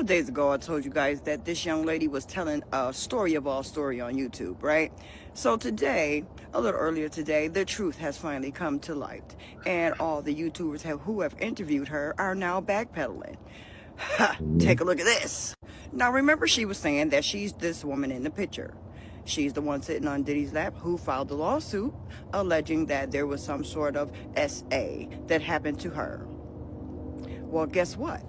days ago, I told you guys that this young lady was telling a story of all story on YouTube, right? So today, a little earlier today, the truth has finally come to light. And all the YouTubers who have interviewed her are now backpedaling. Ha, take a look at this. Now remember, she was saying that she's this woman in the picture. She's the one sitting on Diddy's lap who filed the lawsuit alleging that there was some sort of SA that happened to her. Well, guess what?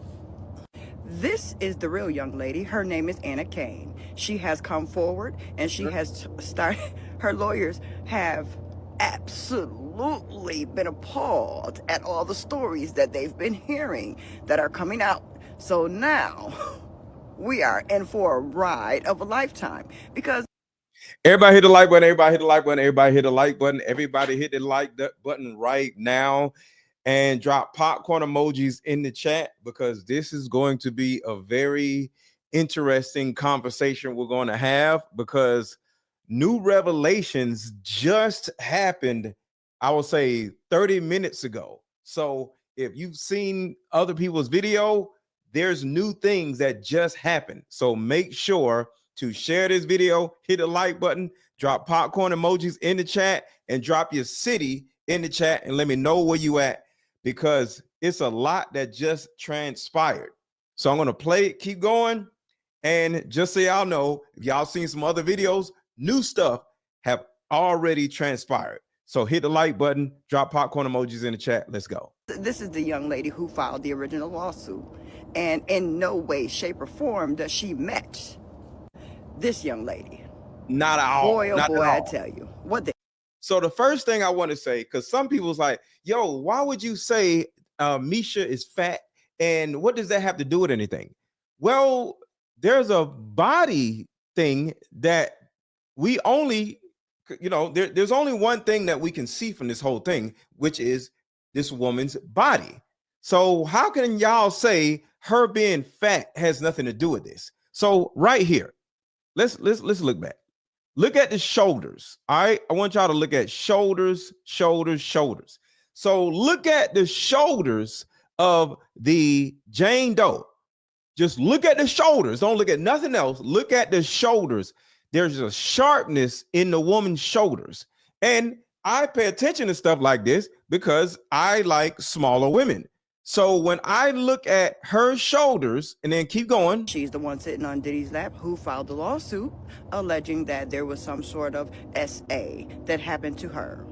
This is the real young lady. Her name is Anna Kane. She has come forward and she has started, her lawyers have absolutely been appalled at all the stories that they've been hearing that are coming out. So now we are in for a ride of a lifetime because everybody hit the like button, everybody hit the like button, everybody hit the like button, everybody hit the like button right now. And drop popcorn emojis in the chat because this is going to be a very interesting conversation we're going to have because new revelations just happened, I will say 30 minutes ago. So if you've seen other people's video, there's new things that just happened. So make sure to share this video, hit the like button, drop popcorn emojis in the chat, and drop your city in the chat and let me know where you at, because it's a lot that just transpired. So I'm going to play it, keep going. And just so y'all know, if y'all seen some other videos, new stuff have already transpired. So hit the like button, drop popcorn emojis in the chat. Let's go. This is the young lady who filed the original lawsuit. And in no way, shape, or form does she match this young lady. Not at all. Boy, oh boy, I tell you. What the So the first thing I want to say, because some people's like, yo, why would you say Mesha is fat? And what does that have to do with anything? Well, there's a body thing that we only, there's only one thing that we can see from this whole thing, which is this woman's body. So how can y'all say her being fat has nothing to do with this? So right here, let's look back. Look at the shoulders. All right. I want y'all to look at shoulders, shoulders, shoulders. So look at the shoulders of the Jane Doe. Just look at the shoulders. Don't look at nothing else. Look at the shoulders. There's a sharpness in the woman's shoulders. And I pay attention to stuff like this because I like smaller women. So when I look at her shoulders and then keep going. She's the one sitting on Diddy's lap who filed the lawsuit alleging that there was some sort of SA that happened to her.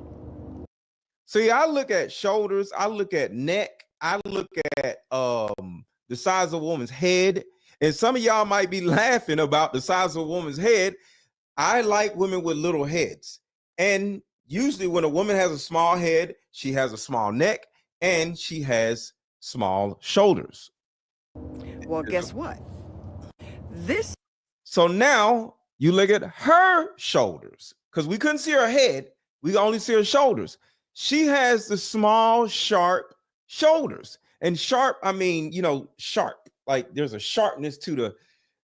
See, I look at shoulders, I look at neck, I look at the size of a woman's head. And some of y'all might be laughing about the size of a woman's head. I like women with little heads. And usually when a woman has a small head, she has a small neck and she has small shoulders. Well, guess what? So now you look at her shoulders because we couldn't see her head. We only see her shoulders. She has the small, sharp shoulders. And sharp, I mean, sharp. Like there's a sharpness to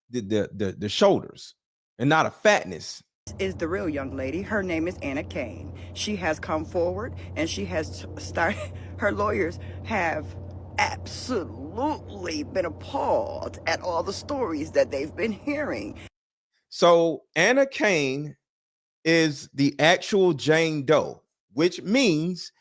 the shoulders and not a fatness. Is the real young lady. Her name is Anna Kane. She has come forward and she has started, her lawyers have absolutely been appalled at all the stories that they've been hearing. So Anna Kane is the actual Jane Doe, which means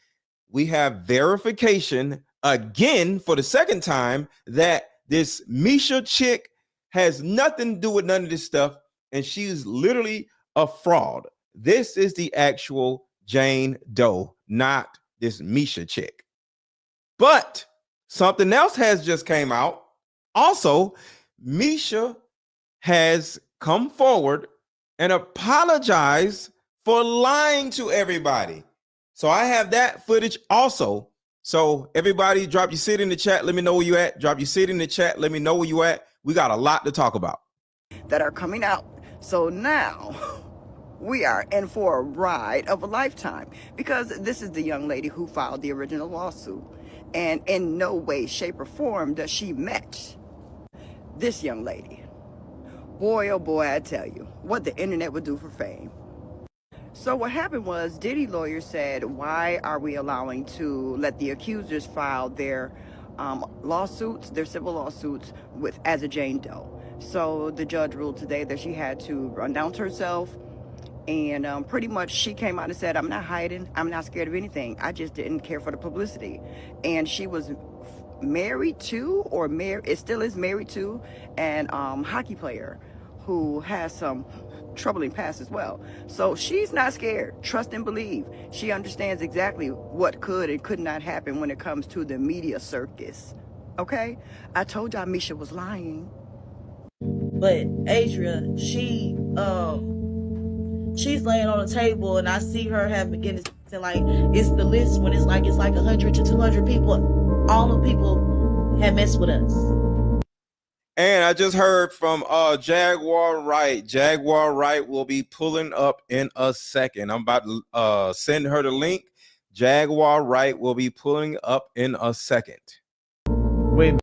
we have verification again for the second time that this Mesha chick has nothing to do with none of this stuff. And she's literally a fraud. This is the actual Jane Doe, not this Mesha chick. But something else has just came out. Also, Mesha has come forward and apologized for lying to everybody. So I have that footage also. So everybody drop your city in the chat. Let me know where you at. Drop your city in the chat. Let me know where you at. We got a lot to talk about. That are coming out. So now we are in for a ride of a lifetime because this is the young lady who filed the original lawsuit. And in no way, shape, or form does she match this young lady. Boy, oh boy, I tell you, what the internet would do for fame. So what happened was Diddy lawyers said, why are we allowing to let the accusers file their lawsuits. They're civil lawsuits with as a Jane Doe. So the judge ruled today that she had to announce herself, and pretty much she came out and said, I'm not hiding, I'm not scared of anything, I just didn't care for the publicity. And she was married to, or it still is married to, an hockey player who has some troubling past as well. So she's not scared. Trust and believe. She understands exactly what could and could not happen when it comes to the media circus. Okay? I told y'all Mesha was lying. But Adria, she's laying on the table, and I see her beginning to like, it's the list when it's like 100 to 200 people. All the people have messed with us. And I just heard from Jaguar Wright. Jaguar Wright will be pulling up in a second. I'm about to send her the link. Jaguar Wright will be pulling up in a second. Wait,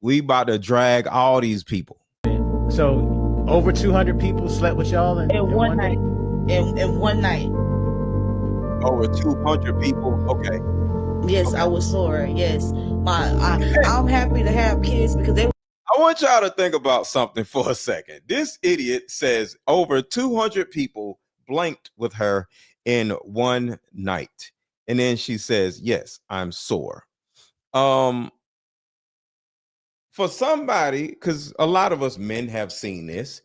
we about to drag all these people. So over 200 people slept with y'all in one night? In one night. Over 200 people. Okay. Yes, okay. I was sore. Yes, I'm happy to have kids because they. I want y'all to think about something for a second. This idiot says over 200 people blanked with her in one night, and then she says, "Yes, I'm sore." For somebody, because a lot of us men have seen this,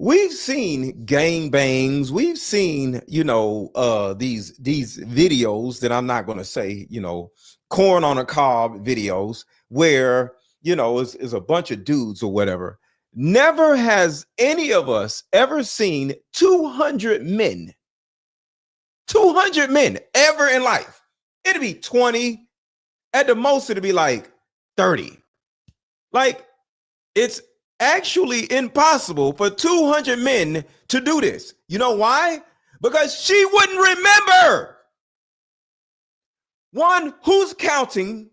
we've seen gang bangs, we've seen, these videos that I'm not going to say, corn on a cob videos where, is a bunch of dudes or whatever. Never has any of us ever seen 200 men ever in life. It'd be 20. At the most, it'd be like 30. Like, it's actually impossible for 200 men to do this. You know why? Because she wouldn't remember. One, who's counting?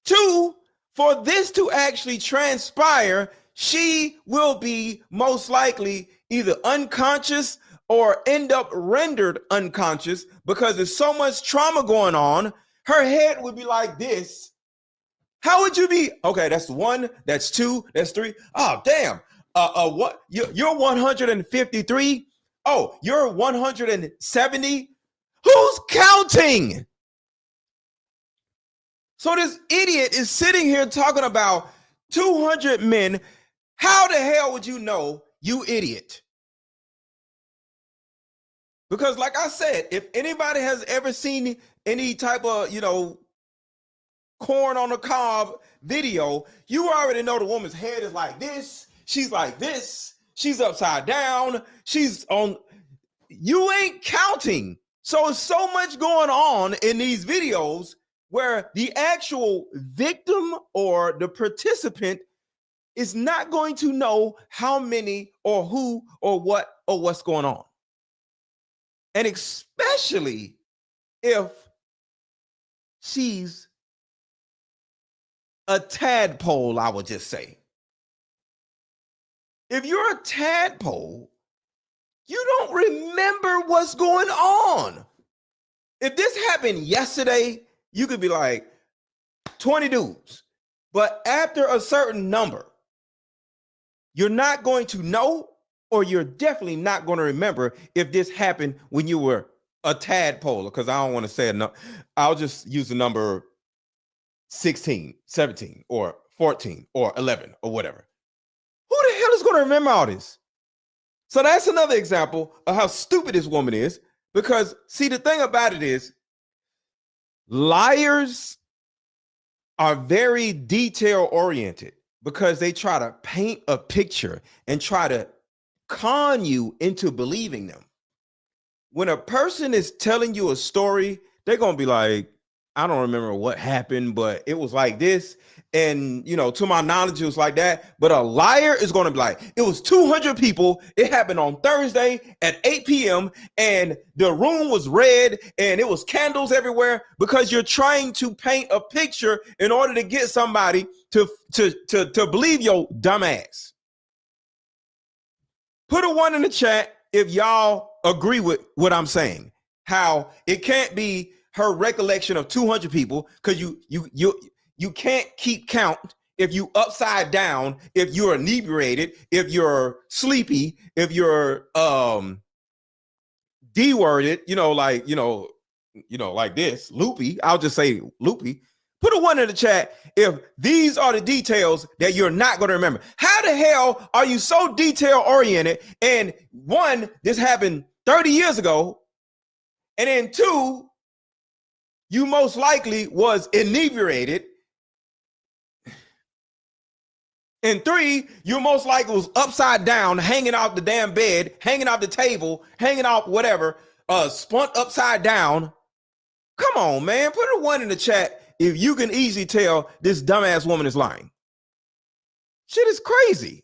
Two, for this to actually transpire, she will be most likely either unconscious or end up rendered unconscious because there's so much trauma going on. Her head would be like this. How would you be? Okay, that's one, that's two, that's three. Oh, damn. What? You're 153? Oh, you're 170? Who's counting? So this idiot is sitting here talking about 200 men. How the hell would you know, you idiot? Because like I said, if anybody has ever seen any type of, corn on the cob video, you already know the woman's head is like this. She's like this. She's upside down. She's on. You ain't counting. So it's so much going on in these videos where the actual victim or the participant is not going to know how many or who or what or what's going on. And especially if she's a tadpole, I would just say. If you're a tadpole, you don't remember what's going on. If this happened yesterday, you could be like 20 dudes. But after a certain number, you're not going to know, or you're definitely not going to remember if this happened when you were a tadpole, because I don't want to say enough. I'll just use the number 16, 17, or 14, or 11, or whatever. Who the hell is going to remember all this? So that's another example of how stupid this woman is. Because, see, the thing about it is, liars are very detail-oriented because they try to paint a picture and try to con you into believing them. When a person is telling you a story, they're going to be like, I don't remember what happened, but it was like this. And, to my knowledge, it was like that. But a liar is going to be like, it was 200 people. It happened on Thursday at 8 p.m. And the room was red and it was candles everywhere, because you're trying to paint a picture in order to get somebody to believe your dumb ass. Put a 1 in the chat if y'all agree with what I'm saying. How it can't be her recollection of 200 people, because you can't keep count if you upside down, if you're inebriated, if you're sleepy, if you're D-worded, like this, loopy. I'll just say loopy. Put a 1 in the chat if these are the details that you're not going to remember. How the hell are you so detail oriented? And 1, this happened 30 years ago. And then 2, you most likely was inebriated. And 3, you most likely was upside down, hanging off the damn bed, hanging off the table, hanging off whatever, spunt upside down. Come on, man. Put a 1 in the chat if you can easily tell this dumbass woman is lying. Shit is crazy.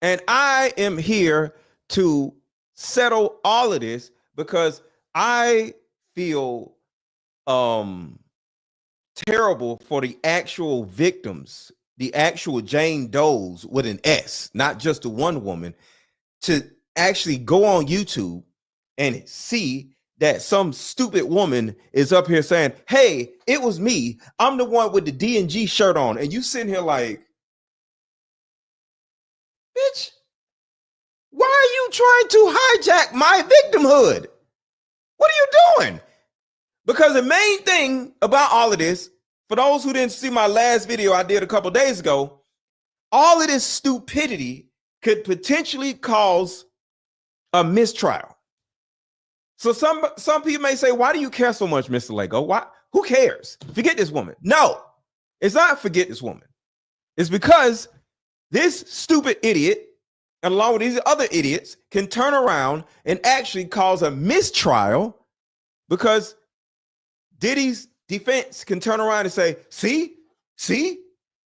And I am here to settle all of this because I feel terrible for the actual victims, the actual Jane Does with an S, not just the one woman, to actually go on YouTube and see that some stupid woman is up here saying, hey, it was me. I'm the one with the D&G shirt on. And you sitting here like, bitch, why are you trying to hijack my victimhood? What are you doing? Because the main thing about all of this, for those who didn't see my last video I did a couple days ago, all of this stupidity could potentially cause a mistrial. So some people may say, why do you care so much, Mr. Lego? Why? Who cares? Forget this woman. No, it's not forget this woman. It's because this stupid idiot, along with these other idiots, can turn around and actually cause a mistrial because Diddy's defense can turn around and say, see,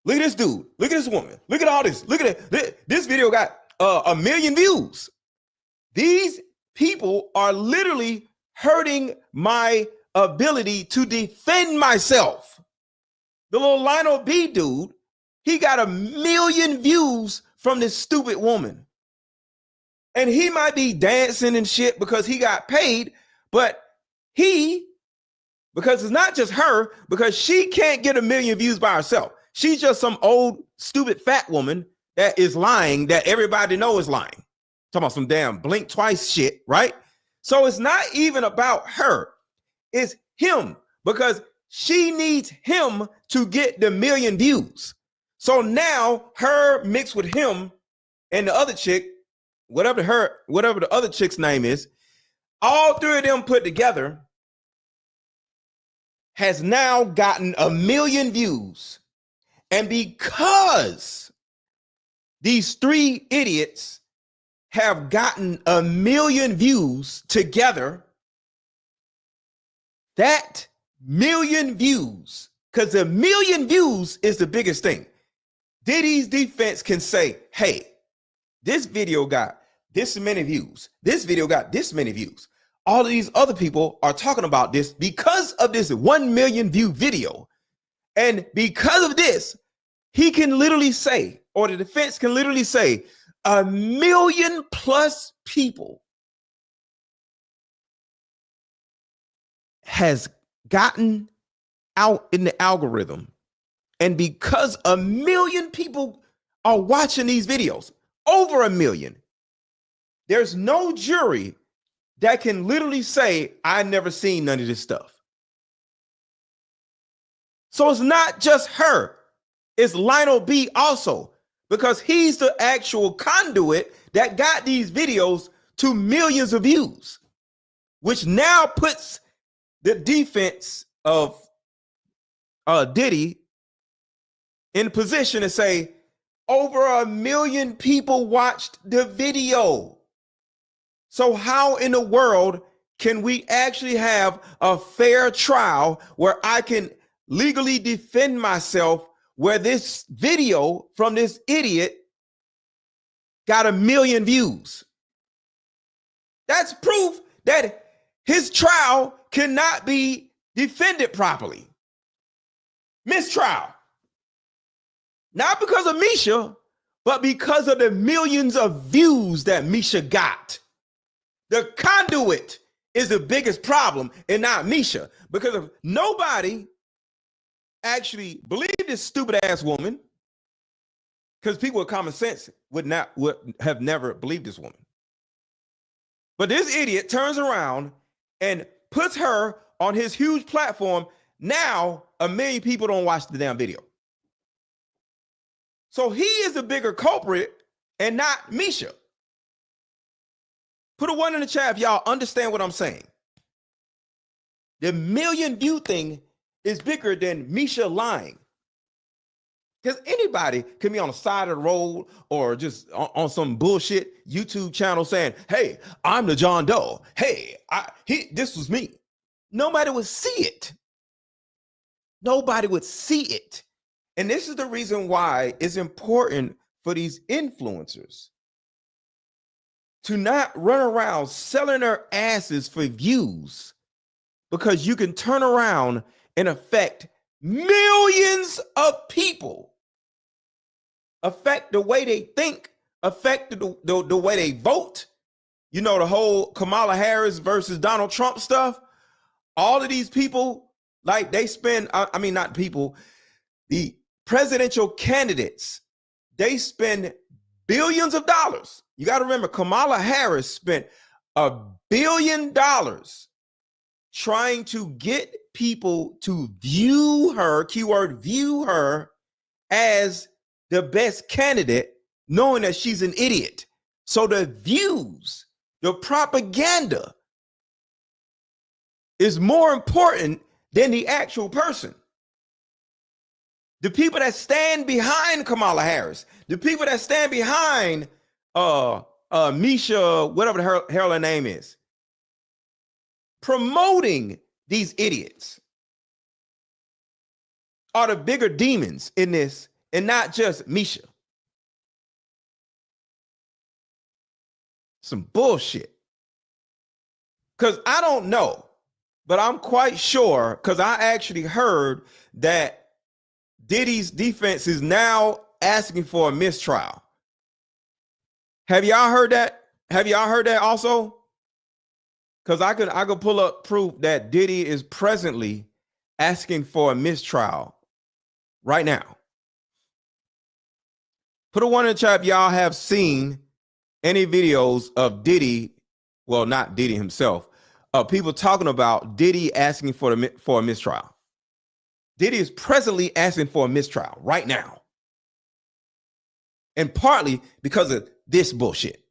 look at this dude. Look at this woman. Look at all this. Look at it. This video got 1 million views. These people are literally hurting my ability to defend myself. The little Lionel B dude, he got 1 million views from this stupid woman. And he might be dancing and shit because he got paid, but because it's not just her, because she can't get 1 million views by herself. She's just some old, stupid, fat woman that is lying, that everybody knows is lying. Talking about some damn blink twice shit, right? So it's not even about her. It's him, because she needs him to get the 1 million views. So now her mixed with him and the other chick, whatever the other chick's name is, all 3 of them put together has now gotten 1 million views. And because these 3 idiots have gotten 1 million views together, that 1 million views, because 1 million views is the biggest thing. Diddy's defense can say, hey, this video got this many views. This video got this many views. All of these other people are talking about this because of this 1 million view video. And because of this, he can literally say, or the defense can literally say, 1 million plus people has gotten out in the algorithm. And because 1 million people are watching these videos, over 1 million, there's no jury that can literally say, I never seen none of this stuff. So it's not just her. It's Lionel B also, because he's the actual conduit that got these videos to millions of views, which now puts the defense of Diddy in position to say, over 1 million people watched the video. So how in the world can we actually have a fair trial where I can legally defend myself, where this video from this idiot got 1 million views? That's proof that his trial cannot be defended properly. Mistrial. Not because of Mesha, but because of the millions of views that Mesha got. The conduit is the biggest problem and not Mesha. Because if nobody actually believed this stupid ass woman, because people with common sense would have never believed this woman. But this idiot turns around and puts her on his huge platform. Now 1 million people don't watch the damn video. So he is the bigger culprit and not Mesha. Put a 1 in the chat if y'all understand what I'm saying. The million view thing is bigger than Mesha lying. Because anybody can be on the side of the road or just on some bullshit YouTube channel saying, hey, I'm the John Doe. Hey, this was me. Nobody would see it. Nobody would see it. And this is the reason why it's important for these influencers to not run around selling their asses for views, because you can turn around and affect millions of people, affect the way they think, affect the way they vote. You know, the whole Kamala Harris versus Donald Trump stuff. All of these people, like they spend, I mean, not people, the presidential candidates, they spend billions of dollars. You got to remember, Kamala Harris spent $1 billion trying to get people to view her, keyword view her, as the best candidate, knowing that she's an idiot. So the views, the propaganda is more important than the actual person. The people that stand behind Kamala Harris, the people that stand behind Mesha, whatever the hell her name is, promoting these idiots are the bigger demons in this, and not just Mesha. Some bullshit. Because I don't know, but I'm quite sure, because I actually heard that Diddy's defense is now asking for a mistrial. Have y'all heard that? Have y'all heard that also? Because I could pull up proof that Diddy is presently asking for a mistrial right now. Put a 1 in the chat if y'all have seen any videos of Diddy, well, not Diddy himself, people talking about Diddy asking for a mistrial. Diddy is presently asking for a mistrial right now. And partly because of this bullshit.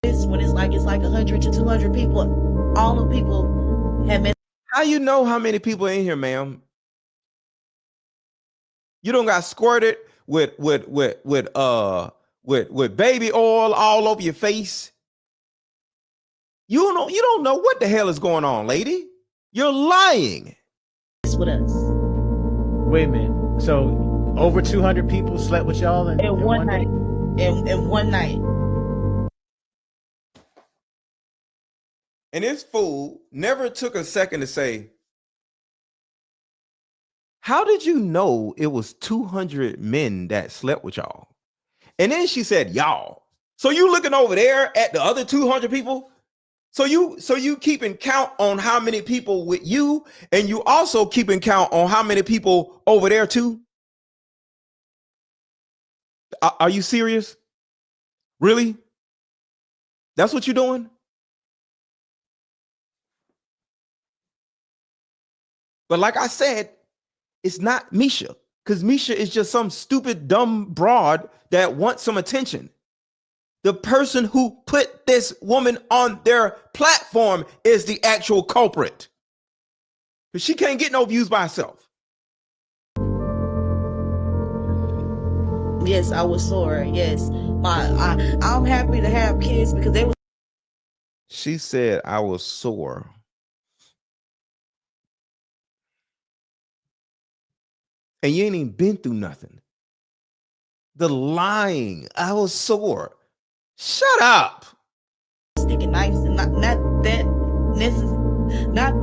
When it's like 100 to 200 people, all the people have met. How you know how many people in here, ma'am? You don't got squirted with baby oil all over your face. You don't know what the hell is going on, lady. You're lying. With us. Wait a minute. So over 200 people slept with y'all in one night. In one night. And this fool never took a second to say, how did you know it was 200 men that slept with y'all? And then she said, y'all. So you looking over there at the other 200 people? So you keeping count on how many people with you, and you also keeping count on how many people over there too? Are you serious? Really? That's what you're doing? But like I said, it's not Mesha, because Mesha is just some stupid, dumb broad that wants some attention. The person who put this woman on their platform is the actual culprit. Because she can't get no views by herself. Yes, I was sore. Yes. I'm happy to have kids because they was. She said I was sore. And you ain't even been through nothing. The lying, I was sore. Shut up. Sticking knives, and not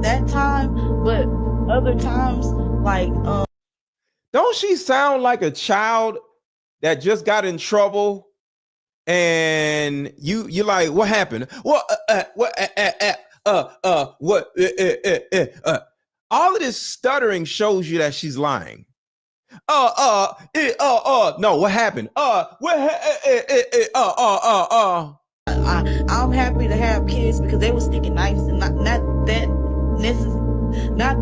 that time, but other times, like Don't she sound like a child that just got in trouble and you like, what happened? What? All of this stuttering shows you that she's lying. No, what happened? I'm happy to have kids because they were sticking knives, and not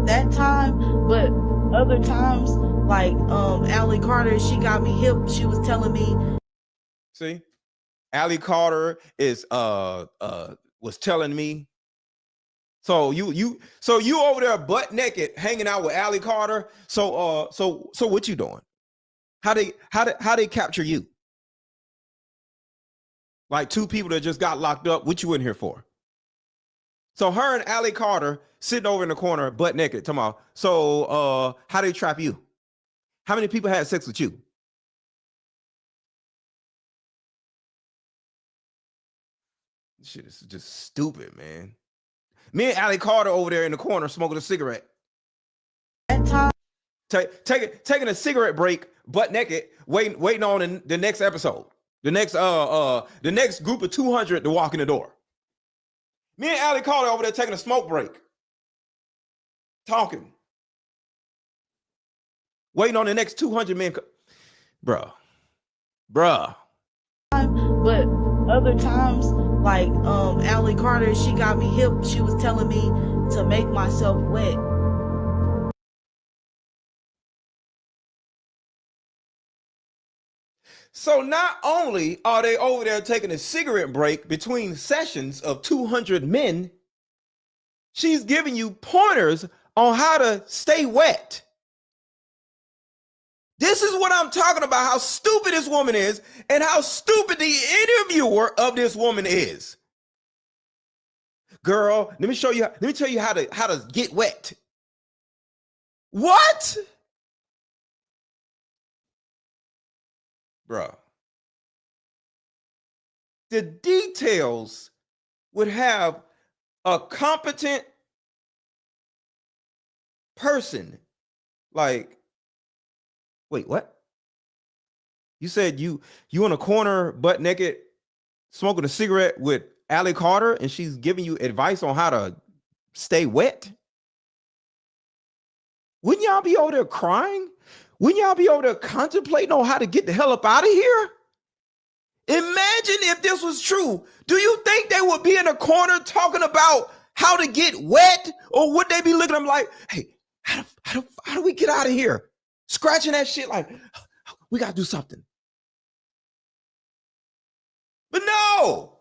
that time, but other times, like Allie Carter, she got me hip. She was telling me. See, Allie Carter is was telling me. So you over there butt naked hanging out with Allie Carter. So what you doing? How they capture you? Like two people that just got locked up. What you in here for? So her and Allie Carter sitting over in the corner butt naked. Tomorrow. So how they trap you? How many people had sex with you? Shit is just stupid, man. Me and Allie Carter over there in the corner smoking a cigarette. That time. Taking a cigarette break, butt naked, waiting on the next episode. The next group of 200 to walk in the door. Me and Allie Carter over there taking a smoke break. Talking. Waiting on the next 200 men. Bruh. But other times, like Allie Carter, she got me hip. She was telling me to make myself wet. So not only are they over there taking a cigarette break between sessions of 200 men, she's giving you pointers on how to stay wet. This is what I'm talking about, how stupid this woman is and how stupid the interviewer of this woman is. Girl, let me tell you how to get wet. What? Bro. The details would have a competent person like, wait, what? You said you in a corner butt naked smoking a cigarette with Allie Carter and she's giving you advice on how to stay wet? Wouldn't y'all be over there crying? Wouldn't y'all be over there contemplating on how to get the hell up out of here? Imagine if this was true. Do you think they would be in a corner talking about how to get wet? Or would they be looking at them like, hey, how do we get out of here? Scratching that shit like, we got to do something. But no.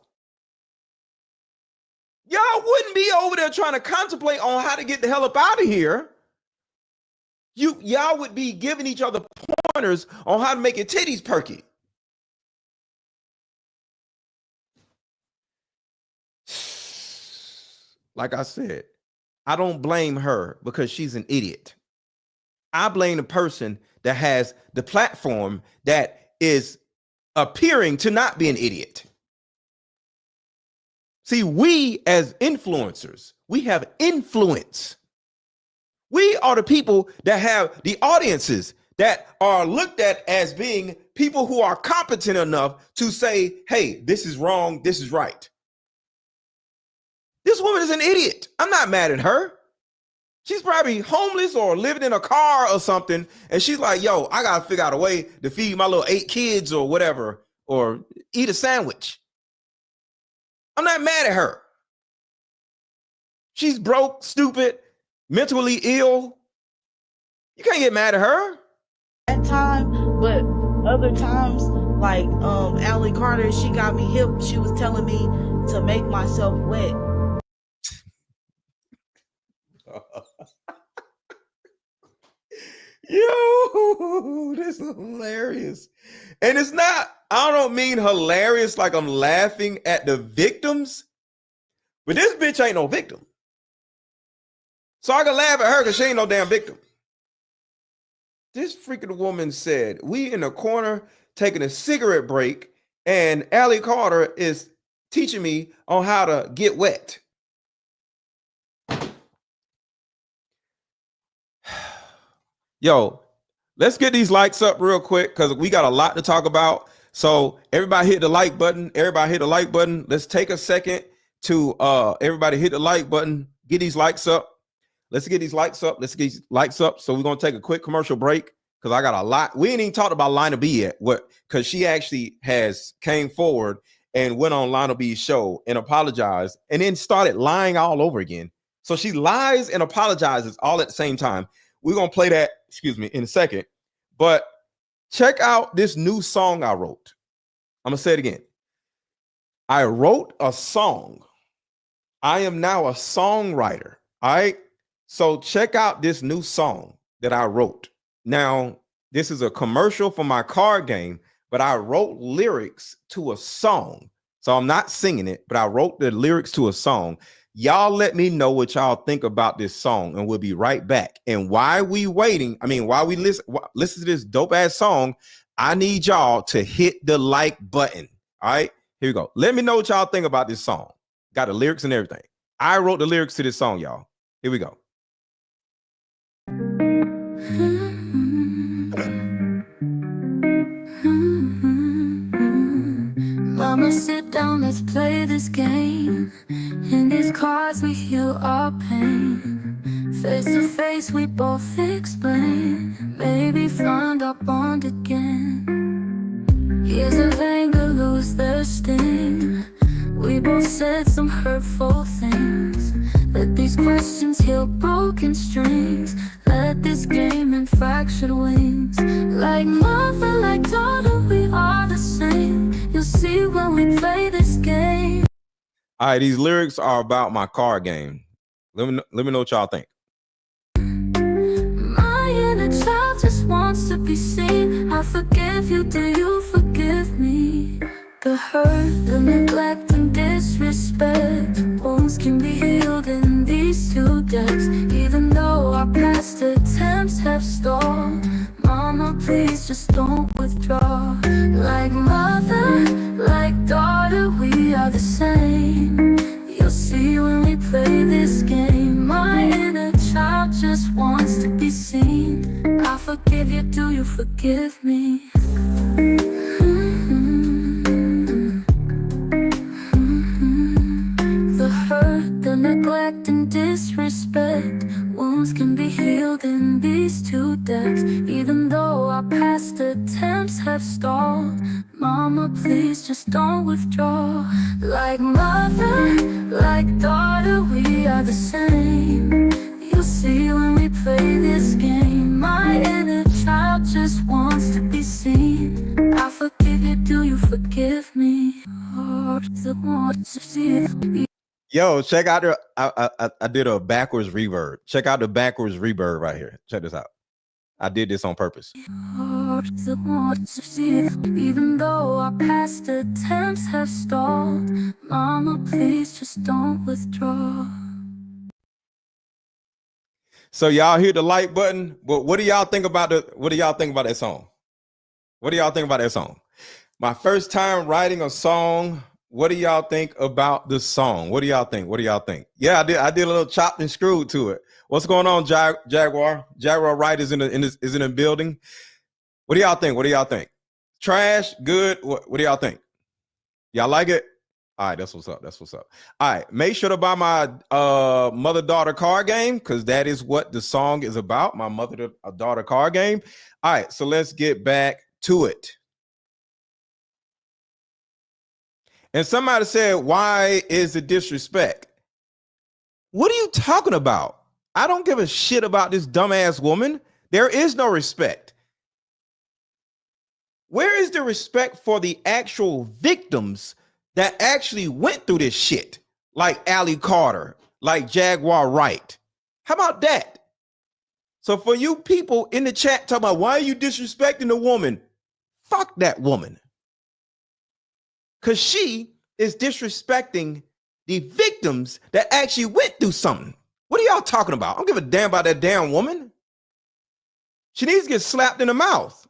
Y'all wouldn't be over there trying to contemplate on how to get the hell up out of here. Y'all would be giving each other pointers on how to make your titties perky. Like I said, I don't blame her because she's an idiot. I blame the person that has the platform that is appearing to not be an idiot. See, we as influencers, we have influence. We are the people that have the audiences that are looked at as being people who are competent enough to say, hey, this is wrong, this is right. This woman is an idiot. I'm not mad at her. She's probably homeless or living in a car or something. And she's like, yo, I got to figure out a way to feed my little 8 kids or whatever, or eat a sandwich. I'm not mad at her. She's broke, stupid, mentally ill. You can't get mad at her. That time, but other times, like Allie Carter, she got me hip. She was telling me to make myself wet. Yo, this is hilarious. And it's not, I don't mean hilarious like I'm laughing at the victims, but this bitch ain't no victim. So I can laugh at her because she ain't no damn victim. This freaking woman said, we in the corner taking a cigarette break and Allie Carter is teaching me on how to get wet. Yo, let's get these likes up real quick because we got a lot to talk about. So everybody hit the like button. Everybody hit the like button. Let's take a second to everybody hit the like button. Get these likes up. Let's get these likes up. Let's get these likes up. So we're gonna take a quick commercial break because I got a lot. We ain't even talked about Lionel B yet. What? Because she actually has came forward and went on Lionel B's show and apologized and then started lying all over again. So she lies and apologizes all at the same time. We're gonna play that, excuse me, in a second. But check out this new song I wrote. I'm gonna say it again. I wrote a song. I am now a songwriter. All right. So check out this new song that I wrote. Now, this is a commercial for my card game, but I wrote lyrics to a song. So I'm not singing it, but I wrote the lyrics to a song. Y'all let me know what y'all think about this song, and we'll be right back. And while we waiting, while we listen to this dope ass song, I need y'all to hit the like button. All right, here we go. Let me know what y'all think about this song. Got the lyrics and everything. I wrote the lyrics to this song, y'all. Here we go. Mama, sit down, let's play this game. In these cards we heal our pain. Face to face we both explain. Maybe find our bond again. Years of anger lose their sting. We both said some hurtful things. Let these questions heal broken strings. Let this game and fractured wings. Like mother, like daughter, we are the same. You'll see when we play this game. All right, these lyrics are about my card game. Let me know what y'all think. My inner child just wants to be seen. I forgive you, do you forgive me? The hurt, the neglect and disrespect, wounds can be healed in these two decks. Even though our past attempts have stalled, mama, please just don't withdraw. Like mother, like daughter, we are the same. You'll see when we play this game. My inner child just wants to be seen. I forgive you, do you forgive me? The neglect and disrespect, wounds can be healed in these two decks. Even though our past attempts have stalled, mama, please just don't withdraw. Like mother, like daughter, we are the same. You'll see when we play this game. My inner child just wants to be seen. I forgive you, do you forgive me? Yo, check out I did a backwards reverb. Check out the backwards reverb right here. Check this out. I did this on purpose. Even though our past attempts have stalled, mama, please just don't withdraw. So y'all hit the like button. But what do y'all think about that song? What do y'all think about that song? My first time writing a song. What do y'all think about the song? What do y'all think? Yeah, I did a little chopped and screwed to it. What's going on, Jaguar? Jaguar Wright is in the building. What do y'all think? Trash? Good? What do y'all think? Y'all like it? All right, that's what's up. All right, make sure to buy my mother-daughter card game, because that is what the song is about, my mother-daughter card game. All right, so let's get back to it. And somebody said, why is the disrespect? What are you talking about? I don't give a shit about this dumbass woman. There is no respect. Where is the respect for the actual victims that actually went through this shit? Like Allie Carter, like Jaguar Wright. How about that? So for you people in the chat talking about, why are you disrespecting the woman? Fuck that woman. Because she is disrespecting the victims that actually went through something. What are y'all talking about? I don't give a damn about that damn woman. She needs to get slapped in the mouth.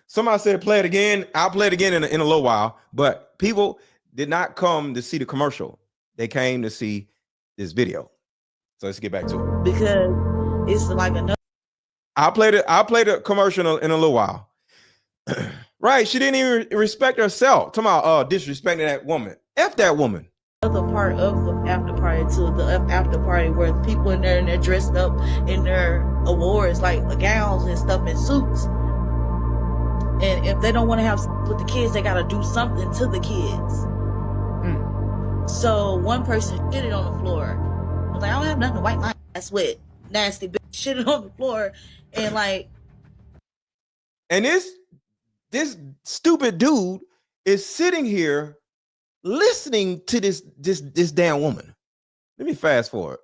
Somebody said play it again. I'll play it again in a little while. But people did not come to see the commercial. They came to see this video. So let's get back to it. Because it's like another. I'll play the commercial in a little while. Right. She didn't even respect herself. Talking about disrespecting that woman. F that woman. Other part of the after party to the after party where people in there and they're dressed up in their awards, like gowns and stuff and suits. And if they don't want to have sex with the kids, they got to do something to the kids. So one person shitted on the floor. I was like, I don't have nothing to wipe my ass with. Nasty bitch shitted on the floor. And like. And this stupid dude is sitting here listening to this damn woman. Let me fast forward.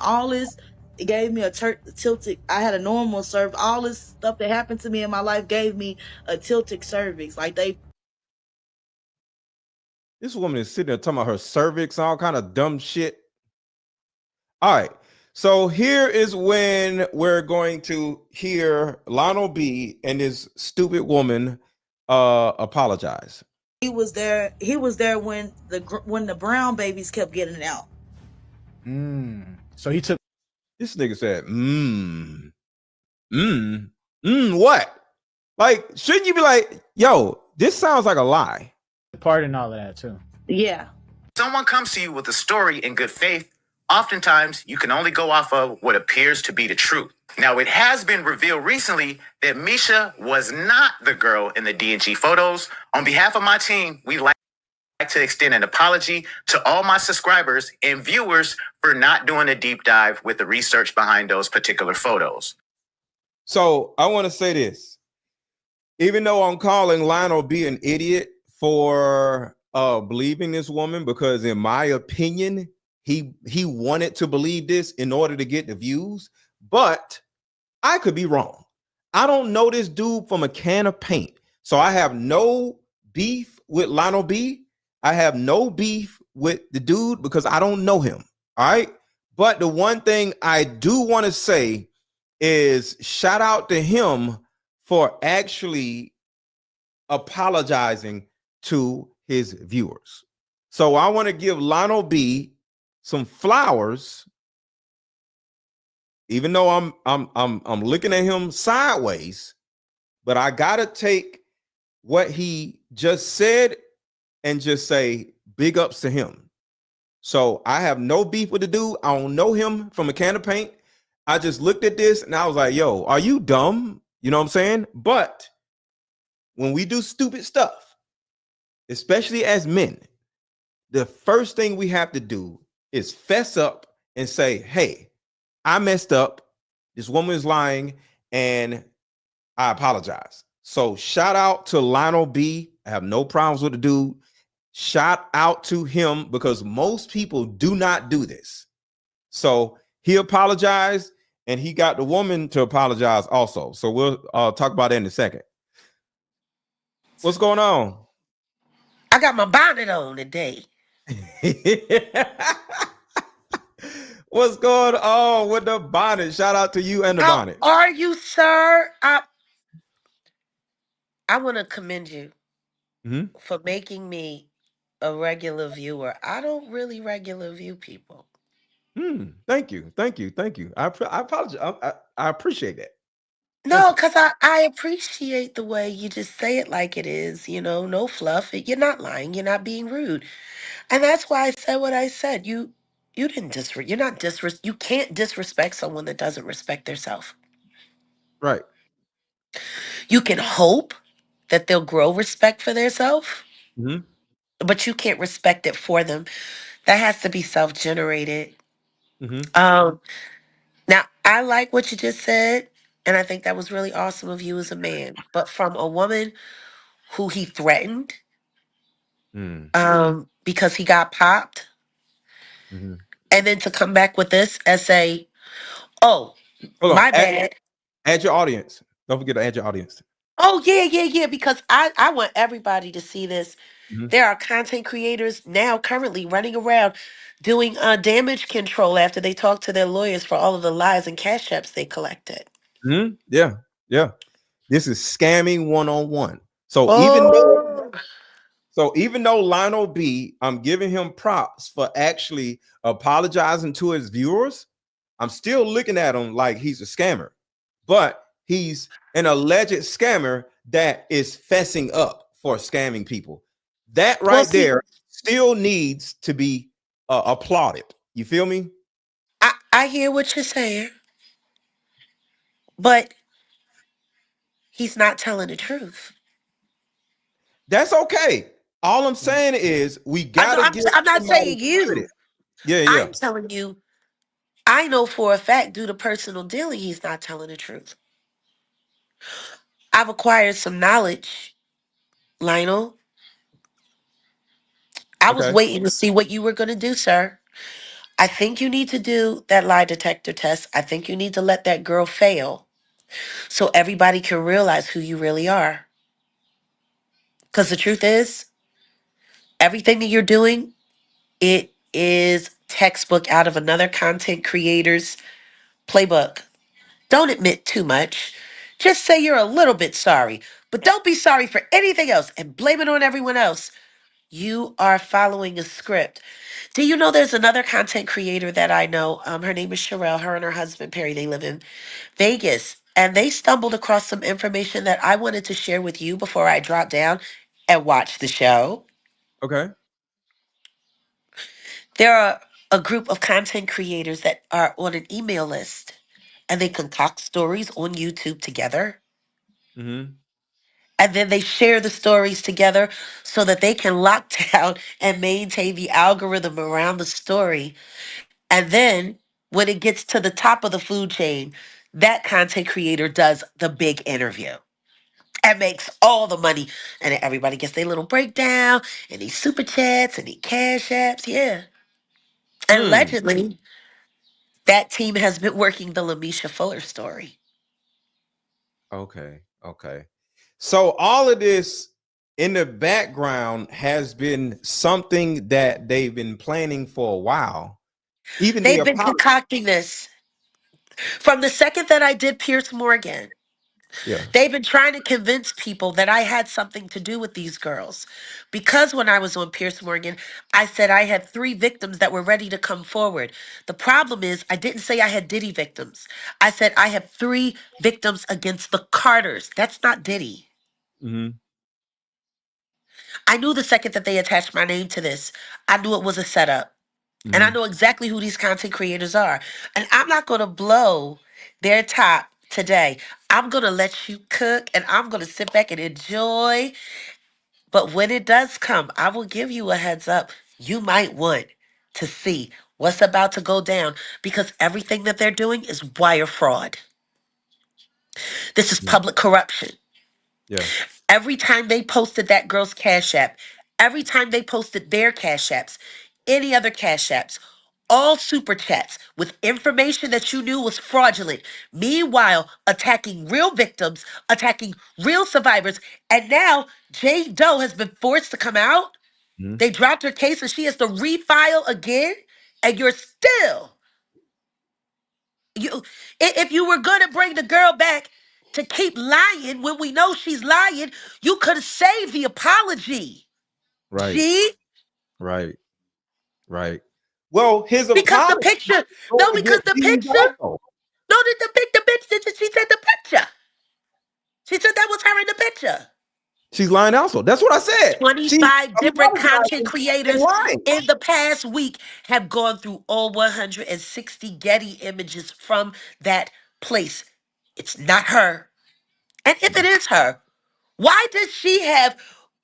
All this, it gave me a tilted. I had a normal cervix. All this stuff that happened to me in my life gave me a tilted cervix. Like this woman is sitting there talking about her cervix, all kind of dumb shit. All right. So here is when we're going to hear Lionel B and this stupid woman apologize. He was there when the brown babies kept getting out. So he took. This nigga said, what? Like, shouldn't you be like, yo, this sounds like a lie? Part in all of that too. Yeah. Someone comes to you with a story in good faith. Oftentimes, you can only go off of what appears to be the truth. Now, it has been revealed recently that Mesha was not the girl in the D&G photos. On behalf of my team, we'd like to extend an apology to all my subscribers and viewers for not doing a deep dive with the research behind those particular photos. So I want to say this. Even though I'm calling Lionel B an idiot for believing this woman, because in my opinion, he wanted to believe this in order to get the views, but I could be wrong. I don't know this dude from a can of paint. So I have no beef with Lionel B. I have no beef with the dude because I don't know him. All right. But the one thing I do want to say is shout out to him for actually apologizing to his viewers. So I want to give Lionel B some flowers, even though I'm looking at him sideways, but I gotta take what he just said and just say big ups to him. So I have no beef with the dude. I don't know him from a can of paint. I just looked at this and I was like, yo, are you dumb? You know what I'm saying? But when we do stupid stuff, especially as men, the first thing we have to do is fess up and say, hey, I messed up. This woman is lying and I apologize. So shout out to Lionel B. I have no problems with the dude. Shout out to him because most people do not do this. So he apologized and he got the woman to apologize also. So we'll talk about that in a second. What's going on? I got my bonnet on today. What's going on with the bonnet? Shout out to you and the bonnet. How are you, sir? I want to commend you for making me a regular viewer. I don't really regular view people. Thank you. I apologize. I appreciate that. No, because I appreciate the way you just say it like it is, no fluff. You're not lying. You're not being rude. And that's why I said what I said. You didn't you can't disrespect someone that doesn't respect themselves. Right. You can hope that they'll grow respect for themselves, but you can't respect it for them. That has to be self-generated. Now, I like what you just said, and I think that was really awesome of you as a man. But from a woman who he threatened, because he got popped, and then to come back with this and say, "Oh, my bad." Add your audience. Don't forget to add your audience. Oh yeah. Because I want everybody to see this. There are content creators now currently running around doing damage control after they talk to their lawyers for all of the lies and cash apps they collected. Yeah. This is scamming 101. So even though Lionel B, I'm giving him props for actually apologizing to his viewers, I'm still looking at him like he's a scammer. But he's an alleged scammer that is fessing up for scamming people. That Well, right see, there still needs to be applauded. You feel me? I hear what you're saying, but he's not telling the truth. That's okay. All I'm saying is we gotta give I'm not somebody saying credit. you. Yeah, yeah. I'm telling you, I know for a fact, due to personal dealing, he's not telling the truth. I've acquired some knowledge, Lionel. I was Okay. waiting to see what you were going to do, sir. I think you need to do that lie detector test. I think you need to let that girl fail so everybody can realize who you really are. Because the truth is, everything that you're doing, it is textbook out of another content creator's playbook. Don't admit too much. Just say you're a little bit sorry, but don't be sorry for anything else and blame it on everyone else. You are following a script. Do you know there's another content creator that I know? Her name is Sherelle. Her and her husband Perry, they live in Vegas. And they stumbled across some information that I wanted to share with you before I drop down and watch the show. Okay. There are a group of content creators that are on an email list and they concoct stories on YouTube together. Mm-hmm. And then they share the stories together so that they can lock down and maintain the algorithm around the story. And then when it gets to the top of the food chain, that content creator does the big interview and makes all the money. And then everybody gets their little breakdown and these super chats and these cash apps. Yeah. And Hmm. allegedly, that team has been working the Lamisha Fuller story. Okay. Okay. So all of this in the background has been something that they've been planning for a while. Even the They've been apology. concocting this from the second that I did Pierce Morgan. Yeah. They've been trying to convince people that I had something to do with these girls. Because when I was on Pierce Morgan, I said I had 3 victims that were ready to come forward. The problem is, I didn't say I had Diddy victims. I said I have 3 victims against the Carters. That's not Diddy. Mm-hmm. I knew the second that they attached my name to this, I knew it was a setup. And I Mm-hmm. know exactly who these content creators are. And I'm not going to blow their top today. I'm going to let you cook and I'm going to sit back and enjoy. But when it does come, I will give you a heads up. You might want to see what's about to go down because everything that they're doing is wire fraud. This is public corruption. Yeah. Every time they posted that girl's Cash App, every time they posted their Cash Apps, any other Cash Apps, all super chats with information that you knew was fraudulent. Meanwhile, attacking real victims, attacking real survivors. And now Jay Doe has been forced to come out. Mm-hmm. They dropped her case and she has to refile again. And you're still, you if you were gonna bring the girl back to keep lying when we know she's lying, you could have saved the apology. Right. G, Right. Right. Well, his because the apology picture, goes no, because against the these picture, also. no, the bitch, she said the picture. She said that was her in the picture. She's lying also. That's what I said. She's 25 different content apologizing and creators lying. in the past week have gone through all 160 Getty images from that place. It's not her. And if it is her, why does she have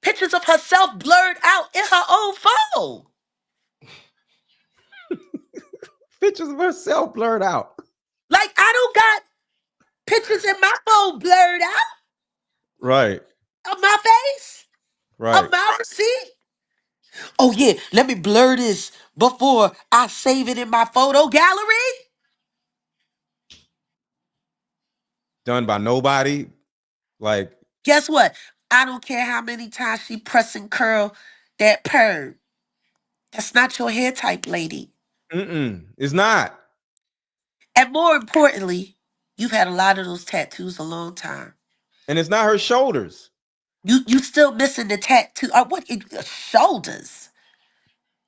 pictures of herself blurred out in her own phone? Pictures of herself blurred out. Like, I don't got pictures in my phone blurred out Right. of my face, of Right. my receipt. Oh, yeah, let me blur this before I save it in my photo gallery. Done by nobody. Like, Guess what? I don't care how many times she press and curl that perm. That's not your hair type, lady. it's not. And more importantly, you've had a lot of those tattoos a long time. And it's not her shoulders. You still missing the tattoo? Shoulders?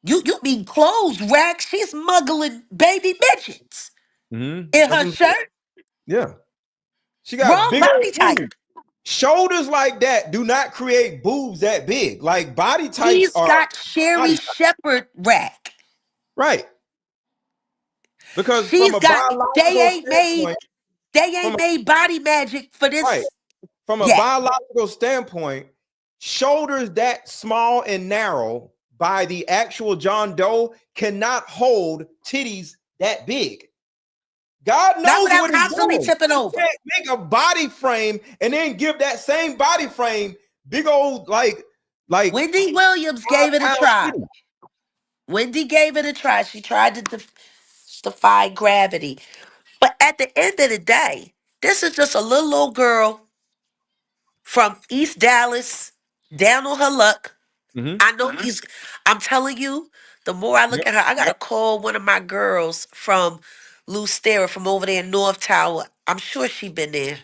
You mean clothes rack? She's smuggling baby midgets Mm-hmm. in That's her what I'm saying. shirt. Yeah. She got Wrong big body old type. boobs. Shoulders like that do not create boobs that big. Like body types She's are got Sherry body types. Shepherd rack. Right. Because from She's a got biological standpoint, they from ain't a, made body magic for right, this from a yet. biological standpoint, shoulders that small and narrow by the actual John Doe cannot hold titties that big. God Not knows without what he's constantly doing. tipping You over. can't make a body frame and then give that same body frame big old like Wendy Williams gave it a 5 pound try. titty. Wendy gave it a try. She tried to defy gravity. But at the end of the day, this is just a little old girl from East Dallas, down on her luck. Mm-hmm. I know I'm telling you, the more I look Yep. at her, I gotta call one of my girls from Lucera from over there in North Tower. I'm sure she been there.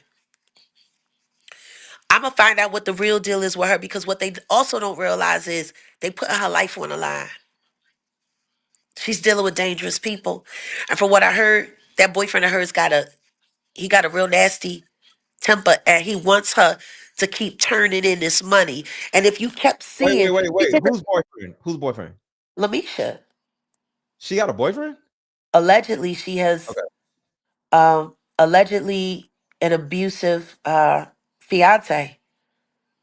I'm gonna find out what the real deal is with her, because what they also don't realize is they putting her life on the line. She's dealing with dangerous people. And from what I heard, that boyfriend of hers got a real nasty temper, and he wants her to keep turning in this money. And if you kept Wait, seeing, Whose boyfriend? Whose boyfriend? Lamisha, She got a boyfriend? allegedly she has Okay. allegedly an abusive fiance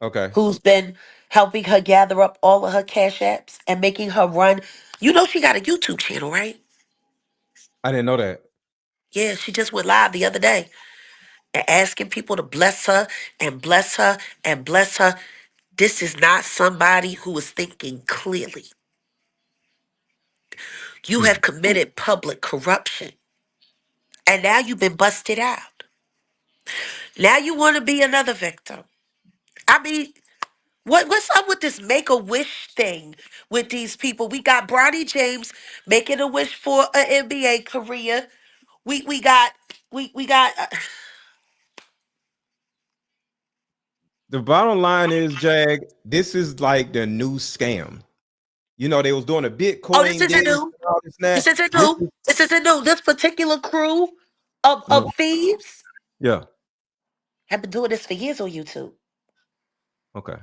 Okay. who's been helping her gather up all of her cash apps and making her run. You know she got a YouTube channel, right? I didn't know that. Yeah, she just went live the other day and asking people to bless her and bless her and bless her. This is not somebody who is thinking clearly. You Hmm. have committed public corruption, and now you've been busted out. Now you want to be another victim. I mean, what's up with this make a wish thing with these people? We got Bronny James making a wish for an NBA career. We got we got The bottom line is, Jag, this is like the new scam. You know, they was doing a oh, this Bitcoin isn't days and new. all this and This that. isn't This new. is, This isn't new. This particular crew uh, of thieves yeah. have been doing this for years on YouTube. Okay.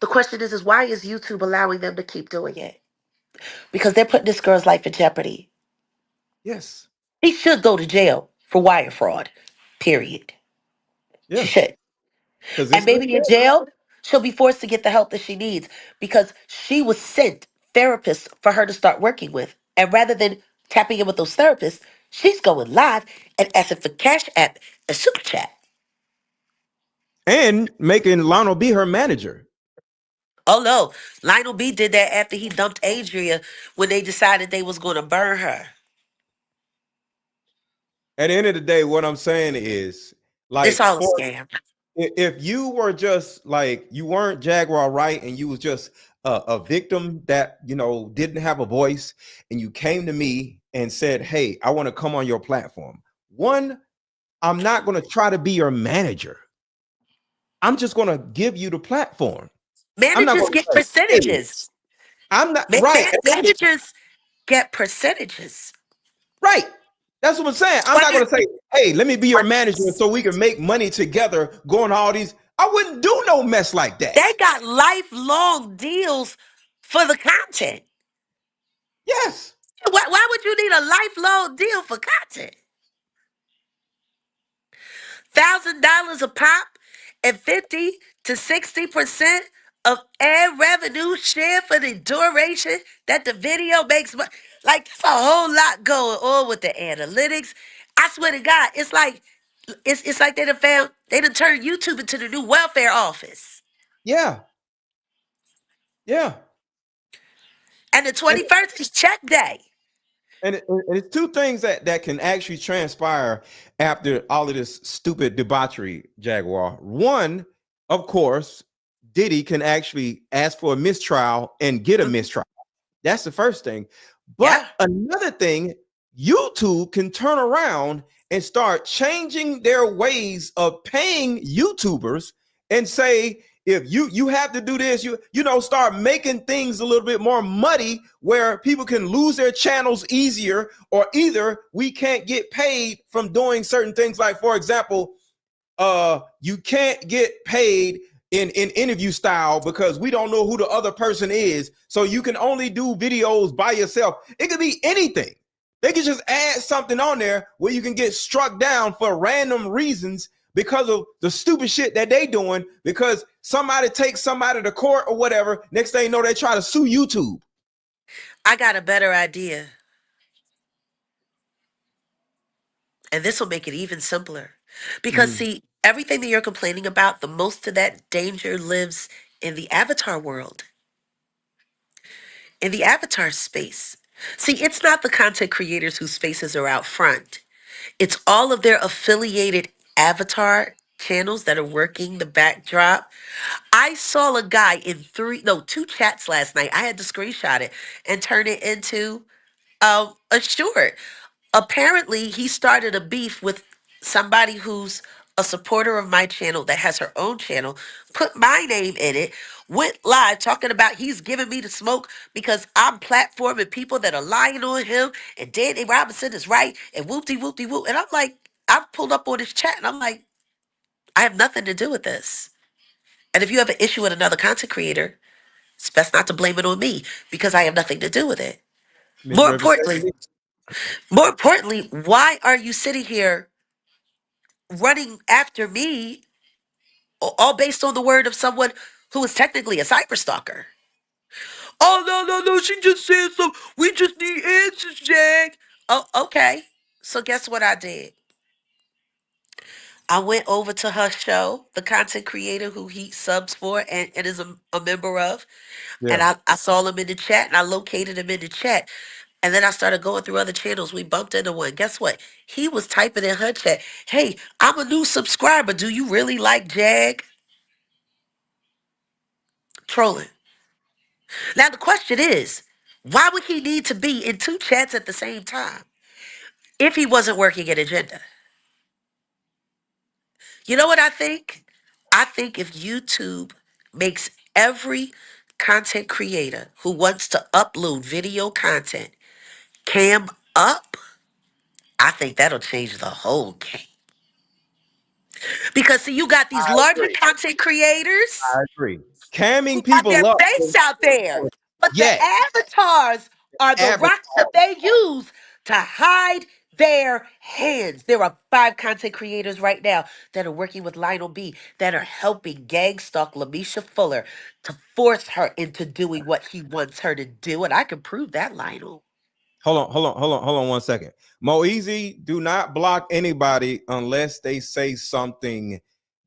The question is why is YouTube allowing them to keep doing it? Because they're putting this girl's life in jeopardy. Yes. She should go to jail for wire fraud. Period. She Yeah. should. Because And it's the maybe in jail, she'll be forced to get the help that she needs, because she was sent therapists for her to start working with. And rather than tapping in with those therapists, she's going live and asking for Cash App and Super Chat. and making Lionel be her manager. Oh no, Lionel B did that after he dumped Adria when they decided they was going to burn her. At the end of the day, what I'm saying is, It's like, all a for scam. if you were just like you weren't Jaguar Wright and you was just a victim that didn't have a voice, and you came to me and said, "Hey, I want to come on your platform." One, I'm not going to try to be your manager. I'm just going to give you the platform. I'm not Managers going to get say, "Hey, percentages. I'm not right." Managers get percentages. Right. That's what I'm saying. I'm not 20, going to say, "Hey, let me be your 20. manager so we can make money together going all these." I wouldn't do no mess like that. They got lifelong deals for the content. Yes. Why would you need a lifelong deal for content? $1,000 a pop and 50 to 60% of ad revenue share for the duration that the video makes. Like, there's a whole lot going on with the analytics. I swear to God, it's like they done turned YouTube into the new welfare office. Yeah. Yeah. And the And 21st is check day. and it's two things that can actually transpire after all of this stupid debauchery, Jaguar. One, of course, Diddy can actually ask for a mistrial and get a Mhm. mistrial. That's the first thing. But Yeah. another thing, YouTube can turn around and start changing their ways of paying YouTubers and say, if you have to do this, start making things a little bit more muddy where people can lose their channels easier, or either we can't get paid from doing certain things. Like, for example, you can't get paid in interview style because we don't know who the other person is. So you can only do videos by yourself. It could be anything. They could just add something on there where you can get struck down for random reasons because of the stupid shit that they doing, because somebody takes somebody to court or whatever. Next thing you know, they try to sue YouTube. I got a better idea. And this will make it even simpler. Because, Mhm. see, everything that you're complaining about, the most of that danger lives in the avatar world, in the avatar space. See, it's not the content creators whose faces are out front, it's all of their affiliated avatar channels that are working the backdrop. I saw a guy in two chats last night. I had to screenshot it and turn it into a short. Apparently, he started a beef with somebody who's a supporter of my channel that has her own channel, put my name in it, went live talking about he's giving me the smoke because I'm platforming people that are lying on him, and Danny Robinson is right, and whoopty whoopty whoop. And I'm like, I've pulled up on his chat and I'm like, I have nothing to do with this. And if you have an issue with another content creator, it's best not to blame it on me because I have nothing to do with it. More importantly, Misrepresented. more importantly, why are you sitting here running after me, all based on the word of someone who is technically a cyber stalker? Oh, no, she just said so. We just need answers, Jack. Oh, okay. So guess what I did? I went over to her show, the content creator who he subs for and is a member of. And Yeah. I saw him in the chat and I located him in the chat. And then I started going through other channels. We bumped into one. Guess what? He was typing in her chat, hey, I'm a new subscriber. Do you really like Jag? Trolling. Now, the question is, why would he need to be in two chats at the same time if he wasn't working an agenda? You know what I think? I think if YouTube makes every content creator who wants to upload video content cam up, I think that'll change the whole game. Because see, you got these I larger agree. content creators I agree. who Camming got people their up. face out there, but the Yes. avatars are the Avatar. rocks that they use to hide their hands. There are 5 content creators right now that are working with Lionel B that are helping gang stalk Lamisha Fuller to force her into doing what he wants her to do. And I can prove that, Lionel. Hold on 1 second. Moeezy, do not block anybody unless they say something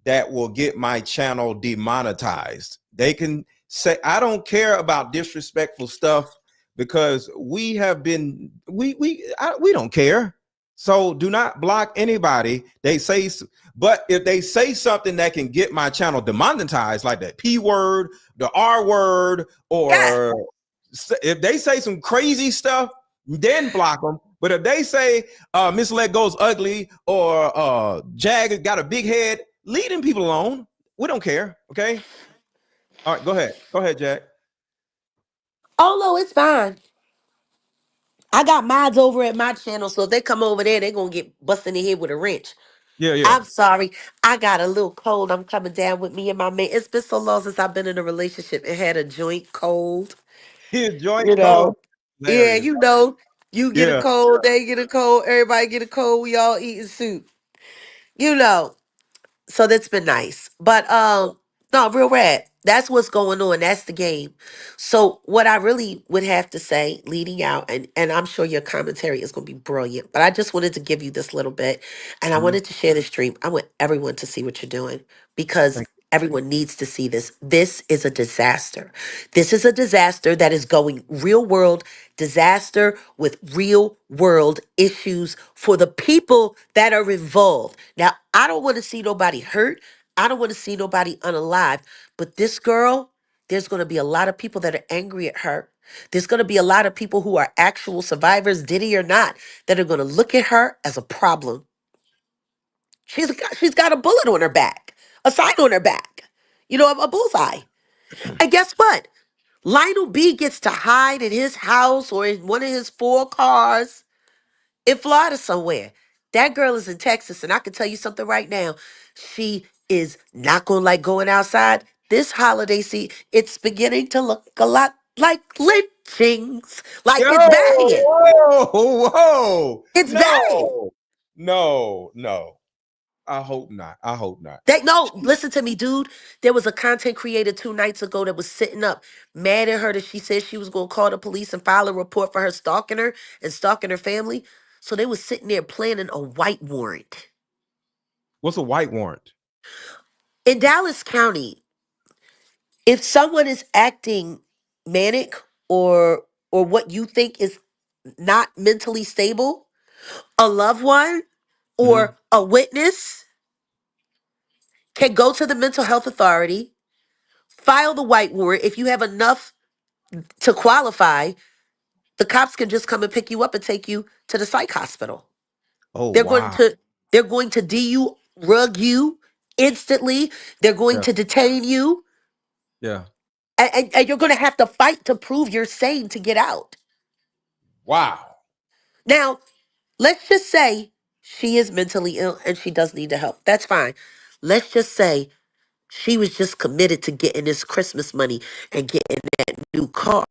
that will get my channel demonetized. They can say, I don't care about disrespectful stuff because we have been, we don't care. So do not block anybody. They say, but if they say something that can get my channel demonetized, like that P word, the R word, Yeah. or if they say some crazy stuff, then block them. But if they say Miss Let Go's ugly or Jag got a big head, leave them people alone. We don't care. Okay. All right, go ahead. Go ahead, Jag. Oh, no, it's fine. I got mods over at my channel, so if they come over there, they're going to get busted in the head with a wrench. Yeah. I'm sorry. I got a little cold. I'm coming down with me and my man. It's been so long since I've been in a relationship and had a joint cold. His joint You cold. know. Yeah, Hilarious. you know. You get a Yeah. cold, they get a cold, everybody get a cold, we all eating soup. You know. So that's been nice. But no, real rad. That's what's going on. That's the game. So what I really would have to say leading out, and I'm sure your commentary is gonna be brilliant, but I just wanted to give you this little bit and I Mhm. wanted to share this dream. I want everyone to see what you're doing because Thank everyone needs to see this. This is a disaster. This is a disaster that is going real world disaster with real world issues for the people that are involved. Now, I don't want to see nobody hurt. I don't want to see nobody unalive. But this girl, there's going to be a lot of people that are angry at her. There's going to be a lot of people who are actual survivors, Diddy or not, that are going to look at her as a problem. She's got a bullet on her back, a sign on her back, a bullseye. And guess what? Lionel B gets to hide in his house or in one of his 4 cars in Florida somewhere. That girl is in Texas, and I can tell you something right now. She is not going to like going outside. This holiday season, it's beginning to look a lot like lynchings. Like, Yo, it's bad. whoa. It's bad. No. I hope not. No, listen to me, dude. There was a content creator 2 nights ago that was sitting up mad at her that she said she was going to call the police and file a report for her stalking her and stalking her family. So they was sitting there planning a white warrant. What's a white warrant? In Dallas County, if someone is acting manic or what you think is not mentally stable, a loved one Mhm. or a witness can go to the mental health authority, file the white warrant. If you have enough to qualify, the cops can just come and pick you up and take you to the psych hospital. Oh, They're going wow. to they're going to rug you instantly. They're going Yeah. to detain you, Yeah. and you're going to have to fight to prove you're sane to get out. Wow. Now, let's just say she is mentally ill and she does need the help. That's fine. Let's just say she was just committed to getting this Christmas money and getting that new car.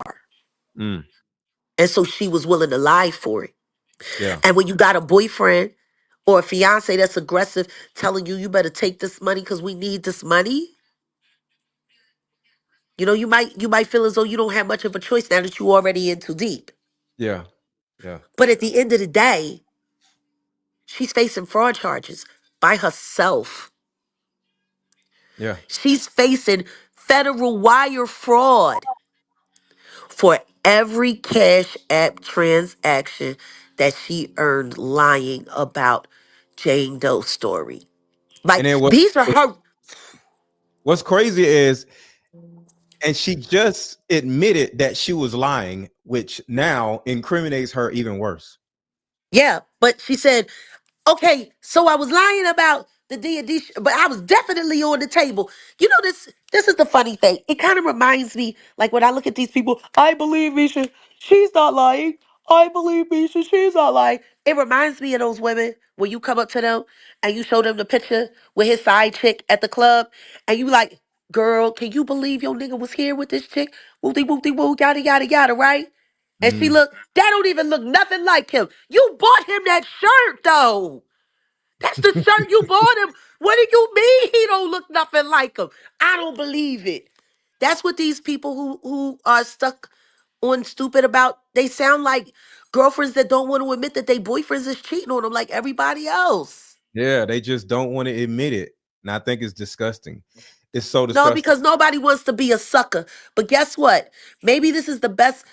Mm. And so she was willing to lie for it. Yeah. And when you got a boyfriend or a fiance that's aggressive telling you better take this money because we need this money, you might feel as though you don't have much of a choice now that you already in too deep. Yeah. Yeah. But at the end of the day, she's facing fraud charges by herself. Yeah. She's facing federal wire fraud for every Cash App transaction that she earned lying about Jane Doe's story. And Like, then these are her. what's crazy is, and she just admitted that she was lying, which now incriminates her even worse. Yeah, but she said, okay, so I was lying about the D&D, but I was definitely on the table. This is the funny thing. It kind of reminds me, like when I look at these people, I believe Misha, she's not lying. I believe Misha, she's not lying. It reminds me of those women when you come up to them and you show them the picture with his side chick at the club, and you like, girl, can you believe your nigga was here with this chick? Whoopty whoopty woo, yada yada yada, right? And she Mm. look, that don't even look nothing like him. You bought him that shirt though. That's the shirt you bought him. What do you mean he don't look nothing like him? I don't believe it. That's what these people who are stuck on stupid about. They sound like girlfriends that don't want to admit that their boyfriends is cheating on them like everybody else. Yeah, they just don't want to admit it. And I think it's disgusting. It's so No, disgusting. because nobody wants to be a sucker. But guess what? Maybe this is the best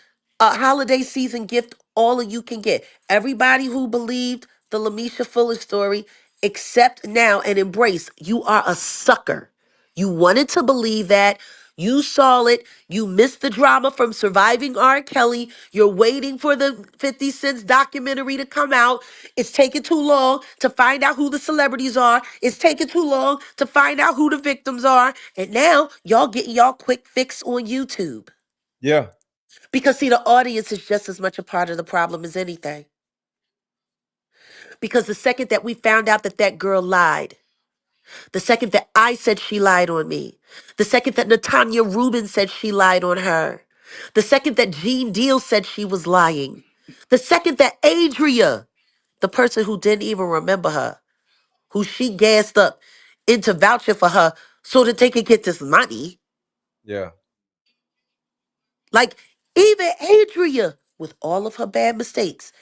holiday season gift all of you can get. Everybody who believed the Lamisha Fuller story, accept now and embrace. You are a sucker. You wanted to believe that. You saw it. You missed the drama from Surviving R. Kelly. You're waiting for the 50 Cent's documentary to come out. It's taking too long to find out who the celebrities are. It's taking too long to find out who the victims are. And now y'all getting y'all quick fix on YouTube. Yeah. Because see, the audience is just as much a part of the problem as anything. Because the second that we found out that that girl lied, the second that I said she lied on me, the second that Natanya Rubin said she lied on her, the second that Jean Deal said she was lying, the second that Adria, the person who didn't even remember her, who she gassed up into vouching for her so that they could get this money, Yeah. like even Adria, with all of her bad mistakes,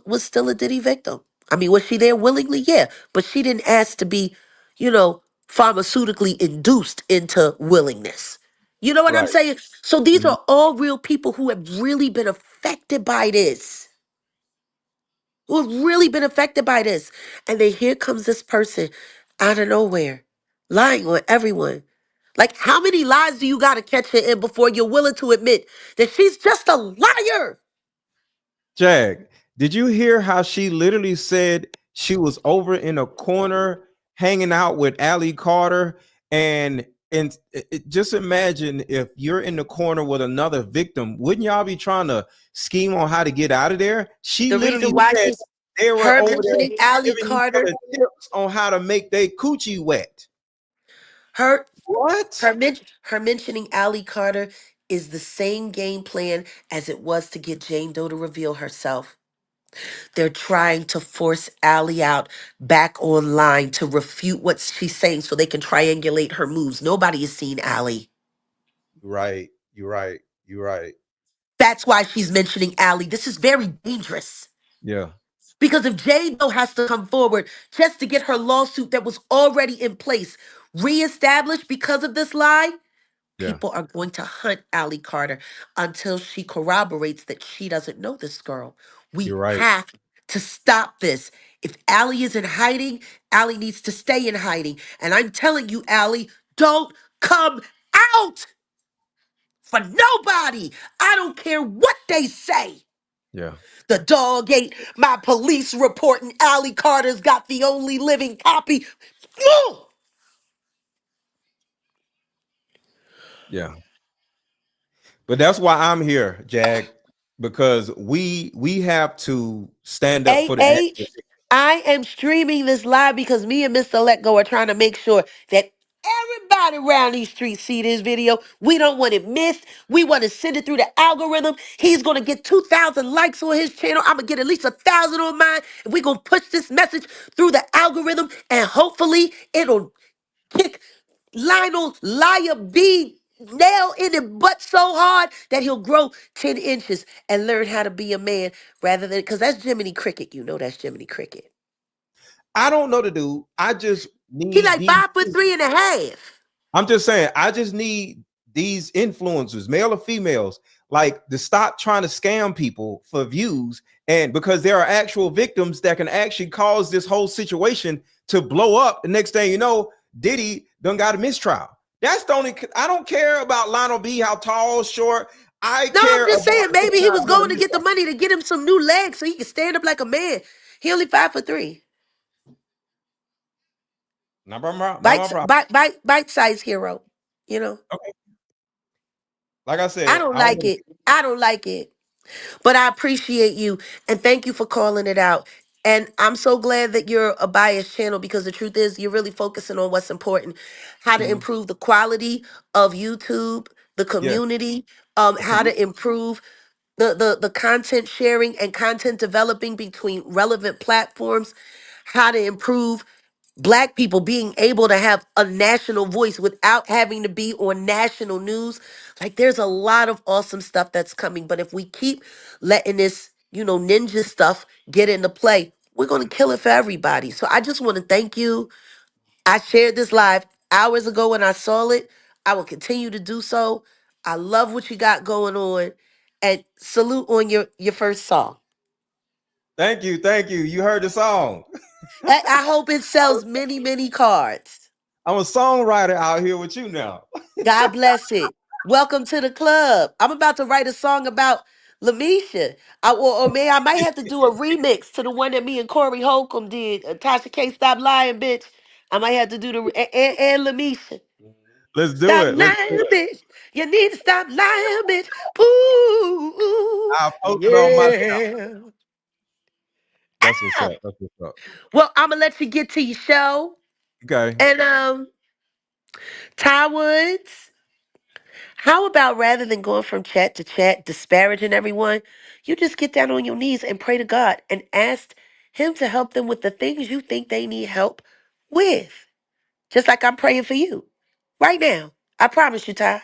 was still a Diddy victim. I mean, was she there willingly? Yeah, but she didn't ask to be, pharmaceutically induced into willingness. You know what I'm Right. saying? So these Mhm. are all real people who have really been affected by this. Who have really been affected by this. And then here comes this person out of nowhere, lying on everyone. Like, how many lies do you got to catch her in before you're willing to admit that she's just a liar? Jag, did you hear how she literally said she was over in a corner hanging out with Allie Carter? And just imagine if you're in the corner with another victim, wouldn't y'all be trying to scheme on how to get out of there? She The reason literally why said, she's They were Her over there mentioning Allie giving each Carter, other tips on how to make their coochie wet. her What? her mentioning Allie Carter is the same game plan as it was to get Jane Doe to reveal herself. They're trying to force Allie out back online to refute what she's saying so they can triangulate her moves. Nobody has seen Allie. Right. You're right. You're right. That's why she's mentioning Allie. This is very dangerous. Yeah. Because if Jane Doe has to come forward just to get her lawsuit that was already in place reestablished because of this lie, Yeah. people are going to hunt Allie Carter until she corroborates that she doesn't know this girl. We You're right. have to stop this. If Allie is in hiding, Allie needs to stay in hiding. And I'm telling you, Allie, don't come out for nobody. I don't care what they say. Yeah. The dog ate my police report, and Allie Carter's got the only living copy. Ugh! Yeah. But that's why I'm here, Jag, because we have to stand up for the AH, I am streaming this live because me and Mr. Let Go are trying to make sure that everybody around these streets see this video. We don't want it missed. We want to send it through the algorithm. He's going to get 2,000 likes on his channel. I'm going to get at least 1,000 on mine. And we're going to push this message through the algorithm. And hopefully it'll kick Lionel Liar B nail in it butt so hard that he'll grow 10 inches and learn how to be a man rather than, because that's Jiminy Cricket. You know that's Jiminy Cricket. I don't know the dude. I just He need like these. 5'3.5". I'm just saying, I just need these influencers, male or females, like to stop trying to scam people for views. And because there are actual victims that can actually cause this whole situation to blow up. The next thing you know, Diddy done got a mistrial. That's the only, I don't care about Lionel B, how tall, short. I No, I'm care just about saying this maybe he guy was with a going to get the mistrial. money to get him some new legs so he can stand up like a man. He only 5'3". Not my problem. Bite size hero. You know, Okay. Like I I said, don't I don't like want it. I don't like it. But I appreciate you and thank you for calling it out. And I'm so glad that you're a biased channel because the truth is you're really focusing on what's important, how to to. improve the quality of YouTube, the Yeah, community, how absolutely. to improve the content sharing and content developing between relevant platforms, how to improve Black people being able to have a national voice without having to be on national news. Like there's a lot of awesome stuff that's coming. But if we keep letting this, ninja stuff get into play, we're going to kill it for everybody. So I just want to thank you. I shared this live hours ago when I saw it. I will continue to do so. I love what you got going on. And salute on your first song. Thank you. Thank you. You heard the song. I hope it sells many, many cards. I'm a songwriter out here with you now. God bless it. Welcome to the club. I'm about to write a song about Lamisha. I might have to do a remix to the one that me and Corey Holcomb did. Tasha K, Stop Lying, Bitch. I might have to do and Lamisha. Let's do Stop it. Let's do lying, it. bitch. You need to stop lying, bitch. Ooh, I'll post it on my channel. yeah. That's what's Ah. up. That's what's up. Well, I'm gonna let you get to your show. Okay. And Ty Woods. How about rather than going from chat to chat, disparaging everyone, you just get down on your knees and pray to God and ask Him to help them with the things you think they need help with? Just like I'm praying for you right now. I promise you, Ty.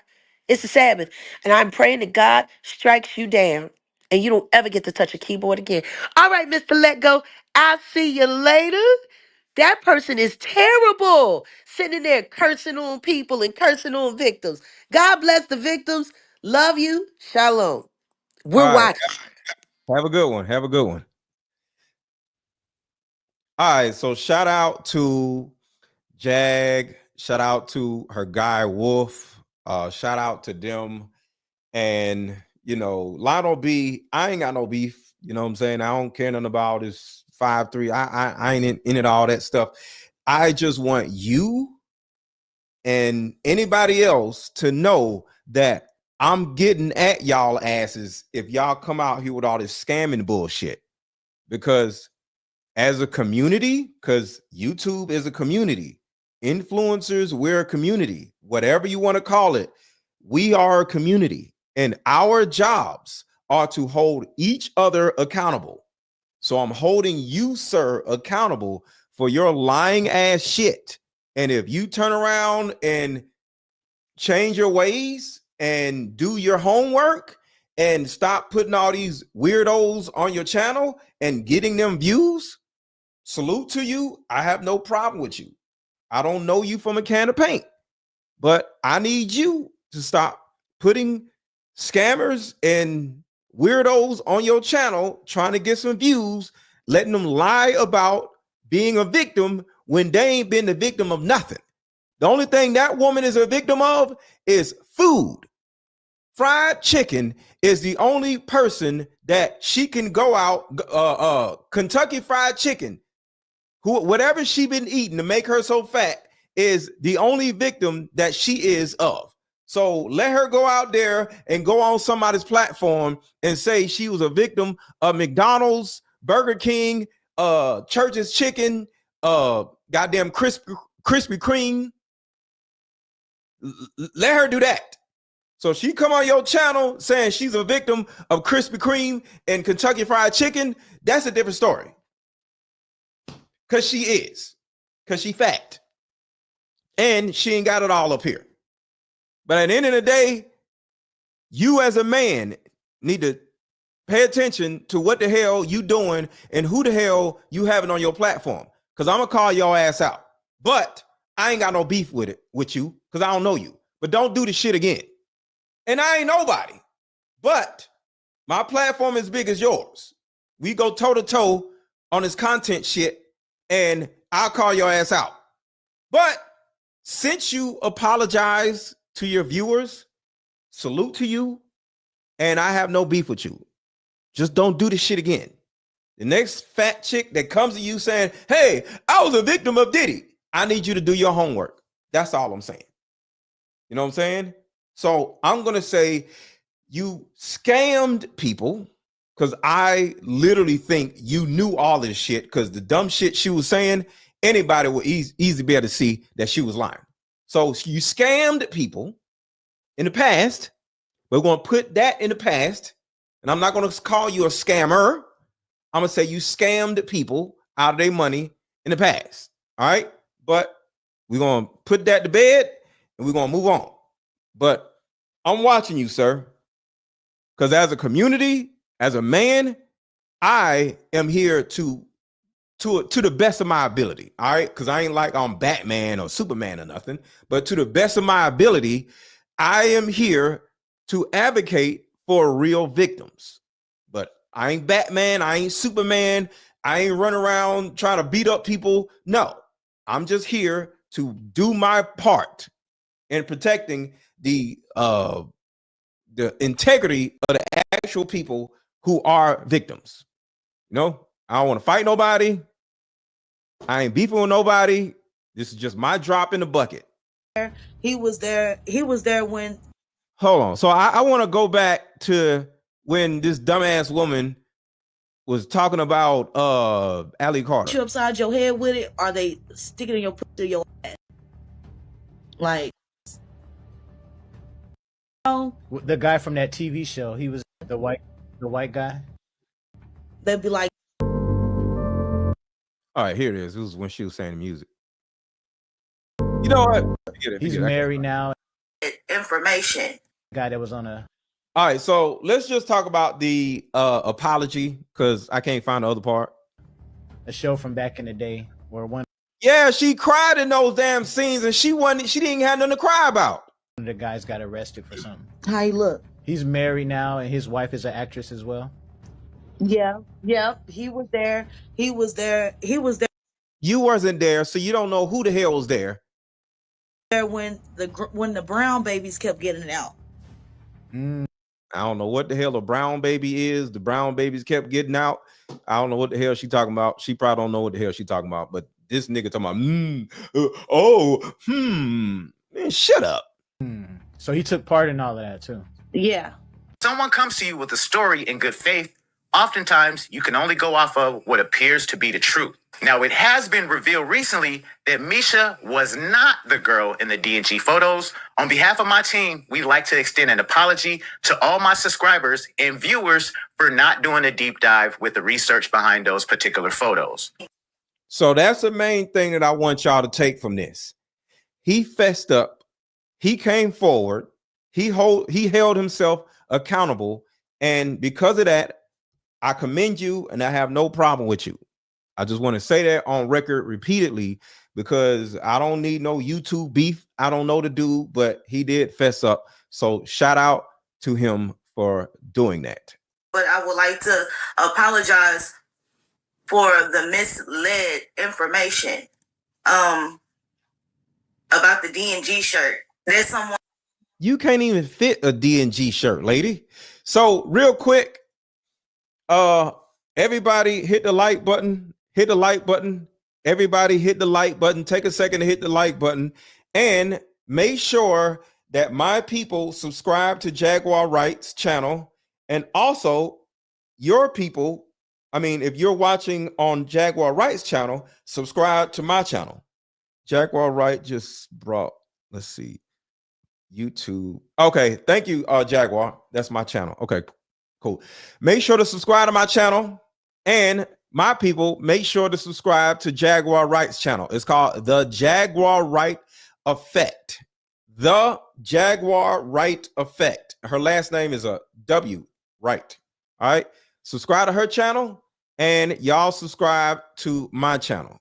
It's the Sabbath. And I'm praying that God strikes you down and you don't ever get to touch a keyboard again. All right, Mr. Let Go. I'll see you later. That person is terrible, sitting there cursing on people and cursing on victims. God bless the victims. Love you. Shalom. All We're right. watching. Have a good one. Have a good one. All right. So shout out to Jag. Shout out to her guy Wolf. Shout out to them. And Lionel B, I ain't got no beef. You know what I'm saying? I don't care nothing about his 5'3". I ain't in it, all that stuff. I just want you and anybody else to know that I'm getting at y'all asses if y'all come out here with all this scamming bullshit. Because as a community, because YouTube is a community, influencers, we're a community, whatever you want to call it, we are a community, and our jobs are to hold each other accountable. So I'm holding you, sir, accountable for your lying ass shit. And if you turn around and change your ways and do your homework and stop putting all these weirdos on your channel and getting them views, salute to you. I have no problem with you. I don't know you from a can of paint, but I need you to stop putting scammers and weirdos on your channel trying to get some views, letting them lie about being a victim when they ain't been the victim of nothing. The only thing that woman is a victim of is food. Fried chicken is the only person that she can go out, Kentucky Fried Chicken, whatever she been eating to make her so fat is the only victim that she is of. So let her go out there and go on somebody's platform and say she was a victim of McDonald's, Burger King, Church's Chicken, goddamn Krispy Kreme. Let her do that. So she come on your channel saying she's a victim of Krispy Kreme and Kentucky Fried Chicken. That's a different story. Because she is. Because she fat. And she ain't got it all up here. But at the end of the day, you as a man need to pay attention to what the hell you doing and who the hell you having on your platform. Because I'm going to call your ass out. But I ain't got no beef with you because I don't know you. But don't do the shit again. And I ain't nobody. But my platform is big as yours. We go toe to toe on this content shit and I'll call your ass out. But since you apologize to your viewers, salute to you, and I have no beef with you. Just don't do this shit again. The next fat chick that comes to you saying, hey, I was a victim of Diddy, I need you to do your homework. That's all I'm saying. You know what I'm saying? So I'm going to say you scammed people because I literally think you knew all this shit because the dumb shit she was saying, anybody would easily be able to see that she was lying. So you scammed people in the past. We're going to put that in the past. And I'm not going to call you a scammer. I'm going to say you scammed people out of their money in the past. All right. But we're going to put that to bed and we're going to move on. But I'm watching you, sir. Because as a community, as a man, I am here to the best of my ability. All right. Because I ain't like I'm Batman or Superman or nothing. But to the best of my ability, I am here to advocate for real victims. But I ain't Batman. I ain't Superman. I ain't running around trying to beat up people. No, I'm just here to do my part in protecting the integrity of the actual people who are victims. You know, I don't want to fight nobody. I ain't beefing with nobody. This is just my drop in the bucket. He was there. He was there when. Hold on. So I want to go back to when this dumbass woman was talking about Ali Carter. You upside your head with it? Are they sticking in your pussy, your ass? Like, the guy from that TV show, he was the white guy. They'd be like, all right, here it is. This was when she was saying the music. You know what? He's married now. Information. Guy that was on a. All right, so let's just talk about the apology because I can't find the other part. A show from back in the day where one. Yeah, she cried in those damn scenes, and she didn't have nothing to cry about. One of the guys got arrested for something. How he look? He's married now, and his wife is an actress as well. Yeah. He was there. He was there. You wasn't there, so you don't know who the hell was there. When the brown babies kept getting out. I don't know what the hell a brown baby is. The brown babies kept getting out. I don't know what the hell she talking about. She probably don't know what the hell she talking about. But this nigga talking about, man, shut up. So he took part in all of that too. Yeah. Someone comes to you with a story in good faith. Oftentimes, you can only go off of what appears to be the truth. Now, it has been revealed recently that Mesha was not the girl in the D&G photos. On behalf of my team, we'd like to extend an apology to all my subscribers and viewers for not doing a deep dive with the research behind those particular photos. So that's the main thing that I want y'all to take from this. He fessed up. He came forward. He held himself accountable. And because of that, I commend you and I have no problem with you. I just want to say that on record repeatedly because I don't need no YouTube beef. I don't know the dude, but he did fess up. So shout out to him for doing that. But I would like to apologize for the misled information about the D&G shirt. There's someone. You can't even fit a D&G shirt, lady. So real quick, everybody hit the like button. Hit the like button. Everybody hit the like button. Take a second to hit the like button and make sure that my people subscribe to Jaguar Wright's channel. And also your people, I mean, if you're watching on Jaguar Wright's channel, subscribe to my channel. Jaguar Wright just brought, let's see, YouTube. Okay, thank you, Jaguar. That's my channel. Okay, cool. Make sure to subscribe to my channel. And my people, make sure to subscribe to Jaguar Wright's channel. It's called The Jaguar Wright Effect. The Jaguar Wright Effect. Her last name is a W, Wright. All right. Subscribe to her channel and y'all subscribe to my channel.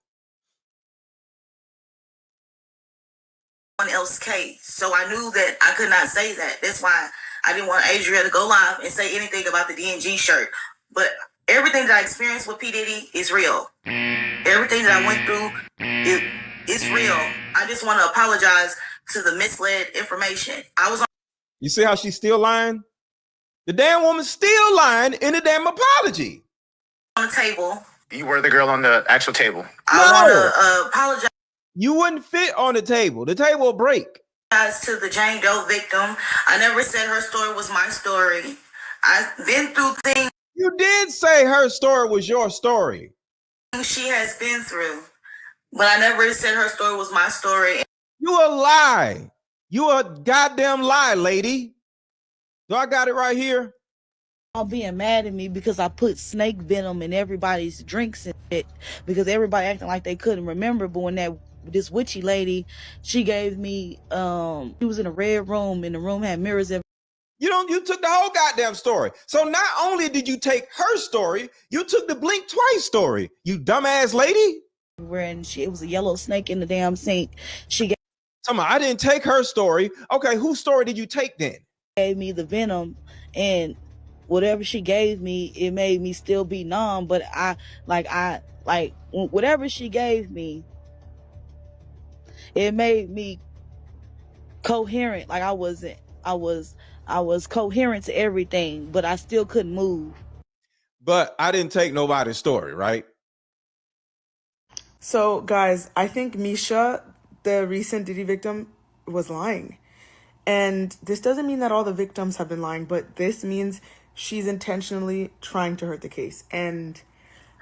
Else's case. So I knew that I could not say that. That's why I didn't want Adria to go live and say anything about the D&G shirt. But everything that I experienced with P. Diddy is real. Everything that I went through is real. I just want to apologize to the misled information. You see how she's still lying? The damn woman's still lying in the damn apology. On the table. You were the girl on the actual table. I want to apologize. You wouldn't fit on the table. The table will break. To the Jane Doe victim. I never said her story was my story. I've been through things. You did say her story was your story. She has been through. But I never said her story was my story. You a lie. You a goddamn lie, lady. Do I got it right here? All being mad at me because I put snake venom in everybody's drinks and shit because everybody acting like they couldn't remember. But when this witchy lady, she gave me, she was in a red room and the room had mirrors. You took the whole goddamn story. So not only did you take her story, you took the blink twice story, you dumbass lady. And it was a yellow snake in the damn sink. I didn't take her story. Okay, whose story did you take then? Gave me the venom, and whatever she gave me, it made me still be numb. But whatever she gave me, it made me coherent. Like I was coherent to everything, but I still couldn't move. But I didn't take nobody's story, right? So guys, I think Mesha, the recent Diddy victim, was lying. And this doesn't mean that all the victims have been lying, but this means she's intentionally trying to hurt the case. And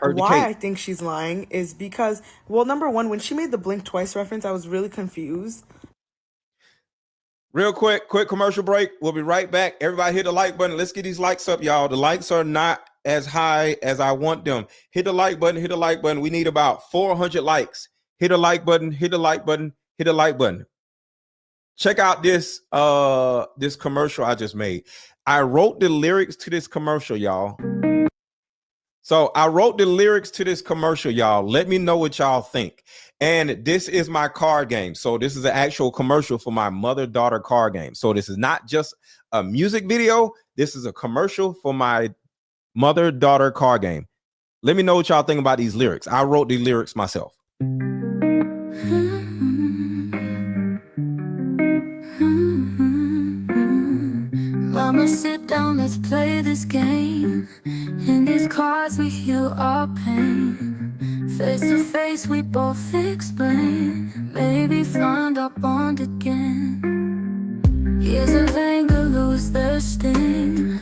why I think she's lying is because, well, number one, when she made the blink twice reference, I was really confused. Real quick commercial break. We'll be right back. Everybody hit the like button. Let's get these likes up, y'all. The likes are not as high as I want them. Hit the like button. Hit the like button. We need about 400 likes. Hit the like button. Hit the like button. Hit the like button. Check out this commercial I just made. I wrote the lyrics to this commercial, y'all. So I wrote the lyrics to this commercial, y'all. Let me know what y'all think. And this is my card game. So this is an actual commercial for my mother-daughter card game. So this is not just a music video. This is a commercial for my mother-daughter card game. Let me know what y'all think about these lyrics. I wrote the lyrics myself. Mama, sit down, let's play this game. In these cards we heal our pain. Face to face we both explain. Maybe find our bond again. Years of anger lose their sting.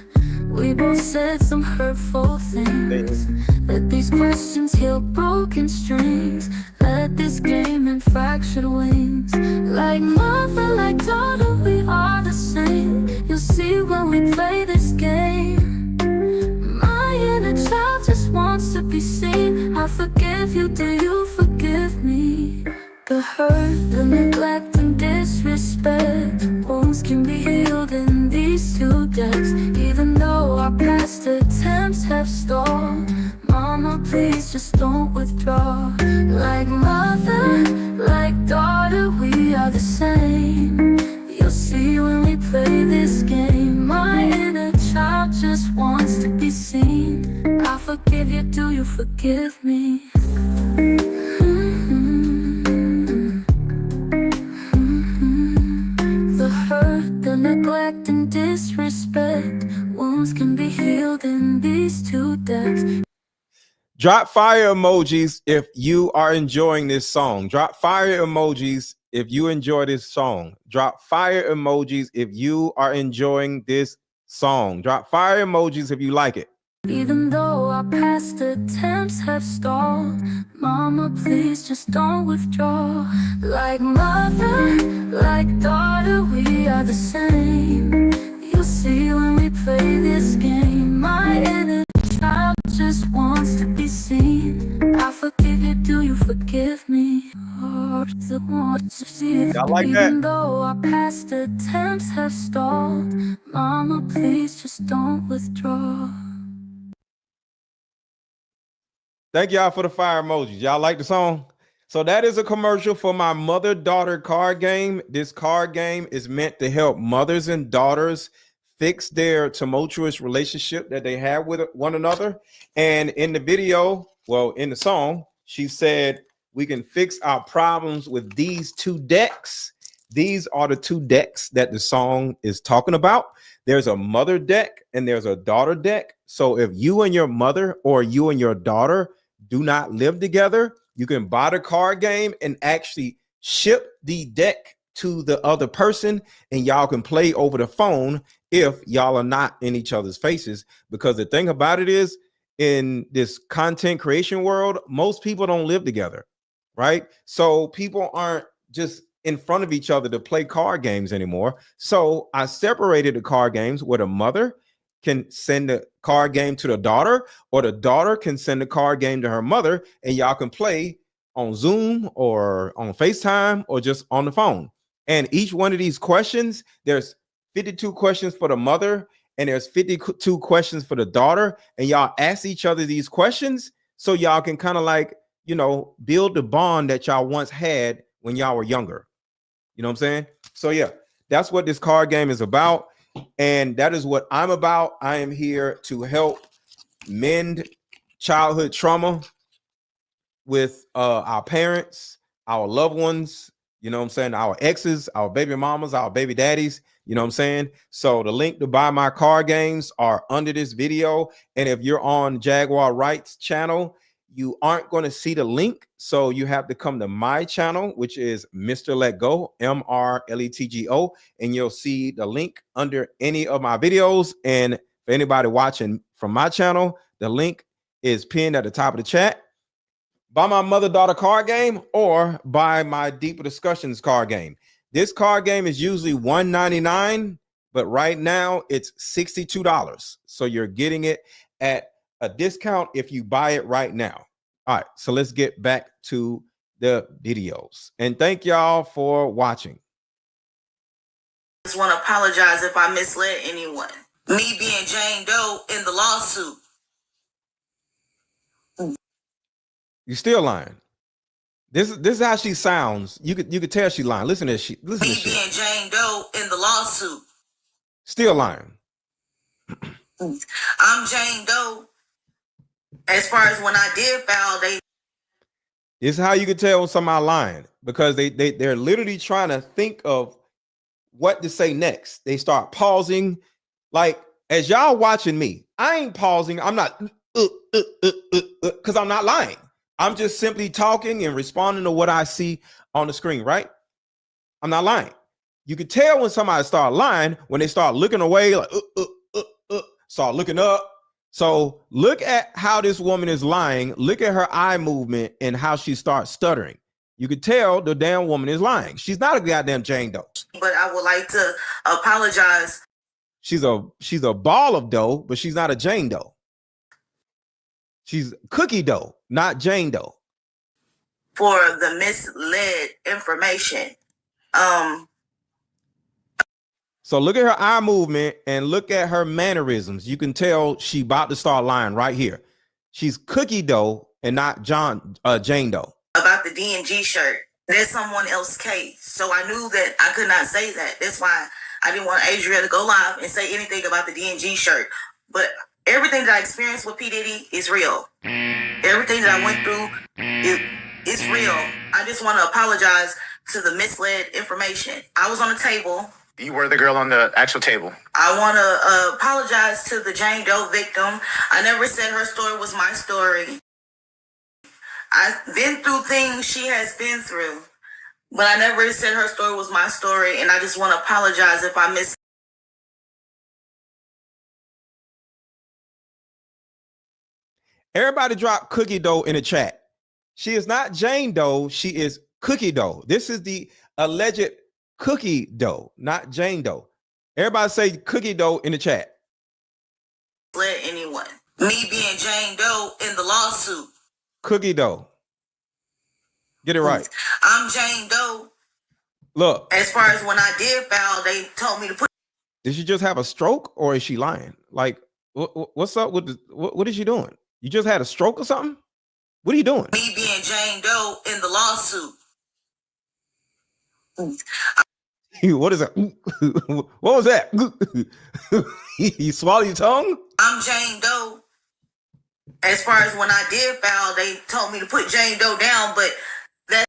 We both said some hurtful things. Let these questions heal broken strings. Let this game and fractured wings. Like mother, like daughter, we are the same. You'll see when we play this game. My inner child just wants to be seen. I forgive you, do you forgive me? The hurt, the neglect and disrespect, wounds can be healed in these two decks. Even though our past attempts have stalled, mama, please just don't withdraw. Like mother, like daughter, we are the same. You'll see when we play this game. My inner child just wants to be seen. I forgive you, do you forgive me? The hurt, the neglect and disrespect, wounds can be healed in these two decks. Drop fire emojis if you are enjoying this song. Drop fire emojis if you enjoy this song. Drop fire emojis if you are enjoying this song. Drop fire emojis if you like it. Even though our past attempts have stalled, mama, please just don't withdraw. Like mother, like daughter, we are the same. You'll see when we play this game. My inner child just wants to be seen. I forgive you, do you forgive me? Heart that wants to see it. Like Even that. though our past attempts have stalled, mama, please just don't withdraw. Thank y'all for the fire emojis. Y'all like the song? So that is a commercial for my mother-daughter card game. This card game is meant to help mothers and daughters fix their tumultuous relationship that they have with one another. And in the video, well, in the song, she said, we can fix our problems with these two decks. These are the two decks that the song is talking about. There's a mother deck and there's a daughter deck. So if you and your mother or you and your daughter do not live together, you can buy the card game and actually ship the deck to the other person, and y'all can play over the phone if y'all are not in each other's faces. Because the thing about it is, in this content creation world, most people don't live together, right? So people aren't just in front of each other to play card games anymore. So I separated the card games where the mother can send the card game to the daughter, or the daughter can send the card game to her mother, and y'all can play on Zoom or on FaceTime or just on the phone. And each one of these questions, there's 52 questions for the mother and there's 52 questions for the daughter, and y'all ask each other these questions so y'all can kind of like, you know, build the bond that y'all once had when y'all were younger. You know what I'm saying? So yeah, that's what this card game is about. And that is what I'm about. I am here to help mend childhood trauma with our parents, our loved ones, you know what I'm saying, our exes, our baby mamas, our baby daddies, you know what I'm saying? So the link to buy my card games are under this video. And if you're on Jaguar Wright's channel, you aren't going to see the link. So you have to come to my channel, which is Mr. Let Go, MRLETGO, and you'll see the link under any of my videos. And for anybody watching from my channel, the link is pinned at the top of the chat. Buy my mother-daughter card game or buy my Deeper Discussions card game. This card game is usually $199, but right now it's $62. So you're getting it at a discount if you buy it right now. All right, so let's get back to the videos. And thank y'all for watching. I just want to apologize if I misled anyone. Me being Jane Doe in the lawsuit. You still lying. This is how she sounds. You could tell she lying. Listen to this. Listen to this shit. Me being Jane Doe in the lawsuit. Still lying. I'm Jane Doe. As far as when I did file, This is how you could tell when somebody lying, because they're literally trying to think of what to say next. They start pausing. Like, as y'all watching me, I ain't pausing. I'm not because I'm not lying. I'm just simply talking and responding to what I see on the screen, right? I'm not lying. You can tell when somebody start lying when they start looking away like, start looking up. So look at how this woman is lying. Look at her eye movement and how she starts stuttering. You could tell the damn woman is lying. She's not a goddamn Jane Doe. But I would like to apologize. She's a ball of dough, but she's not a Jane Doe. She's cookie dough, not Jane Doe. For the misled information. So look at her eye movement and look at her mannerisms. You can tell she about to start lying right here. She's cookie dough and not Jane Doe. About the D&G shirt. That's someone else's case. So I knew that I could not say that. That's why I didn't want Adria to go live and say anything about the D&G shirt. But everything that I experienced with P. Diddy is real. Everything that I went through is real. I just want to apologize to the misled information. I was on the table. You were the girl on the actual table. I want to apologize to the Jane Doe victim. I never said her story was my story. I've been through things she has been through, but I never said her story was my story, and I just want to apologize if I missed. Everybody drop cookie dough in the chat. She is not Jane Doe. She is cookie dough. This is the alleged cookie dough, not Jane Doe. Everybody say cookie dough in the chat. Let anyone. Me being Jane Doe in the lawsuit. Cookie dough. Get it right. I'm Jane Doe. Look. As far as when I did file, they told me to put. Did she just have a stroke or is she lying? Like, what's up with what is she doing? You just had a stroke or something? What are you doing? Me being Jane Doe in the lawsuit. What is that? What was that? You swallow your tongue? I'm Jane Doe. As far as when I did file, they told me to put Jane Doe down, but that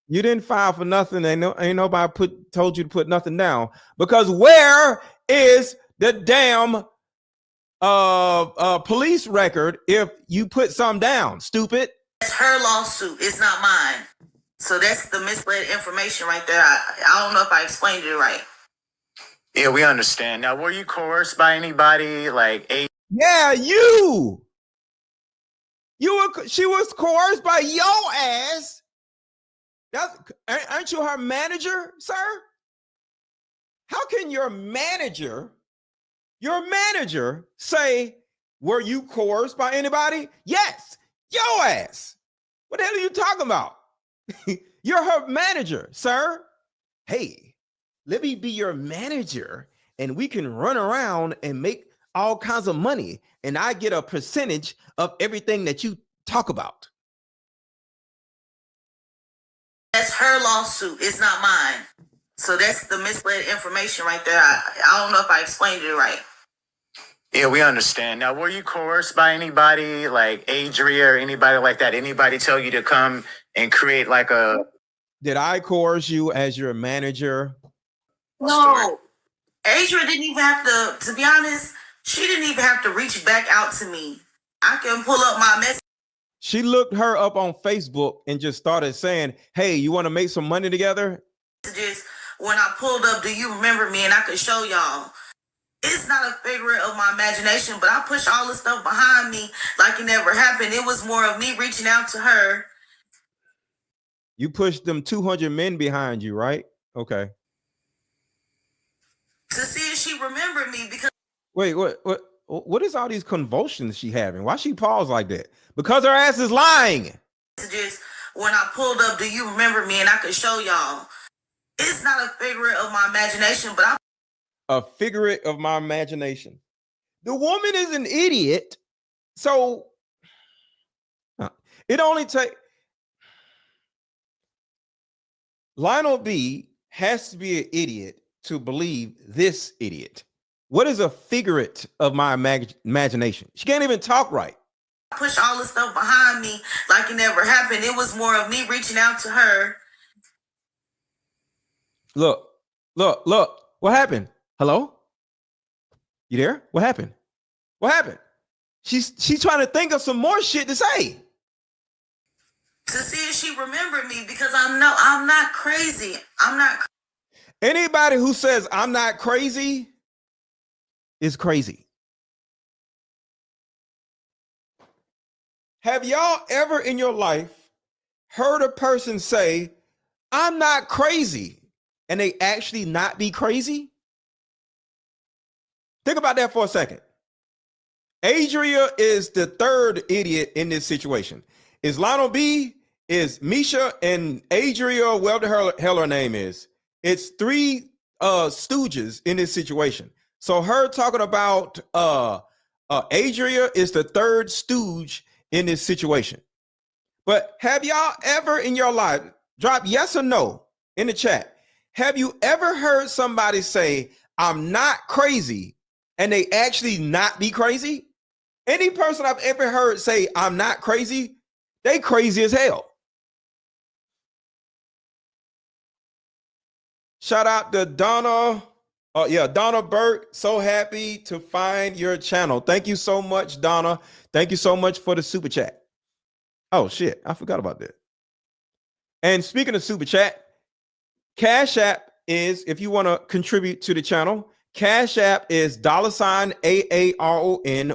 you didn't file for nothing. Ain't nobody told you to put nothing down. Because where is the damn police record if you put some down, stupid? That's her lawsuit. It's not mine. So that's the misled information right there. I don't know if I explained it right. Yeah, we understand. Now, were you coerced by anybody? Like Yeah, you. She was coerced by your ass. Aren't you her manager, sir? How can your manager say, were you coerced by anybody? Yes, your ass. What the hell are you talking about? You're her manager, sir. Hey, let me be your manager and we can run around and make all kinds of money and I get a percentage of everything that you talk about. That's her lawsuit. It's not mine. So that's the misled information right there. I don't know if I explained it right. Yeah, we understand. Now, were you coerced by anybody like Adria or anybody like that? Anybody tell you to come and create like a... Did I coerce you as your manager? No. Adria didn't even have to be honest, she didn't even have to reach back out to me. I can pull up my message. She looked her up on Facebook and just started saying, hey, you want to make some money together? Just when I pulled up, do you remember me? And I could show y'all. It's not a figure of my imagination, but I push all this stuff behind me like it never happened. It was more of me reaching out to her. You pushed them 200 men behind you, right? Okay. To see if she remembered me because... Wait, what is all these convulsions she having? Why she pause like that? Because her ass is lying. Just when I pulled up, do you remember me? And I could show y'all. It's not a figure of my imagination, but a figure of my imagination. The woman is an idiot. So it only takes Lionel B has to be an idiot to believe this idiot. What is a figure of my imagination? She can't even talk right. I push all this stuff behind me like it never happened. It was more of me reaching out to her. Look. What happened? Hello? You there? What happened? What happened? She's trying to think of some more shit to say. To see if she remembered me because I'm not crazy. I'm not. Anybody who says I'm not crazy is crazy. Have y'all ever in your life heard a person say, I'm not crazy, and they actually not be crazy? Think about that for a second. Adria is the third idiot in this situation. Is Lionel B, is Mesha, and Adria, whatever the hell her name is. It's three stooges in this situation. So her talking about Adria is the third stooge in this situation. But have y'all ever in your life, drop yes or no in the chat, have you ever heard somebody say, I'm not crazy, and they actually not be crazy? Any person I've ever heard say, I'm not crazy, they crazy as hell. Shout out to Donna. Donna Burke. So happy to find your channel. Thank you so much, Donna. Thank you so much for the super chat. Oh, shit. I forgot about that. And speaking of super chat, Cash App is, if you want to contribute to the channel, Cash App is $AARON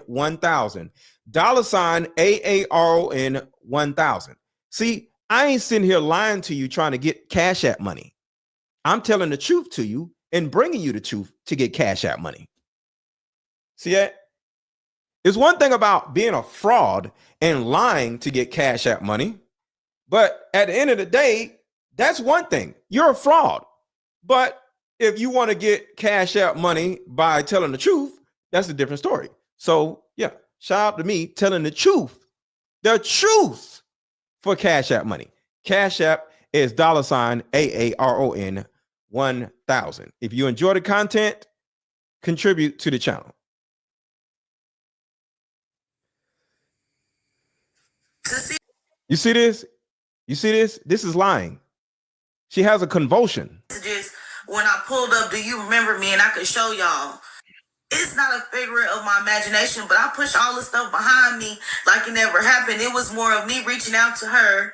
1000. $AARON 1000. See, I ain't sitting here lying to you trying to get Cash App money. I'm telling the truth to you and bringing you the truth to get Cash App money. See that? There's one thing about being a fraud and lying to get Cash App money, but at the end of the day, that's one thing. You're a fraud. But if you want to get Cash App money by telling the truth, that's a different story. So yeah, shout out to me telling the truth for Cash App money. Cash App is $AARON 1000. If you enjoy the content, contribute to the channel. You see this? You see this? This is lying. She has a convulsion. When I pulled up, do you remember me? And I could show y'all. It's not a figment of my imagination, but I push all the stuff behind me like it never happened. It was more of me reaching out to her.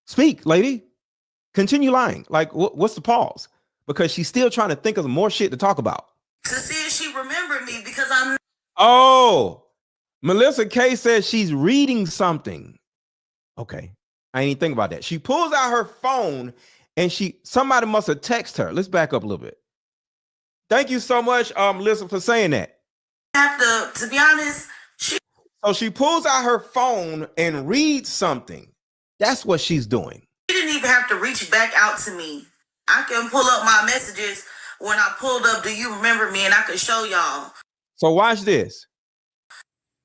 Speak, lady. Continue lying. Like, what's the pause? Because she's still trying to think of more shit to talk about. To see if she remembered me because I'm... Oh, Melissa K says she's reading something. Okay. I ain't even think about that. She pulls out her phone and somebody must have texted her. Let's back up a little bit. Thank you so much, Melissa, for saying that. To be honest, so she pulls out her phone and reads something. That's what she's doing. She didn't even have to reach back out to me. I can pull up my messages when I pulled up. Do you remember me? And I could show y'all. So watch this.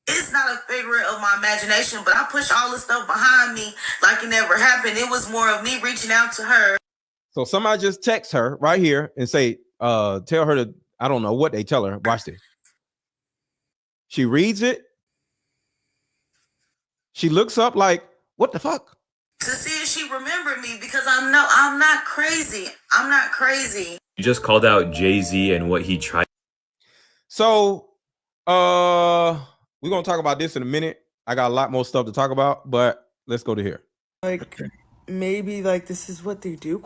It's not a figment of my imagination, but I push all the stuff behind me like it never happened. It was more of me reaching out to her. So somebody just text her right here and say, tell her to, I don't know what they tell her. Watch this. She reads it. She looks up like, what the fuck? To see if she remembered me because I'm not crazy. I'm not crazy. You just called out Jay-Z and what he tried. So, we're going to talk about this in a minute. I got a lot more stuff to talk about, but let's go to here. Like, maybe like this is what they do, ?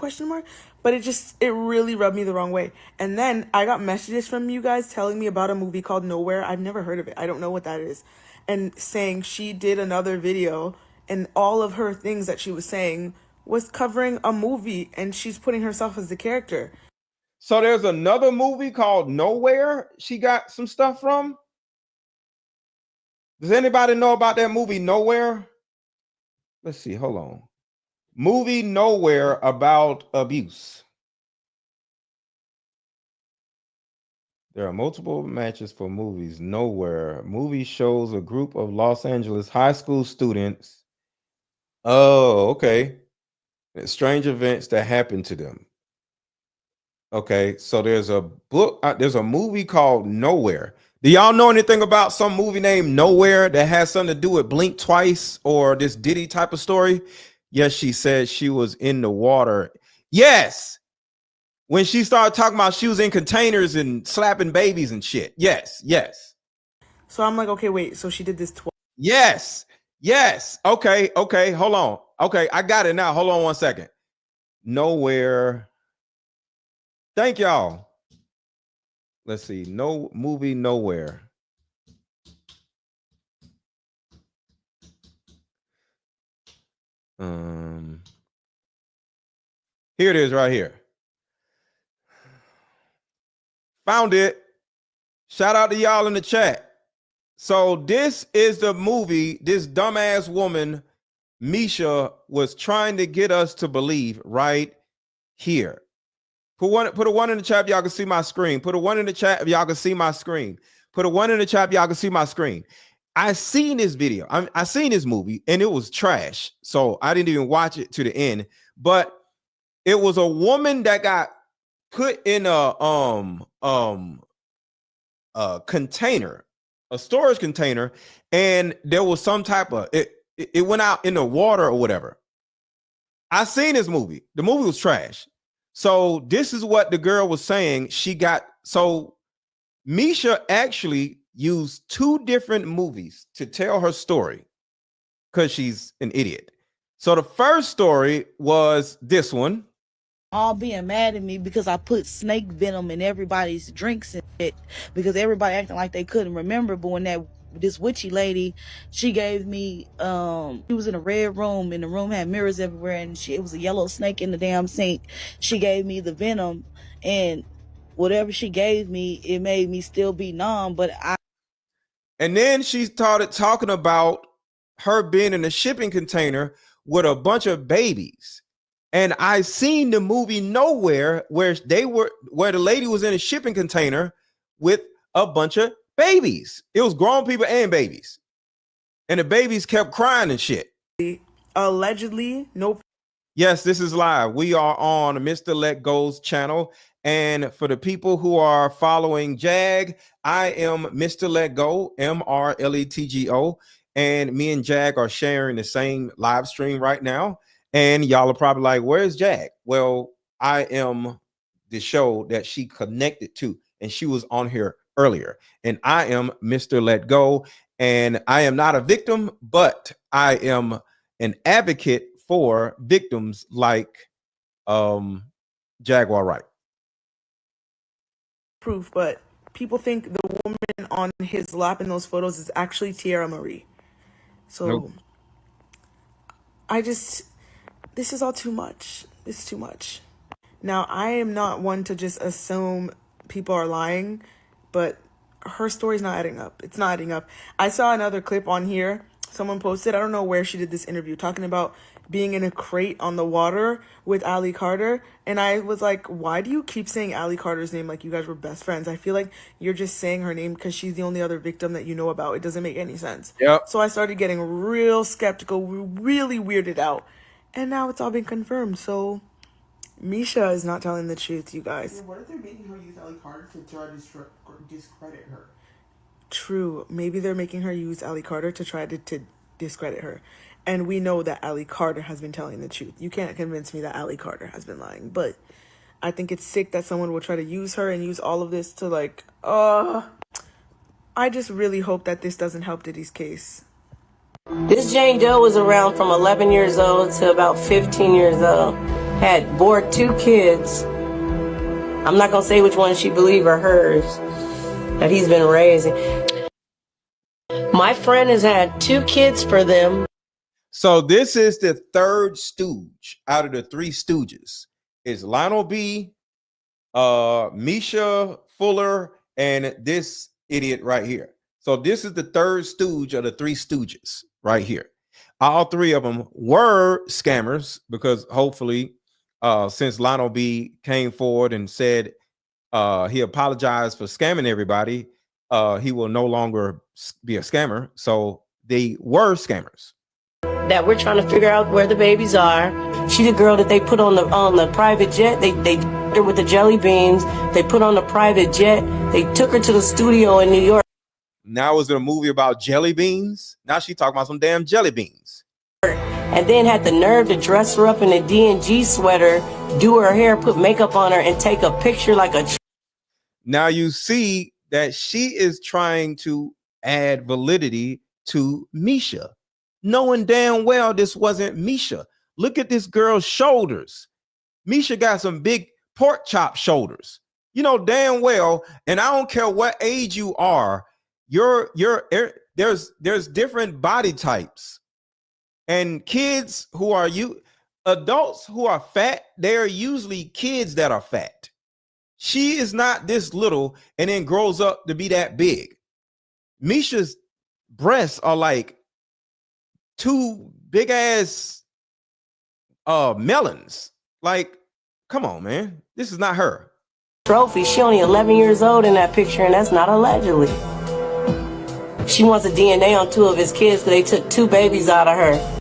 But it really rubbed me the wrong way. And then I got messages from you guys telling me about a movie called Nowhere. I've never heard of it. I don't know what that is. And saying she did another video and all of her things that she was saying was covering a movie and she's putting herself as the character. So there's another movie called Nowhere she got some stuff from. Does anybody know about that movie Nowhere? Let's see. Hold on. Movie Nowhere about abuse. There are multiple matches for movies. Nowhere. Movie shows a group of Los Angeles high school students. Oh, okay. Strange events that happen to them. Okay, so there's a book, there's a movie called Nowhere. Do y'all know anything about some movie named Nowhere that has something to do with Blink Twice or this Diddy type of story? Yes, she said she was in the water. Yes. When she started talking about she was in containers and slapping babies and shit. Yes, yes. So I'm like, okay, wait, so she did this twice. Yes, yes. Okay, hold on. Okay, I got it now. Hold on 1 second. Nowhere. Thank y'all. let's see, no movie nowhere. Here it is right here. Found it. Shout out to y'all in the chat. So this is the movie this dumbass woman, Mesha, was trying to get us to believe right here. Put a one in the chat if y'all can see my screen. Put a one in the chat if y'all can see my screen. Put a one in the chat if y'all can see my screen. I seen this video. I seen this movie and it was trash. So I didn't even watch it to the end. But it was a woman that got put in a container, a storage container, and there was some type of it went out in the water or whatever. I seen this movie. The movie was trash. So this is what the girl was saying. She got, so Mesha actually used 2 different movies to tell her story because she's an idiot. So the first story was this one. All being mad at me because I put snake venom in everybody's drinks and shit, because everybody acting like they couldn't remember. But when this witchy lady, she gave me, she was in a red room and the room had mirrors everywhere, and it was a yellow snake in the damn sink. She gave me the venom, and whatever she gave me, it made me still be numb. And then she started talking about her being in a shipping container with a bunch of babies. And I seen the movie Nowhere where the lady was in a shipping container with a bunch of babies. It was grown people and babies. And the babies kept crying and shit. Allegedly, nope. Yes, this is live. We are on Mr. Let Go's channel. And for the people who are following Jag, I am Mr. Let Go, MRLETGO. And me and Jag are sharing the same live stream right now. And y'all are probably like, where's Jag? Well, I am the show that she connected to, and she was on here earlier. And I am Mr. Let Go. And I am not a victim, but I am an advocate for victims like Jaguar Wright. Proof, but people think the woman on his lap in those photos is actually Tierra Marie. So nope. This is all too much. It's too much. Now, I am not one to just assume people are lying, but her story's not adding up. It's not adding up. I saw another clip on here. Someone posted, I don't know where she did this interview, talking about being in a crate on the water with Ali Carter. And I was like, why do you keep saying Ali Carter's name like you guys were best friends? I feel like you're just saying her name because she's the only other victim that you know about. It doesn't make any sense. Yep. So I started getting real skeptical, really weirded out. And now it's all been confirmed. So Mesha is not telling the truth, you guys. Yeah, what if they're making her use Ali Carter to try to discredit her? True. Maybe they're making her use Ali Carter to try to discredit her. And we know that Ali Carter has been telling the truth. You can't convince me that Ali Carter has been lying. But I think it's sick that someone will try to use her and use all of this to like, I just really hope that this doesn't help Diddy's case. This Jane Doe was around from 11 years old to about 15 years old. Had bore 2 kids. I'm not going to say which one she believed are hers that he's been raising. My friend has had 2 kids for them. So this is the 3rd stooge out of the 3 stooges. It's Lionel B, Mesha Fuller, and this idiot right here. So this is the 3rd stooge of the 3 stooges right here. All 3 of them were scammers because hopefully since Lionel B came forward and said he apologized for scamming everybody, he will no longer be a scammer. So they were scammers. That we're trying to figure out where the babies are. She the girl that they put on the private jet. They her with the jelly beans. They put on the private jet. They took her to the studio in New York. Now is it a movie about jelly beans? Now she talking about some damn jelly beans. And then had the nerve to dress her up in a D&G sweater, do her hair, put makeup on her, and take a picture like a... Now you see that she is trying to add validity to Mesha, knowing damn well this wasn't Mesha. Look at this girl's shoulders. Mesha got some big pork chop shoulders. You know damn well, and I don't care what age you are, there's different body types. And kids who are adults who are fat, they're usually kids that are fat. She is not this little and then grows up to be that big. Misha's breasts are like two big ass melons. Like, come on, man. This is not her. Trophy. She only 11 years old in that picture, and that's not allegedly. She wants a DNA on 2 of his kids because they took 2 babies out of her.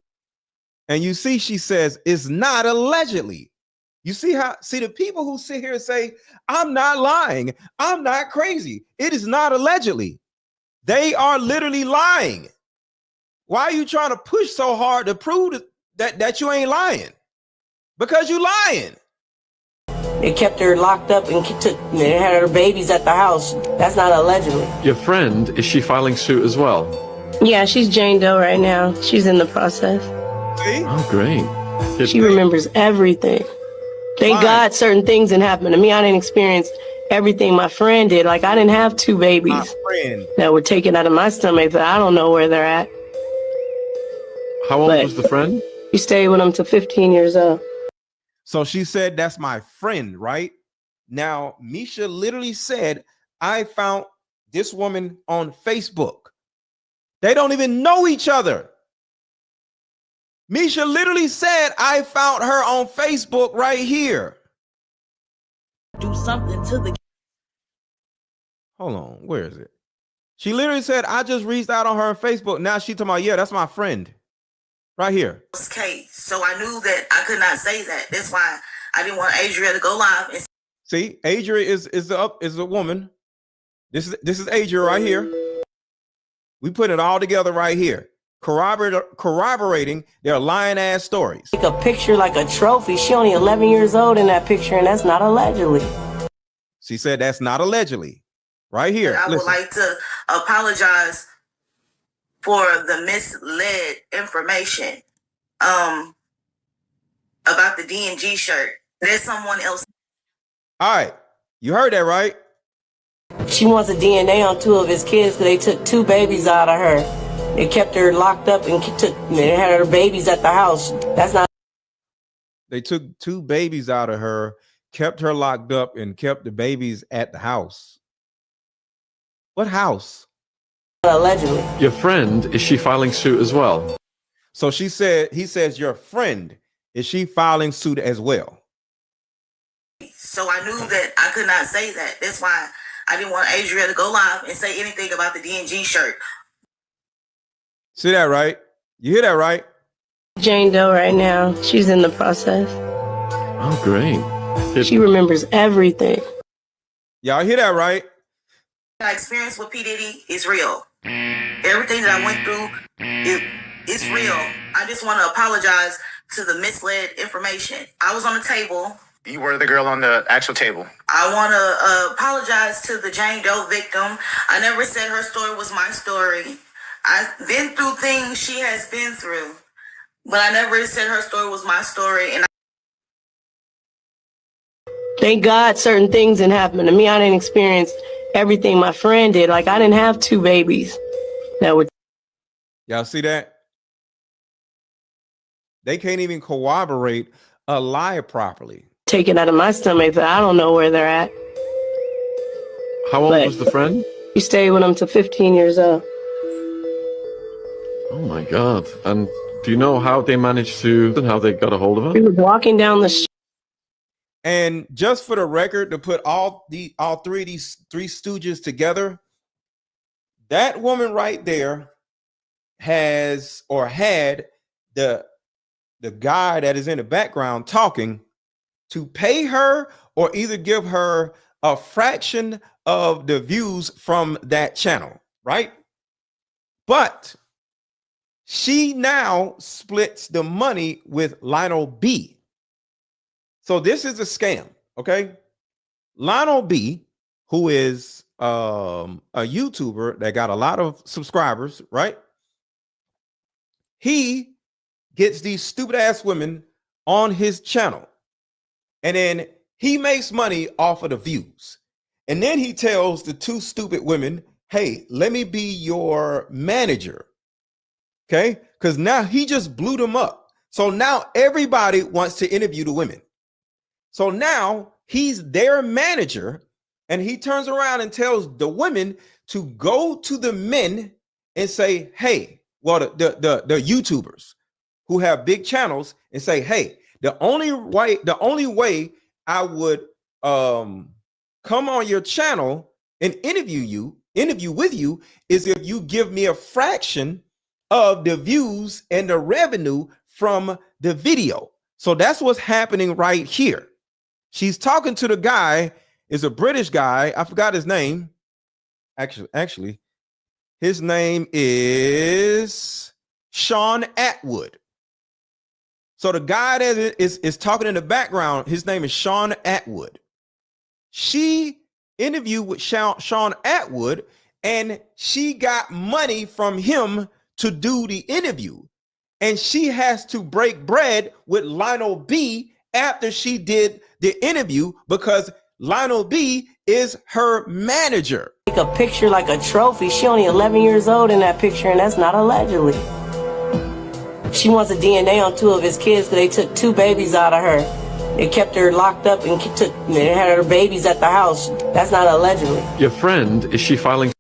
And you see, she says it's not allegedly. You see the people who sit here and say, I'm not lying, I'm not crazy, it is not allegedly. They are literally lying. Why are you trying to push so hard to prove that you ain't lying? Because you lying. They kept her locked up and they had her babies at the house. That's not allegedly. Your friend, is she filing suit as well? Yeah, she's Jane Doe right now. She's in the process. See? Oh, great. She remembers everything. Thank God certain things didn't happen to me. I didn't experience everything my friend did. Like, I didn't have 2 babies that were taken out of my stomach, but I don't know where they're at. How old was the friend? She stayed with him till 15 years old. So she said, that's my friend, right? Now, Mesha literally said, I found this woman on Facebook. They don't even know each other. Mesha literally said, I found her on Facebook right here. Do something to the. Hold on, where is it? She literally said, I just reached out on her on Facebook. Now she talking about, yeah, that's my friend. Right here. Okay, so I knew that I could not say that. That's why I didn't want Adria to go live. And see, Adria is a woman. This is Adria right here. We put it all together right here, corroborating their lying ass stories. Take a picture like a trophy. She only 11 years old in that picture, and that's not allegedly. She said that's not allegedly. Right here. I would like to apologize for the misled information about the D&G shirt. There's someone else. All right. You heard that, right? She wants a DNA on 2 of his kids because they took 2 babies out of her. They kept her locked up and they had her babies at the house. That's not. They took 2 babies out of her, kept her locked up, and kept the babies at the house. What house? Allegedly. Your friend, is she filing suit as well? So he says, your friend, is she filing suit as well? So I knew that I could not say that. That's why I didn't want Adria to go live and say anything about the D&G shirt. See that, right? You hear that, right? Jane Doe right now. She's in the process. Oh, great. She remembers everything. Y'all hear that, right? My experience with P. Diddy is real. Everything that I went through is real. I just want to apologize to the misled information. I was on the table. You were the girl on the actual table. I want to apologize to the Jane Doe victim. I never said her story was my story. I've been through things she has been through, but I never said her story was my story. And Thank God certain things didn't happen to me. I didn't experience everything my friend did. Like, I didn't have 2 babies that were. Y'all see that? They can't even corroborate a lie properly. Taken out of my stomach, but I don't know where they're at. How old was the friend? She stayed with him till 15 years old. Oh my God. And do you know how they managed to, and how they got a hold of her? He was walking down the street. And just for the record, to put all 3 of these 3 stooges together, that woman right there has or had the guy that is in the background talking to pay her or either give her a fraction of the views from that channel, right? But she now splits the money with Lionel B. So this is a scam, okay? Lionel B, who is a YouTuber that got a lot of subscribers, right? He gets these stupid ass women on his channel, and then he makes money off of the views. And then he tells the two stupid women, hey, let me be your manager. Okay, because now he just blew them up. So now everybody wants to interview the women. So now he's their manager, and he turns around and tells the women to go to the men and say, hey, well, the YouTubers who have big channels, and say, hey, the only way I would come on your channel and interview with you is if you give me a fraction of the views and the revenue from the video. So that's what's happening right here. She's talking to the guy, is a British guy. I forgot his name. Actually, his name is Sean Atwood. So the guy that is talking in the background, his name is Sean Atwood. She interviewed with Sean Atwood, and she got money from him to do the interview. And she has to break bread with Lionel B after she did the interview because Lionel B is her manager. Take a picture like a trophy. She only 11 years old in that picture, and that's not allegedly. She wants a DNA on 2 of his kids because they took 2 babies out of her. They kept her locked up and they had her babies at the house. That's not allegedly. Your friend, is she filing?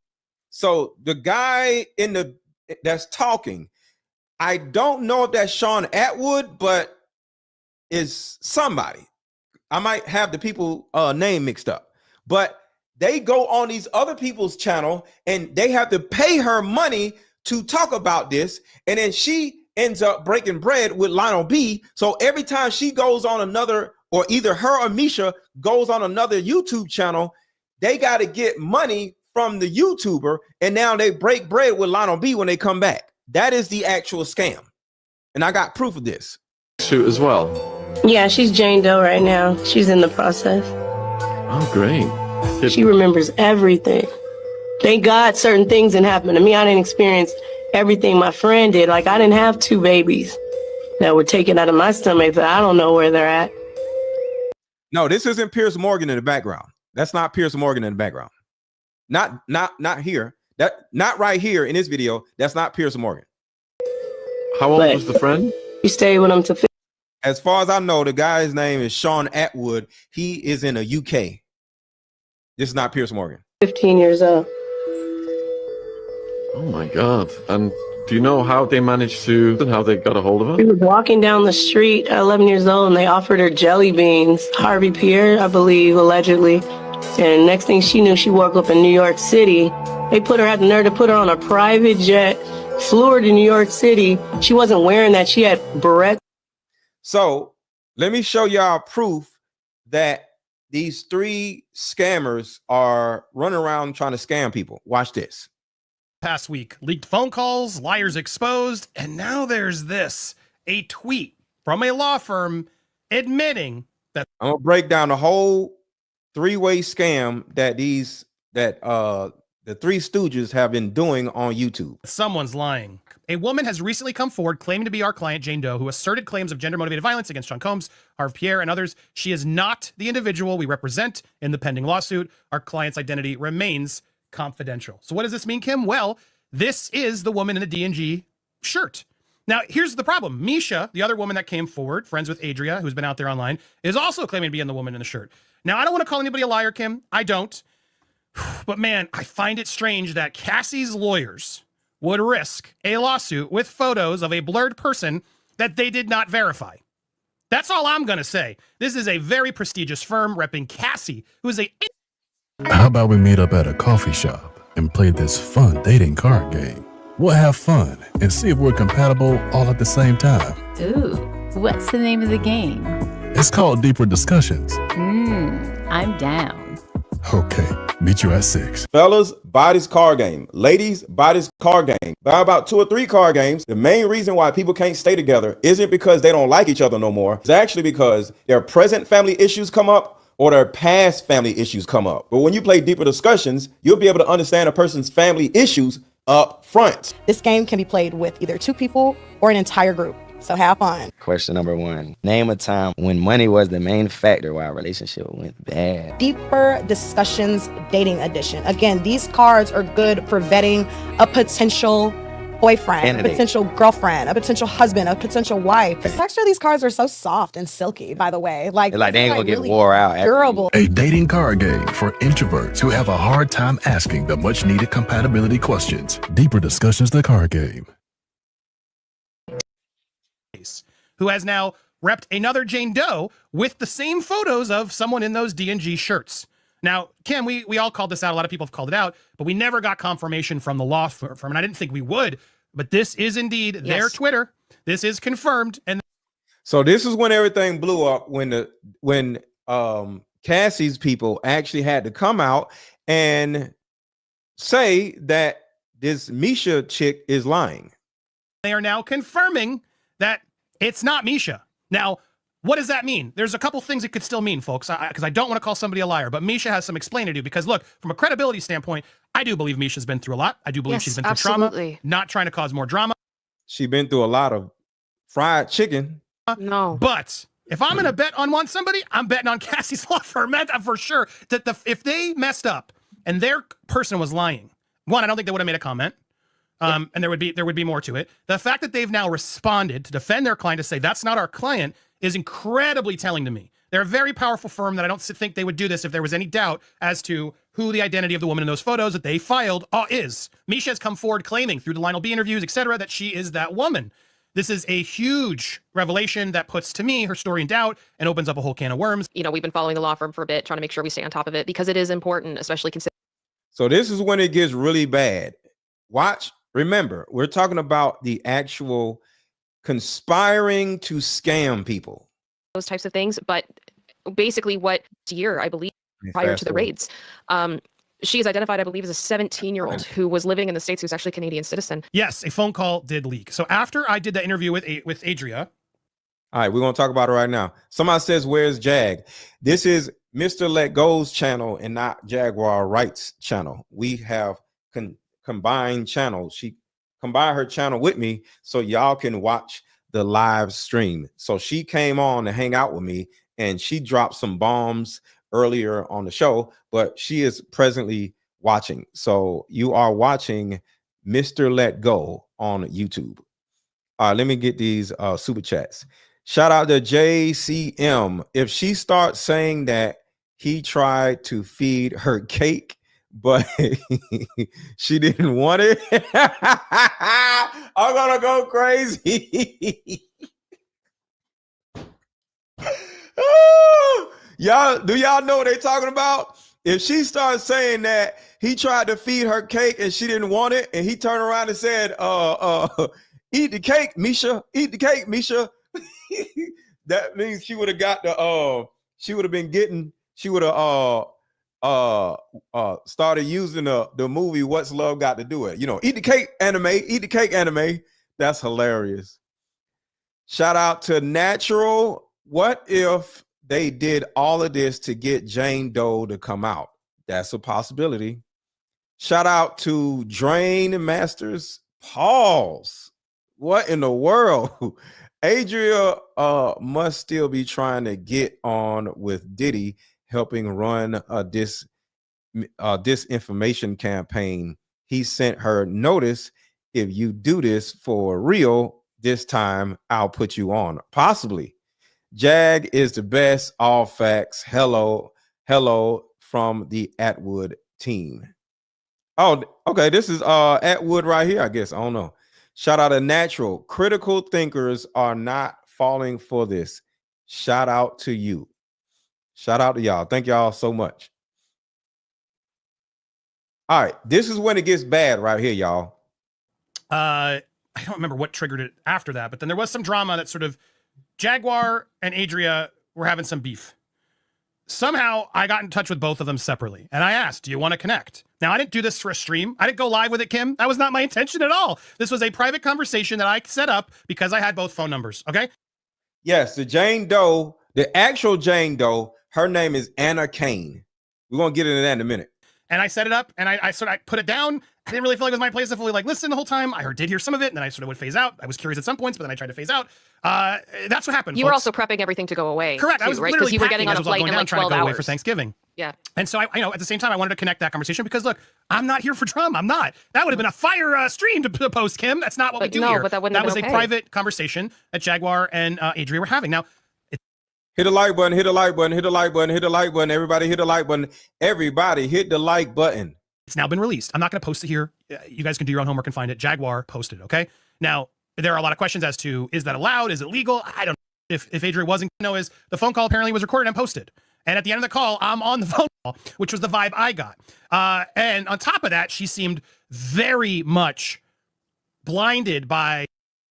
So the guy that's talking, I don't know if that's Sean Atwood, but is somebody. I might have the people name mixed up, but they go on these other people's channel and they have to pay her money to talk about this. And then she ends up breaking bread with Lionel B. So every time she goes on another, or either her or Mesha goes on another YouTube channel, they got to get money from the YouTuber. And now they break bread with Lionel B when they come back. That is the actual scam. And I got proof of this. Shoot as well. Yeah, she's Jane Doe right now. She's in the process. Oh, great. She remembers everything. Thank God certain things didn't happen to me. I didn't experience everything my friend did. Like, I didn't have 2 babies that were taken out of my stomach that I don't know where they're at. No, this isn't Piers Morgan in the background. That's not Piers Morgan in the background. Not here. Not right here in this video. That's not Piers Morgan. How old was the friend? You stayed with him to. As far as I know, the guy's name is Sean Atwood. He is in the UK. This is not Piers Morgan. 15 years old. Oh my God. And do you know how they managed to, and how they got a hold of her? She was walking down the street at 11 years old and they offered her jelly beans. Harvey Pierre, I believe, allegedly. And next thing she knew, she woke up in New York City. They had the nerve to put her on a private jet, flew her to New York City. She wasn't wearing that. She had barrettes. So let me show y'all proof that these 3 scammers are running around trying to scam people. Watch this. Past week, leaked phone calls, liars exposed, and now there's this, a tweet from a law firm admitting that I'm gonna break down the whole 3-way scam that the 3 Stooges have been doing on YouTube. Someone's lying. A woman has recently come forward claiming to be our client, Jane Doe, who asserted claims of gender-motivated violence against Sean Combs, Harvey Pierre, and others. She is not the individual we represent in the pending lawsuit. Our client's identity remains confidential. So what does this mean, Kim? Well, this is the woman in the D&G shirt. Now, here's the problem. Mesha, the other woman that came forward, friends with Adria, who's been out there online, is also claiming to be in the woman in the shirt. Now, I don't want to call anybody a liar, Kim. I don't. But man, I find it strange that Cassie's lawyers would risk a lawsuit with photos of a blurred person that they did not verify. That's all I'm going to say. This is a very prestigious firm repping Cassie, who is a... How about we meet up at a coffee shop and play this fun dating card game? We'll have fun and see if we're compatible all at the same time. Ooh, what's the name of the game? It's called Deeper Discussions. I'm down. Okay, meet you at 6. Fellas, buy this card game. Ladies, buy this card game. Buy about 2 or 3 card games. The main reason why people can't stay together isn't because they don't like each other no more. It's actually because their present family issues come up or their past family issues come up. But when you play Deeper Discussions, you'll be able to understand a person's family issues up front. This game can be played with either 2 people or an entire group. So have fun. Question number 1. Name a time when money was the main factor why a relationship went bad. Deeper Discussions Dating Edition. Again, these cards are good for vetting a potential boyfriend, Candidate. a potential girlfriend, a potential husband, a potential wife. The texture of these cards are so soft and silky, by the way. Like They ain't gonna get really wore out. durable. A dating card game for introverts who have a hard time asking the much needed compatibility questions. Deeper Discussions, the card game. Who has now repped another Jane Doe with the same photos of someone in those D&G shirts. Now, Kim, we all called this out. A lot of people have called it out, but we never got confirmation from the law firm, and I didn't think we would. But this is indeed their Twitter. This is confirmed. And so this is when everything blew up, when Cassie's people actually had to come out and say that this Mesha chick is lying. They are now confirming that it's not Mesha. Now, what does that mean? There's a couple things it could still mean, folks, because I don't want to call somebody a liar, but Mesha has some explaining to do, because look, from a credibility standpoint, I do believe Mesha's been through a lot. I do believe she's been through trauma, not trying to cause more drama. She's been through a lot of fried chicken. No. But if I'm going to bet on somebody, I'm betting on Cassie's law firm for sure. That if they messed up and their person was lying, one, I don't think they would have made a comment. And there would be more to it. The fact that they've now responded to defend their client, to say that's not our client, is incredibly telling to me. They're a very powerful firm that I don't think they would do this if there was any doubt as to who the identity of the woman in those photos that they filed is. Mesha has come forward claiming through the Lionel B interviews, etc., that she is that woman. This is a huge revelation that puts, to me, her story in doubt and opens up a whole can of worms. You know, we've been following the law firm for a bit, trying to make sure we stay on top of it, because it is important, especially considering. So this is when it gets really bad. Watch. Remember, we're talking about the actual conspiring to scam people. Those types of things, but basically what year, I believe, prior to the raids, she is identified, I believe, as a 17-year-old who was living in the States, who's actually a Canadian citizen. Yes, a phone call did leak. So after I did that interview with Adria. All right, we're going to talk about it right now. Somebody says, where's Jag? This is Mr. Let Go's channel and not Jaguar Wright's channel. We have combined channels. She combined her channel with me so y'all can watch the live stream. So she came on to hang out with me, and she dropped some bombs earlier on the show, but she is presently watching. So you are watching Mr. Let Go on YouTube. All right, let me get these super chats. Shout out to JCM. If she starts saying that he tried to feed her cake, but she didn't want it, I'm gonna go crazy. Y'all, do y'all know what they talking about? If she starts saying that he tried to feed her cake and she didn't want it, and he turned around and said, eat the cake, Mesha, eat the cake, Mesha. That means she would have got the she would have started using the movie What's Love Got to Do It? You know, eat the cake anime. That's hilarious. Shout out to Natural. What if they did all of this to get Jane Doe to come out? That's a possibility. Shout out to Drain Masters. Pause. What in the world? Adria must still be trying to get on with Diddy helping run a disinformation campaign. He sent her notice. If you do this for real this time, I'll put you on. Possibly. Jag is the best. All facts. Hello from the Atwood team. Oh, okay. This is Atwood right here, I guess. I don't know. Shout out to Natural. Critical thinkers are not falling for this. Shout out to you. Shout out to y'all. Thank y'all so much. All right. This is when it gets bad right here, y'all. I don't remember what triggered it after that, but then there was some drama that sort of Jaguar and Adria were having some beef. Somehow I got in touch with both of them separately, and I asked, do you want to connect? Now, I didn't do this for a stream. I didn't go live with it, Kim. That was not my intention at all. This was a private conversation that I set up because I had both phone numbers, okay? Yes, the Jane Doe, the actual Jane Doe, her name is Anna Kane. We're going to get into that in a minute. And I set it up, and I put it down, I didn't really feel like it was my place to fully like listen the whole time. I did hear some of it, and then I sort of would phase out. I was curious at some points, but then I tried to phase out. That's what happened. You were also prepping everything to go away. Correct. Too, I was right? literally you were getting on a flight in like 12 hours. Away for Thanksgiving. Yeah. And so I at the same time, I wanted to connect that conversation because look, I'm not here for drama. I'm not. That would have been a fire stream to post, Kim. That's not what we do here. But that was a private conversation that Jaguar and Adria were having. Now, hit the like button, hit the like button, hit the like button, hit the like button. Everybody hit the like button. Everybody hit the like button. It's now been released. I'm not going to post it here. You guys can do your own homework and find it. Jaguar posted, okay? Now, there are a lot of questions as to, is that allowed? Is it legal? I don't know. If Adria wasn't going to know, is the phone call apparently was recorded and posted. And at the end of the call, I'm on the phone call, which was the vibe I got. And on top of that, she seemed very much blinded by...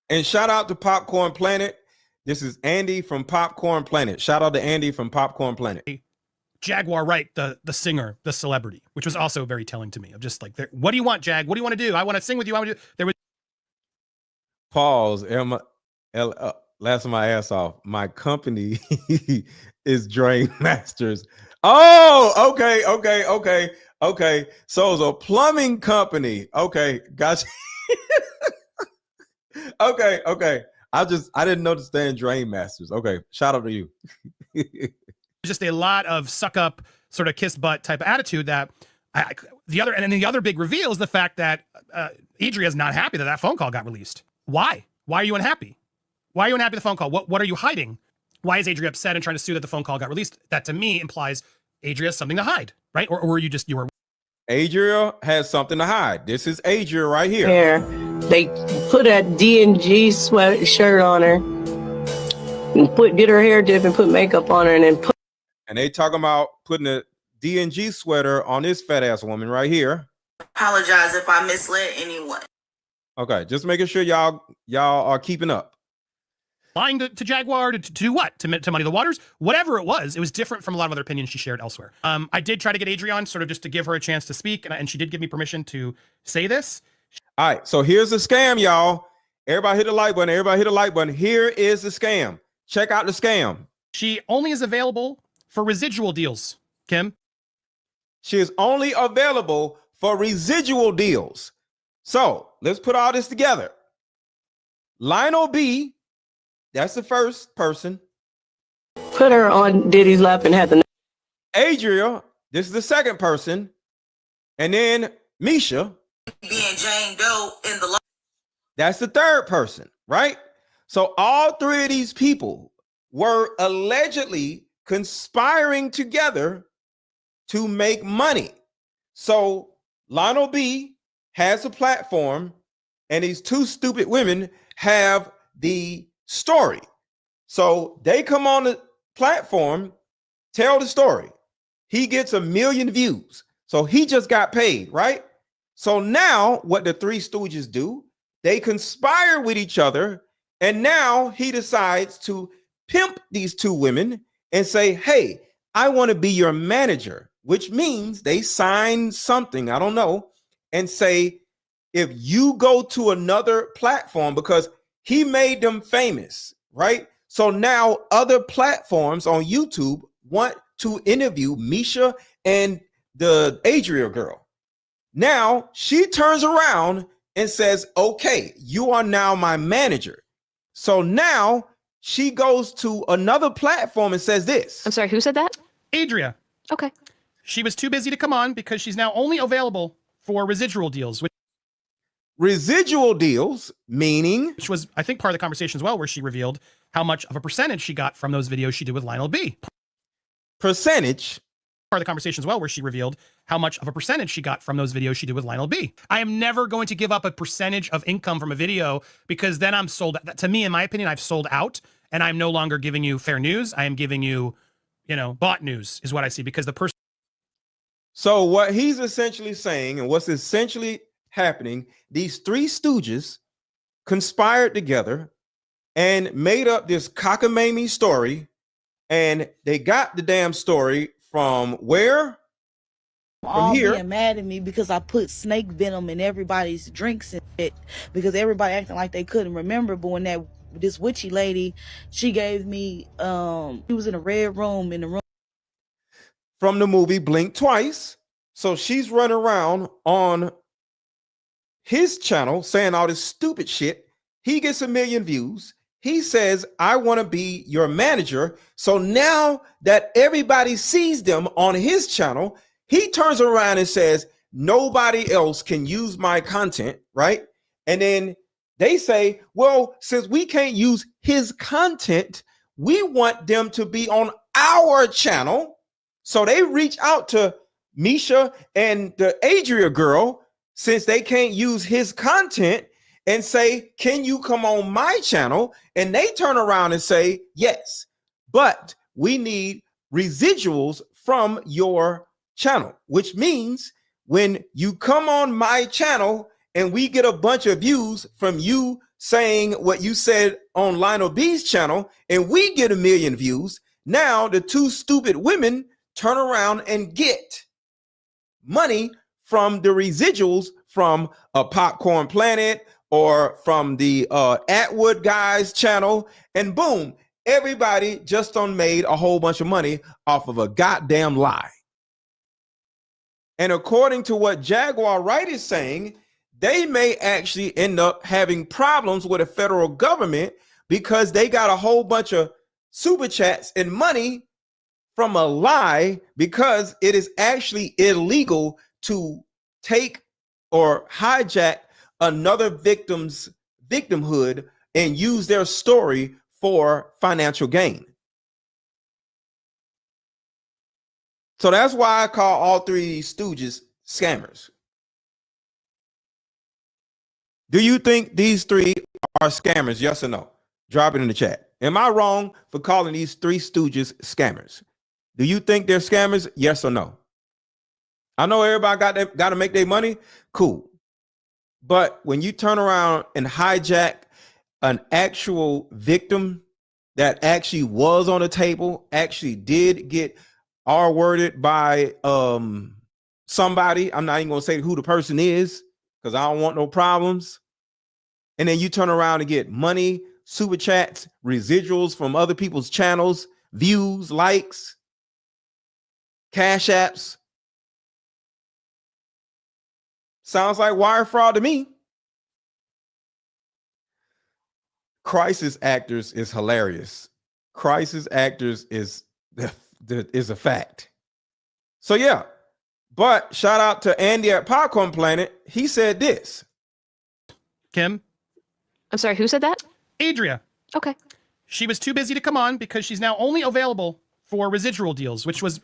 And shout out to Popcorn Planet. This is Andy from Popcorn Planet. Shout out to Andy from Popcorn Planet. Jaguar Wright, the singer, the celebrity, which was also very telling to me. Of just like, what do you want, Jag? What do you want to do? I want to sing with you. I want to do. There was pause. Laughing my ass off. My company is Drain Masters. Oh, okay. So it's a plumbing company. Okay, gotcha. Okay. I didn't understand Drain Masters. Okay, shout out to you. Just a lot of suck up, sort of kiss butt type of attitude. That the other big reveal is the fact that Adria is not happy that phone call got released. Why? Why are you unhappy? Why are you unhappy with the phone call? What are you hiding? Why is Adria upset and trying to sue that the phone call got released? That to me implies Adria has something to hide, right? Or were you were? Adria has something to hide. This is Adria right here. Here, they put a D&G sweatshirt on her, and did her hair dip and put makeup on her, and then put. And they talking about putting a D&G sweater on this fat ass woman right here. Apologize if I misled anyone. Okay, just making sure y'all are keeping up. Lying to Jaguar to do what? To muddy the waters? Whatever it was different from a lot of other opinions she shared elsewhere. I did try to get Adria on, sort of just to give her a chance to speak, and she did give me permission to say this. All right, so here's the scam, y'all. Everybody hit the like button. Everybody hit the like button. Here is the scam. Check out the scam. She only is available for residual deals, Kim. She is only available for residual deals. So let's put all this together. Lionel B, that's the first person. Put her on Diddy's lap and had the. Adria, this is the second person. And then Mesha. Being Jane Doe in the. That's the third person, right? So all three of these people were allegedly conspiring together to make money. So Lionel B has a platform, and these two stupid women have the story. So they come on the platform, tell the story. He gets 1 million views. So he just got paid, right? So now what the three stooges do, they conspire with each other. And now he decides to pimp these two women and say, hey, I want to be your manager, which means they sign something, I don't know, and say, if you go to another platform, because he made them famous, right? So now other platforms on YouTube want to interview Mesha and the Adria girl. Now she turns around and says, okay, you are now my manager. So now she goes to another platform and says this. I'm sorry, who said that? Adria. Okay. She was too busy to come on because she's now only available for residual deals. Residual deals, meaning? Which was, I think, part of the conversation as well, where she revealed how much of a percentage she got from those videos she did with Lionel B. Percentage? Part of the conversation as well, where she revealed how much of a percentage she got from those videos she did with Lionel B. I am never going to give up a percentage of income from a video, because then I'm sold. To me, in my opinion, I've sold out, and I'm no longer giving you fair news. I am giving you, bought news is what I see, because the person. So what he's essentially saying, and what's essentially happening, these three stooges conspired together and made up this cockamamie story, and they got the damn story from where? All being mad at me because I put snake venom in everybody's drinks and shit, because everybody acting like they couldn't remember. But when this witchy lady, she gave me, she was in a red room in the room from the movie Blink Twice. So she's running around on his channel saying all this stupid shit. He gets 1 million views. He says, I want to be your manager. So now that everybody sees them on his channel, he turns around and says, nobody else can use my content, right? And then they say, well, since we can't use his content, we want them to be on our channel. So they reach out to Mesha and the Adria girl, since they can't use his content, and say, can you come on my channel? And they turn around and say, yes, but we need residuals from your channel, which means when you come on my channel and we get a bunch of views from you saying what you said on Lionel B's channel, and we get 1 million views, now the two stupid women turn around and get money from the residuals from a Popcorn Planet or from the Atwood guys channel, and boom, everybody just made a whole bunch of money off of a goddamn lie. And according to what Jaguar Wright is saying, they may actually end up having problems with the federal government because they got a whole bunch of super chats and money from a lie, because it is actually illegal to take or hijack another victim's victimhood and use their story for financial gain. So that's why I call all three of these stooges scammers. Do you think these three are scammers? Yes or no? Drop it in the chat. Am I wrong for calling these three stooges scammers? Do you think they're scammers? Yes or no? I know everybody got to make their money. Cool. But when you turn around and hijack an actual victim that actually was on the table, actually did get R-worded by somebody, I'm not even going to say who the person is because I don't want no problems. And then you turn around and get money, super chats, residuals from other people's channels, views, likes, cash apps. Sounds like wire fraud to me. Crisis actors is hilarious. Crisis actors is a fact. So yeah, but shout out to Andy at Popcorn Planet. He said this. Kim? I'm sorry, who said that? Adria. Okay. She was too busy to come on because she's now only available for residual deals, which was...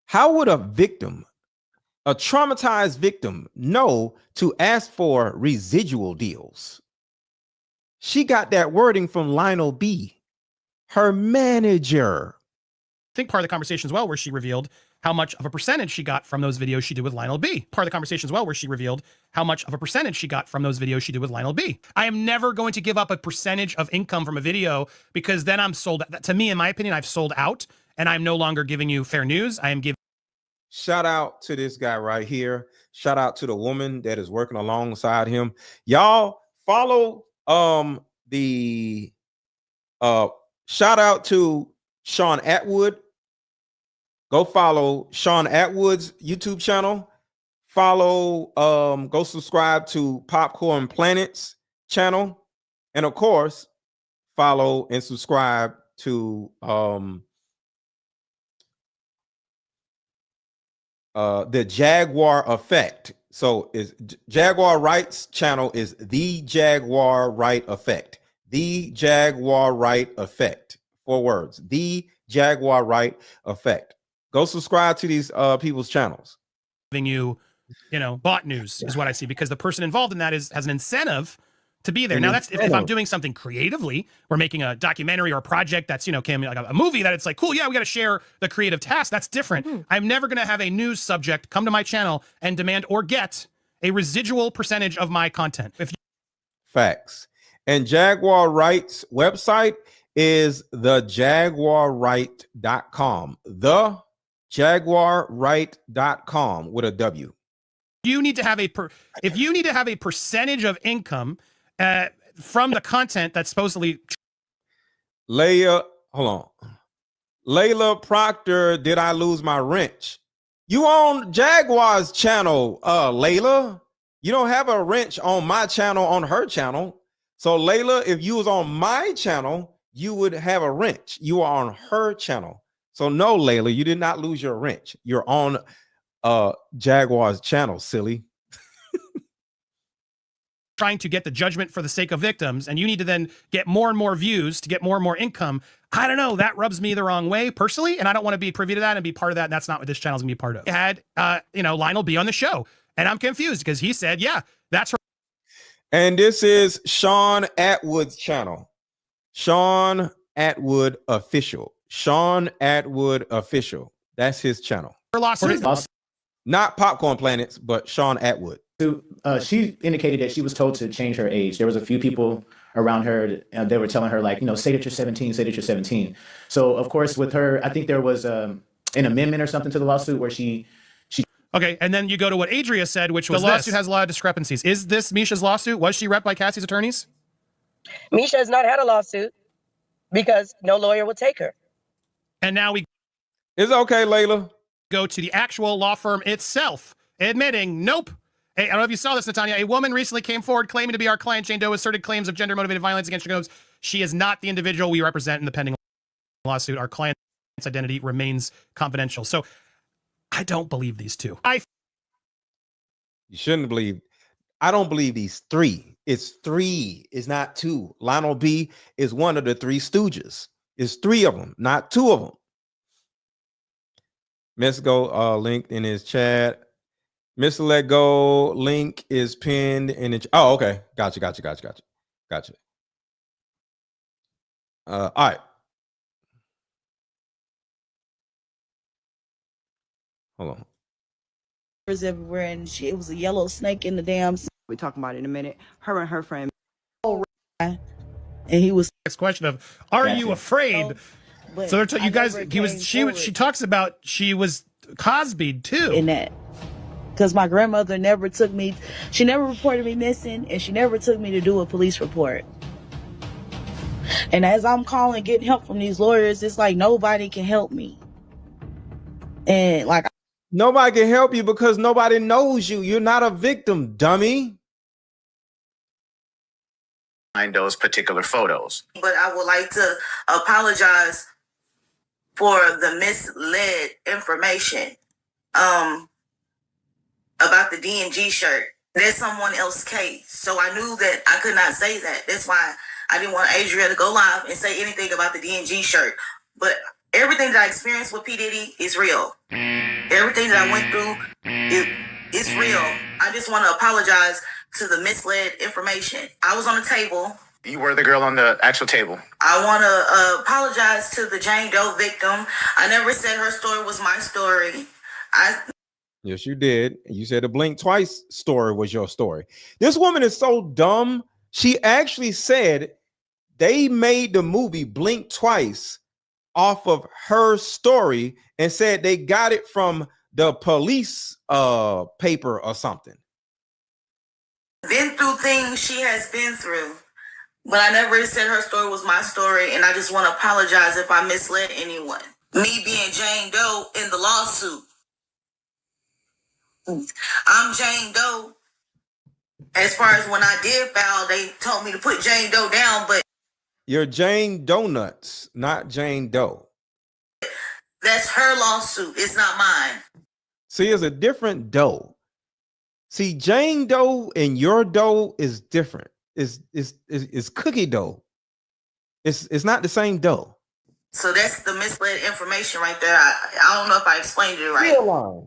How would a victim, a traumatized victim, know to ask for residual deals? She got that wording from Lionel B, her manager. I think part of the conversation as well where she revealed how much of a percentage she got from those videos she did with Lionel B. Part of the conversation as well where she revealed how much of a percentage she got from those videos she did with Lionel B. I am never going to give up a percentage of income from a video because then I'm sold. To me, in my opinion, I've sold out and I'm no longer giving you fair news. I am giving. Shout out to this guy right here. Shout out to the woman that is working alongside him. Y'all follow shout out to Sean Atwood. Go follow Sean Atwood's YouTube channel. Follow, go subscribe to Popcorn Planet's channel. And of course, follow and subscribe to the Jaguar Effect. So is Jaguar Wright's channel is the Jaguar Wright Effect. The Jaguar Wright Effect. 4 words. The Jaguar Wright Effect. Go subscribe to these people's channels. Giving you know, bot news is what I see, because the person involved in that has an incentive to be there. Now that's if I'm doing something creatively, we're making a documentary or a project that's, you know, like a movie that it's like, cool, yeah, we got to share the creative task. That's different. I'm never going to have a news subject come to my channel and demand or get a residual percentage of my content. Facts. And Jaguar Wright's website is thejaguarwright.com. Thejaguarwright.com with a W. You need to have if you need to have a percentage of income from the content that's supposedly. Layla Proctor, did I lose my wrench? You on Jaguar's channel, Layla? You don't have a wrench on my channel, on her channel. So Layla, if you was on my channel, you would have a wrench. You are on her channel. So no, Layla, you did not lose your wrench. You're on Jaguar's channel, silly. Trying to get the judgment for the sake of victims, and you need to then get more and more views to get more and more income. I don't know, that rubs me the wrong way personally, and I don't want to be privy to that and be part of that, and that's not what this channel is gonna be part of. I had Lionel be on the show, and I'm confused because he said, yeah, that's her. And this is Sean Atwood's channel. Sean Atwood Official. Sean Atwood Official. That's his channel. Her lawsuit. Not Popcorn Planets, but Sean Atwood. She indicated that she was told to change her age. There was a few people around her, they were telling her, like, say that you're 17, say that you're 17. So, of course, with her, I think there was an amendment or something to the lawsuit where she. Okay, and then you go to what Adria said, which was the lawsuit has a lot of discrepancies. Is this Misha's lawsuit? Was she repped by Cassie's attorneys? Misha has not had a lawsuit because no lawyer would take her. And now we... It's okay, Layla. Go to the actual law firm itself, admitting, nope. Hey, I don't know if you saw this, Natanya. A woman recently came forward claiming to be our client. Jane Doe asserted claims of gender-motivated violence against Jacobs. She is not the individual we represent in the pending lawsuit. Our client's identity remains confidential. So I don't believe these two. You shouldn't believe. I don't believe these three. It's three. It's not two. Lionel B is one of the three stooges. It's three of them, not two of them. Miss Go linked in his chat. Mr. Let Go link is pinned in the oh, okay. Gotcha. All right. Hold on. Everywhere, and it was a yellow snake in the dam. We talking about it in a minute. Her and her friend. And he was. Next question of, are you afraid? So they're you guys. She talks about she was Cosby'd too. In that. Because my grandmother never took me, she never reported me missing, and she never took me to do a police report. And as I'm calling, getting help from these lawyers, it's like nobody can help me. And like, nobody can help you because nobody knows you. You're not a victim, dummy. Find those particular photos. But I would like to apologize for the misled information. About the D&G shirt. That's someone else's case. So I knew that I could not say that. That's why I didn't want Adria to go live and say anything about the D&G shirt. But everything that I experienced with P. Diddy is real. Everything that I went through is real. I just want to apologize to the misled information. I was on the table. You were the girl on the actual table. I want to apologize to the Jane Doe victim. I never said her story was my story. Yes, you did. You said the Blink Twice story was your story. This woman is so dumb. She actually said they made the movie Blink Twice off of her story and said they got it from the police paper or something. Been through things she has been through, but I never said her story was my story, and I just want to apologize if I misled anyone. Me being Jane Doe in the lawsuit. I'm Jane Doe. As far as when I did file, they told me to put Jane Doe down, but you're Jane Donuts, not Jane Doe. That's her lawsuit. It's not mine. See, it's a different dough. See, Jane Doe and your dough is different. It's cookie dough. It's not the same dough. So that's the misled information right there. I don't know if I explained it right.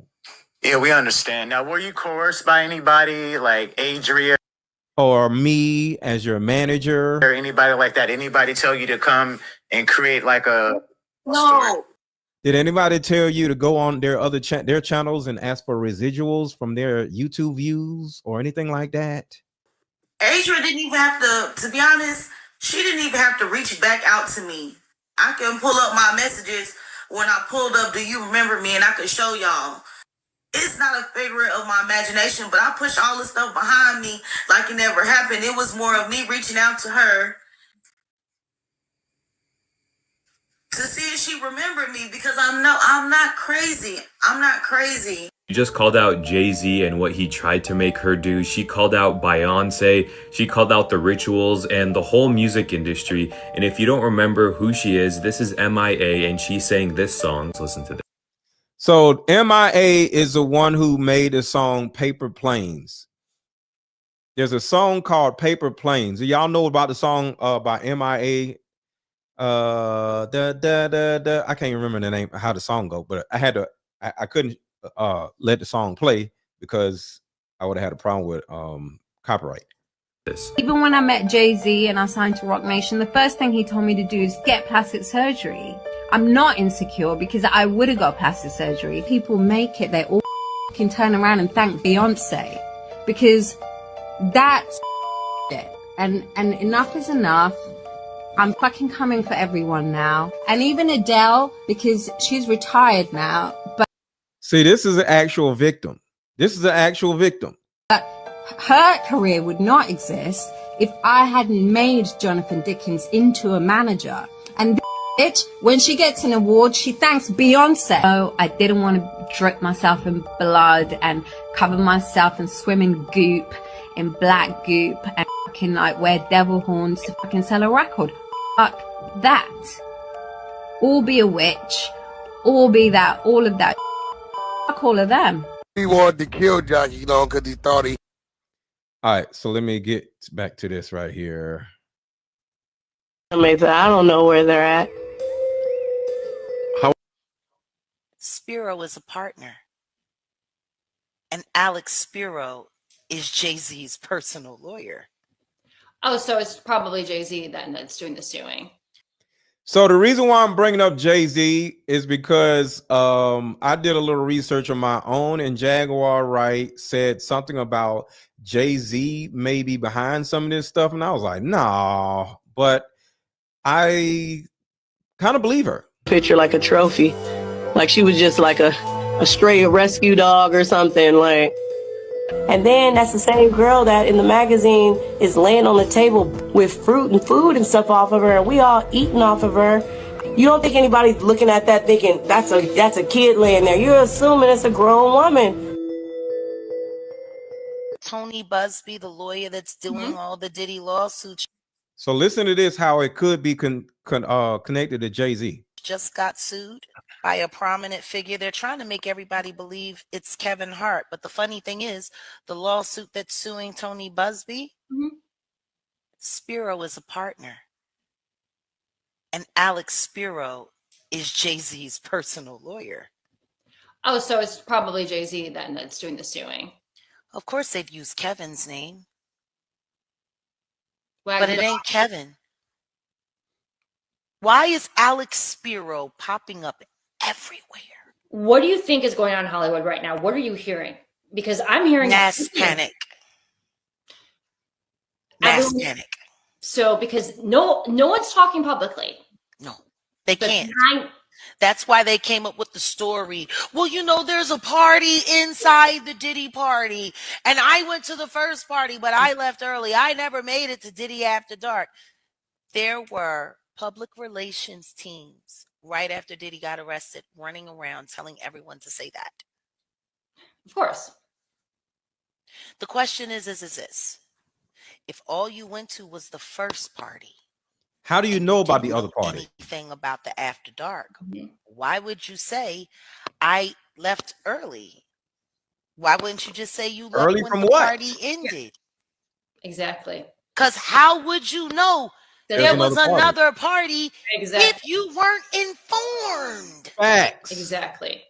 Yeah, we understand. Now, were you coerced by anybody like Adria or me as your manager or anybody like that? Anybody tell you to come and create like a no? Did anybody tell you to go on their other their channels and ask for residuals from their YouTube views or anything like that? Adria didn't even have to be honest, she didn't even have to reach back out to me. I can pull up my messages when I pulled up, do you remember me? And I could show y'all. It's not a figment of my imagination, but I push all the stuff behind me like it never happened. It was more of me reaching out to her to see if she remembered me, because I'm not crazy. I'm not crazy. You just called out Jay-Z and what he tried to make her do. She called out Beyonce. She called out the rituals and the whole music industry. And if you don't remember who she is, this is MIA, and she sang this song. Let's listen to this. So MIA is the one who made the song Paper Planes. There's a song called Paper Planes. Do y'all know about the song by MIA? I can't remember the name, how the song go, but I couldn't let the song play because I would have had a problem with copyright. Even when I met Jay-Z and I signed to Rock Nation, the first thing he told me to do is get plastic surgery. I'm not insecure because I would have got plastic surgery. People make it, they all can turn around and thank Beyonce because that's it. And enough is enough. I'm fucking coming for everyone now. And even Adele, because she's retired now. But see, this is an actual victim. This is an actual victim. Her career would not exist if I hadn't made Jonathan Dickens into a manager. And it, when she gets an award, she thanks Beyonce. So I didn't want to drip myself in blood and cover myself and swim in goop, in black goop, and fucking like wear devil horns to fucking sell a record. Fuck that. All be a witch, all be that, all of that. Fuck all of them. He wanted to kill Jackie, you know, because he thought he. All right, so let me get back to this right here. Amazing. I don't know where they're at. Spiro is a partner. And Alex Spiro is Jay-Z's personal lawyer. Oh, so it's probably Jay-Z then that's doing the suing. So the reason why I'm bringing up Jay-Z is because I did a little research on my own, and Jaguar Wright said something about Jay-Z may be behind some of this stuff, and I was like, nah, but I kind of believe her. Picture like a trophy, like she was just like a stray rescue dog or something, like. And then that's the same girl that in the magazine is laying on the table with fruit and food and stuff off of her, and we all eating off of her. You don't think anybody's looking at that thinking that's a kid laying there. You're assuming it's a grown woman. Tony Busby, the lawyer that's doing all the Diddy lawsuits, So listen to this, how it could be connected to Jay-Z. just got sued by a prominent figure. They're trying to make everybody believe it's Kevin Hart. But the funny thing is, the lawsuit that's suing Tony Busby, Spiro is a partner. And Alex Spiro is Jay-Z's personal lawyer. Oh, so it's probably Jay-Z then that's doing the suing. Of course, they'd use Kevin's name. Well, But it ain't Kevin. Why is Alex Spiro popping up everywhere? What do you think is going on in Hollywood right now? What are you hearing? Because I'm hearing Mass panic. Mass panic. So because no one's talking publicly. No, they But can't. That's why they came up with the story. Well, you know, there's a party inside the Diddy party. And I went to the first party, but I left early. I never made it to Diddy After Dark. There were public relations teams right after Diddy got arrested running around telling everyone to say that. Of course. The question is this. If all you went to was the first party, How do you know about the other party? anything about the After Dark, why would you say I left early? Why wouldn't you just say you left Early when from the what? party ended? Exactly. Because how would you know There's there was another party. another party Exactly. if you weren't informed? Facts. Exactly.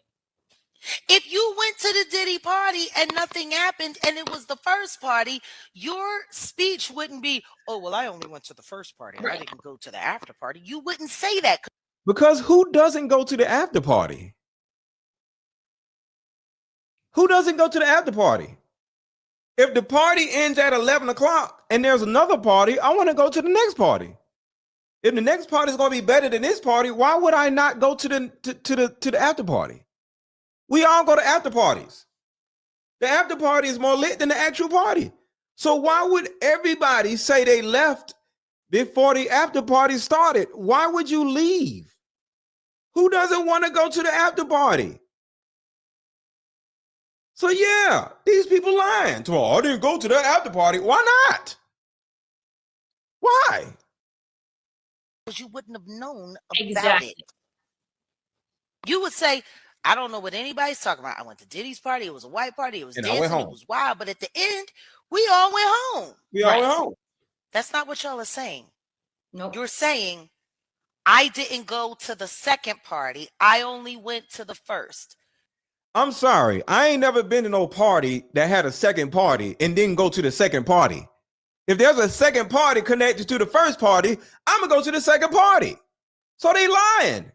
If you went to the Diddy party and nothing happened and it was the first party, your speech wouldn't be, oh, well, I only went to the first party. I didn't go to the after party. You wouldn't say that. Because who doesn't go to the after party? Who doesn't go to the after party? If the party ends at 11 o'clock and there's another party, I want to go to the next party. If the next party is going to be better than this party, why would I not go to the after party? We all go to after parties. The after party is more lit than the actual party. So why would everybody say they left before the after party started? Why would you leave? Who doesn't want to go to the after party? So yeah, these people lying. Well, I didn't go to that after party. Why not? Why? Because you wouldn't have known about Exactly. it. You would say, I don't know what anybody's talking about. I went to Diddy's party. It was a white party. It was And I went dancing. It home. was wild. But at the end, we all went home. We all went home. That's not what y'all are saying. Nope. You're saying, I didn't go to the second party. I only went to the first. I'm sorry. I ain't never been to no party that had a second party and didn't go to the second party. If there's a second party connected to the first party, I'm going to go to the second party. So they lying.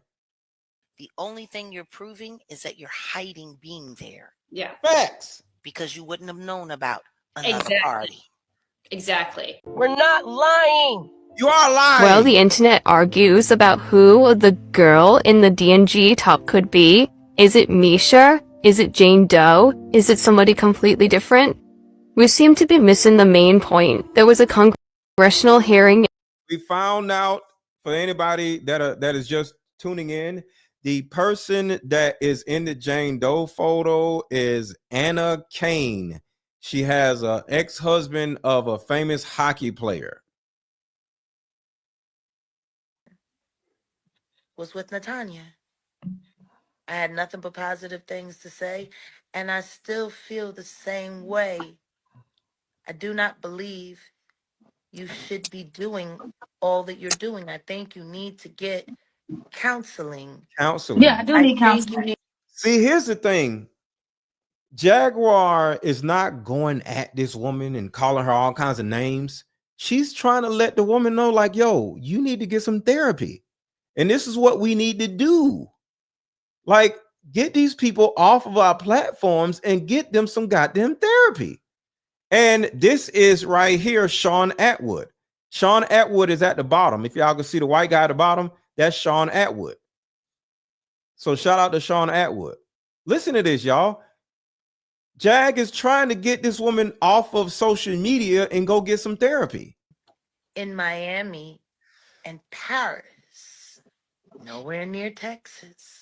The only thing you're proving is that you're hiding being there. Yeah. Facts. Because you wouldn't have known about another party. Exactly. We're not lying. You are lying. Well, the internet argues about who the girl in the DNG top could be. Is it Mesha? Is it Jane Doe? Is it somebody completely different? We seem to be missing the main point. There was a congressional hearing. We found out, for anybody that is just tuning in, the person that is in the Jane Doe photo is Anna Kane. She has an ex-husband of a famous hockey player. Was with Natanya. I had nothing but positive things to say, and I still feel the same way. I do not believe you should be doing all that you're doing. I think you need to get counseling. Counseling. Yeah, I do need counseling. See, here's the thing. Jaguar is not going at this woman and calling her all kinds of names. She's trying to let the woman know, like, yo, you need to get some therapy. And this is what we need to do. Like, get these people off of our platforms and get them some goddamn therapy. And this is right here, Sean Atwood. Sean Atwood is at the bottom. If y'all can see the white guy at the bottom, that's Sean Atwood. So shout out to Sean Atwood. Listen to this, y'all. Jag is trying to get this woman off of social media and go get some therapy. In Miami and Paris, nowhere near Texas.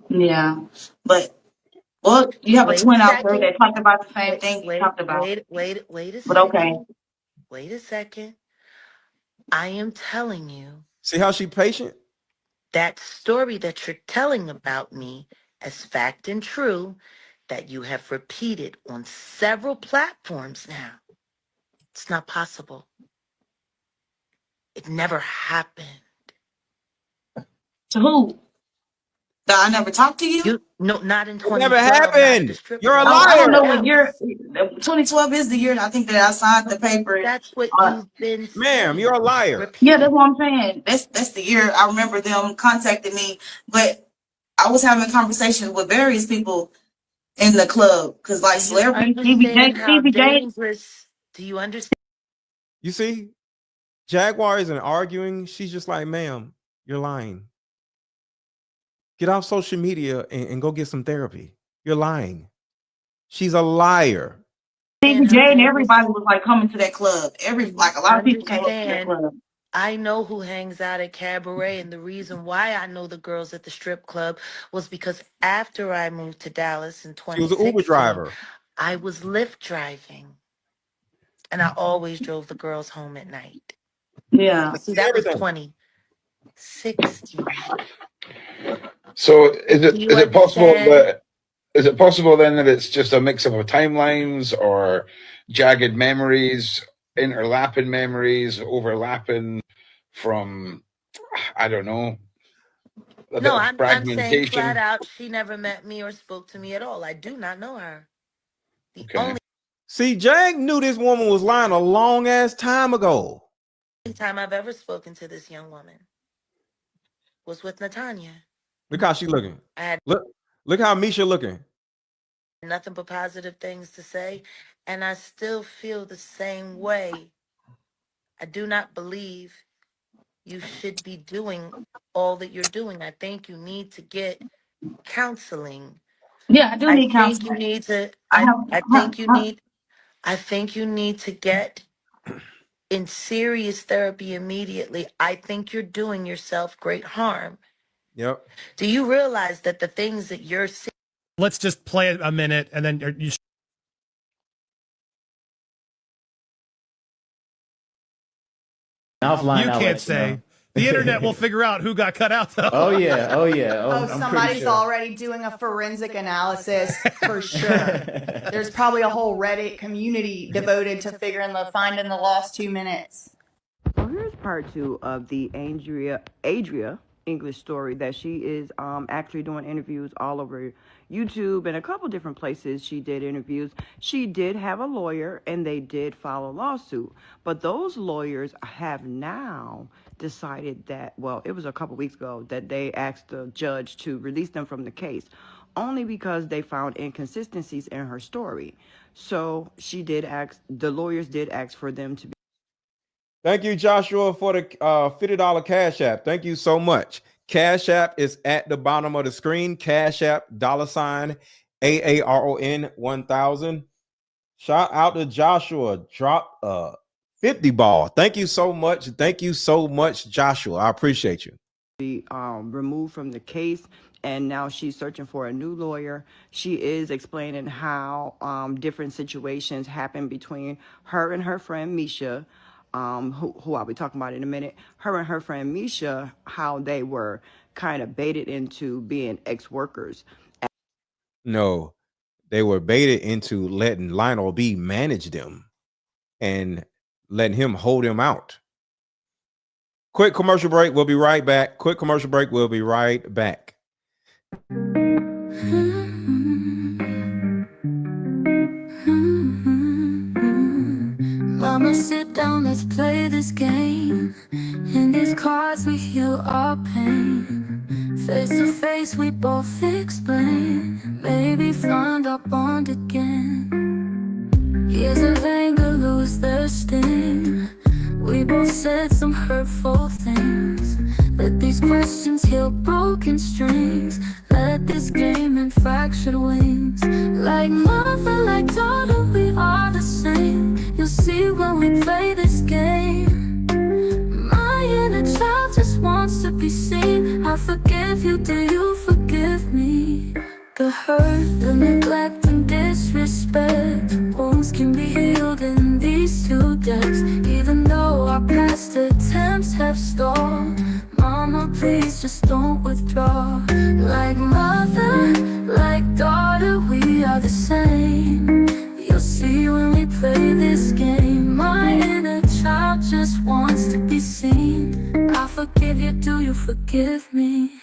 Yeah, but well, you have a twin out there that talked about the same thing you talked about. Wait a second. But okay. Wait a second. I am telling you. See how she patient? That story that you're telling about me as fact and true that you have repeated on several platforms now. It's not possible. It never happened. To who? That I never talked to you? No, not in 2012. Never happened. You're a liar. I don't know what year. 2012 is the year I think that I signed the paper. That's what you've been saying. Ma'am, you're a liar. Yeah, that's what I'm saying. That's the year I remember them contacting me. But I was having conversations with various people in the club because, like, celebrity DBJ. Do you understand? You see, Jaguar isn't arguing. She's just like, ma'am, you're lying. Get off social media and go get some therapy. You're lying. She's a liar. DBJ and everybody was like coming to that club. A lot of people came to that club. I know who hangs out at Cabaret, and the reason why I know the girls at the strip club was because after I moved to Dallas in 2016, she was an Uber driver. I was Lyft driving, and I always drove the girls home at night. Yeah. See, that was 2016. So is it possible then that it's just a mix of timelines or jagged memories, overlapping from, I don't know. No, I'm saying flat out, she never met me or spoke to me at all. I do not know her. See, Jag knew this woman was lying a long ass time ago. The only time I've ever spoken to this young woman was with Natanya. Look how she looking. Look how Mesha looking. Nothing but positive things to say, and I still feel the same way. I do not believe you should be doing all that you're doing. I think you need to get counseling. Yeah, I do need counseling. I think you need to get in serious therapy immediately. I think you're doing yourself great harm. Yep. Do you realize that the things that you're seeing Let's just play it a minute and then you Offline, you I'll can't let you say. know. The internet will figure out who got cut out, though. Oh yeah, oh yeah. Oh, I'm somebody's pretty sure. already doing a forensic analysis for sure. There's probably a whole Reddit community devoted to finding the lost 2 minutes. So here's part 2 of the Adria English story that she is actually doing interviews all over YouTube and a couple different places. She did interviews. She did have a lawyer and they did file a lawsuit, but those lawyers have now decided that, well, it was a couple weeks ago that they asked the judge to release them from the case only because they found inconsistencies in her story. So the lawyers did ask for them to be. Thank you, Joshua, for the $50 Cash App. Thank you so much. Cash App is at the bottom of the screen. Cash App, $AARON 1000. Shout out to Joshua. Drop 50 ball. Thank you so much. Thank you so much, Joshua. I appreciate you. Be removed from the case, and now she's searching for a new lawyer. She is explaining how different situations happen between her and her friend Mesha, who I'll be talking about in a minute. Her and her friend Mesha, how they were kind of baited into being ex-workers. No, they were baited into letting Lionel B manage them and letting him hold him out. Quick commercial break. We'll be right back. Quick commercial break. We'll be right back. Mama, sit down, let's play this game. In these cards we heal our pain. Face to face we both explain. Maybe find our bond again. Years of anger lose their sting. We both said some hurtful things. Let these questions heal broken strings. Let this game and fractured wings. Like mother, like daughter, we are the same. You'll see when we play this game. My inner child just wants to be seen. I forgive you, do you forgive me? The hurt, the neglect and disrespect, wounds can be healed in these 2 decks. Even though our past attempts have stalled, Mama, please just don't withdraw. Like mother, like daughter, we are the same. You'll see when we play this game. My inner child just wants to be seen. I forgive you, do you forgive me?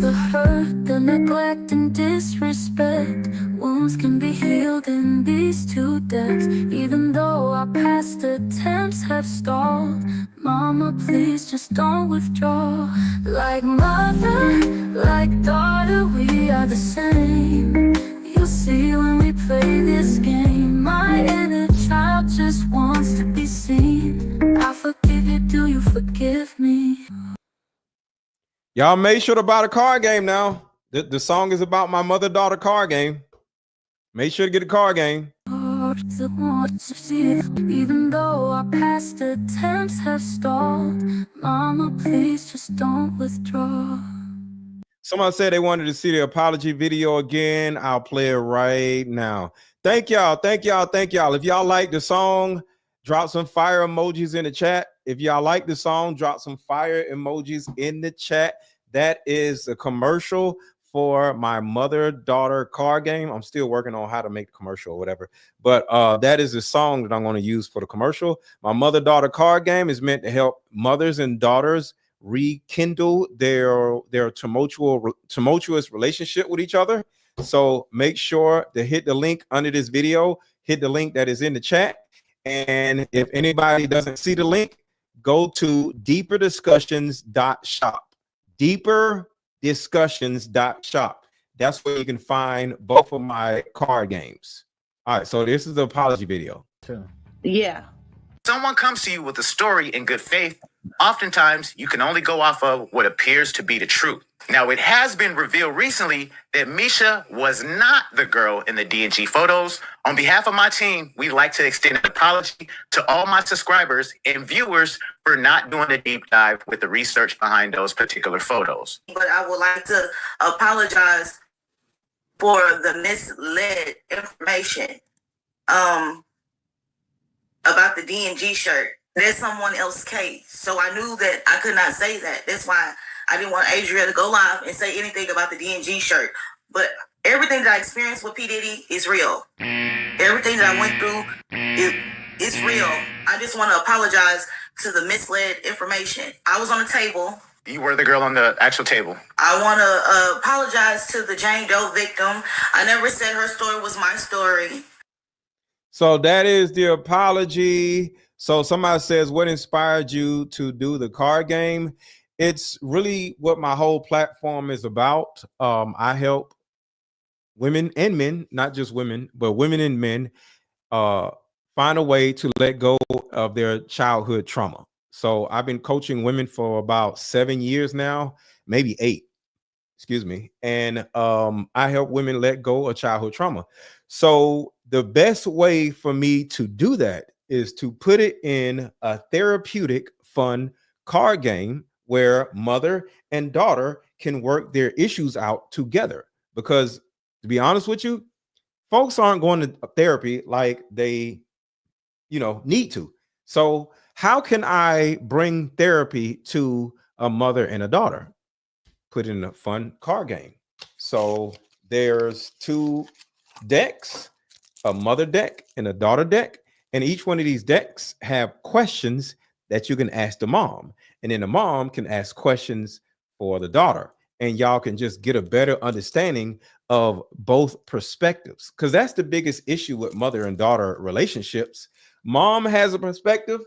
The hurt, the neglect and disrespect, wounds can be healed in these 2 decks. Even though our past attempts have stalled, Mama, please just don't withdraw. Like mother, like daughter, we are the same. You'll see when we play this game. My inner child just wants to be seen. I forgive you, do you forgive me? Y'all make sure to buy the card game now. The song is about my mother-daughter card game. Make sure to get a card game. Even though our past attempts have stalled, Mama, please just don't withdraw. Somebody said they wanted to see the apology video again. I'll play it right now. Thank y'all. Thank y'all. Thank y'all. If y'all like the song, drop some fire emojis in the chat. If y'all like the song, drop some fire emojis in the chat. That is a commercial for my mother-daughter card game. I'm still working on how to make the commercial or whatever, but that is the song that I'm going to use for the commercial. My mother-daughter card game is meant to help mothers and daughters rekindle their tumultuous relationship with each other. So make sure to hit the link under this video, hit the link that is in the chat, and if anybody doesn't see the link, go to deeperdiscussions.shop. deeperdiscussions.shop. That's where you can find both of my card games. All right, so this is the apology video. Yeah. Someone comes to you with a story in good faith. Oftentimes, you can only go off of what appears to be the truth. Now, it has been revealed recently that Mesha was not the girl in the D&G photos. On behalf of my team, we'd like to extend an apology to all my subscribers and viewers for not doing a deep dive with the research behind those particular photos. But I would like to apologize for the misled information about the D&G shirt. That's someone else's case. So I knew that I could not say that. That's why I didn't want Adria to go live and say anything about the D&G shirt. But everything that I experienced with P. Diddy is real. Everything that I went through is real. I just want to apologize to the misled information. I was on the table. You were the girl on the actual table. I want to apologize to the Jane Doe victim. I never said her story was my story. So that is the apology. So somebody says, what inspired you to do the card game? It's really what my whole platform is about. I help women and men, not just women, but women and men find a way to let go of their childhood trauma. So I've been coaching women for about 7 years now, maybe 8, excuse me. And I help women let go of childhood trauma. So the best way for me to do that is to put it in a therapeutic, fun card game where mother and daughter can work their issues out together. Because to be honest with you, folks aren't going to therapy like they, need to. So how can I bring therapy to a mother and a daughter? Put in a fun card game. So there's 2 decks, a mother deck and a daughter deck. And each one of these decks have questions that you can ask the mom. And then the mom can ask questions for the daughter. And y'all can just get a better understanding of both perspectives. Because that's the biggest issue with mother and daughter relationships. Mom has a perspective.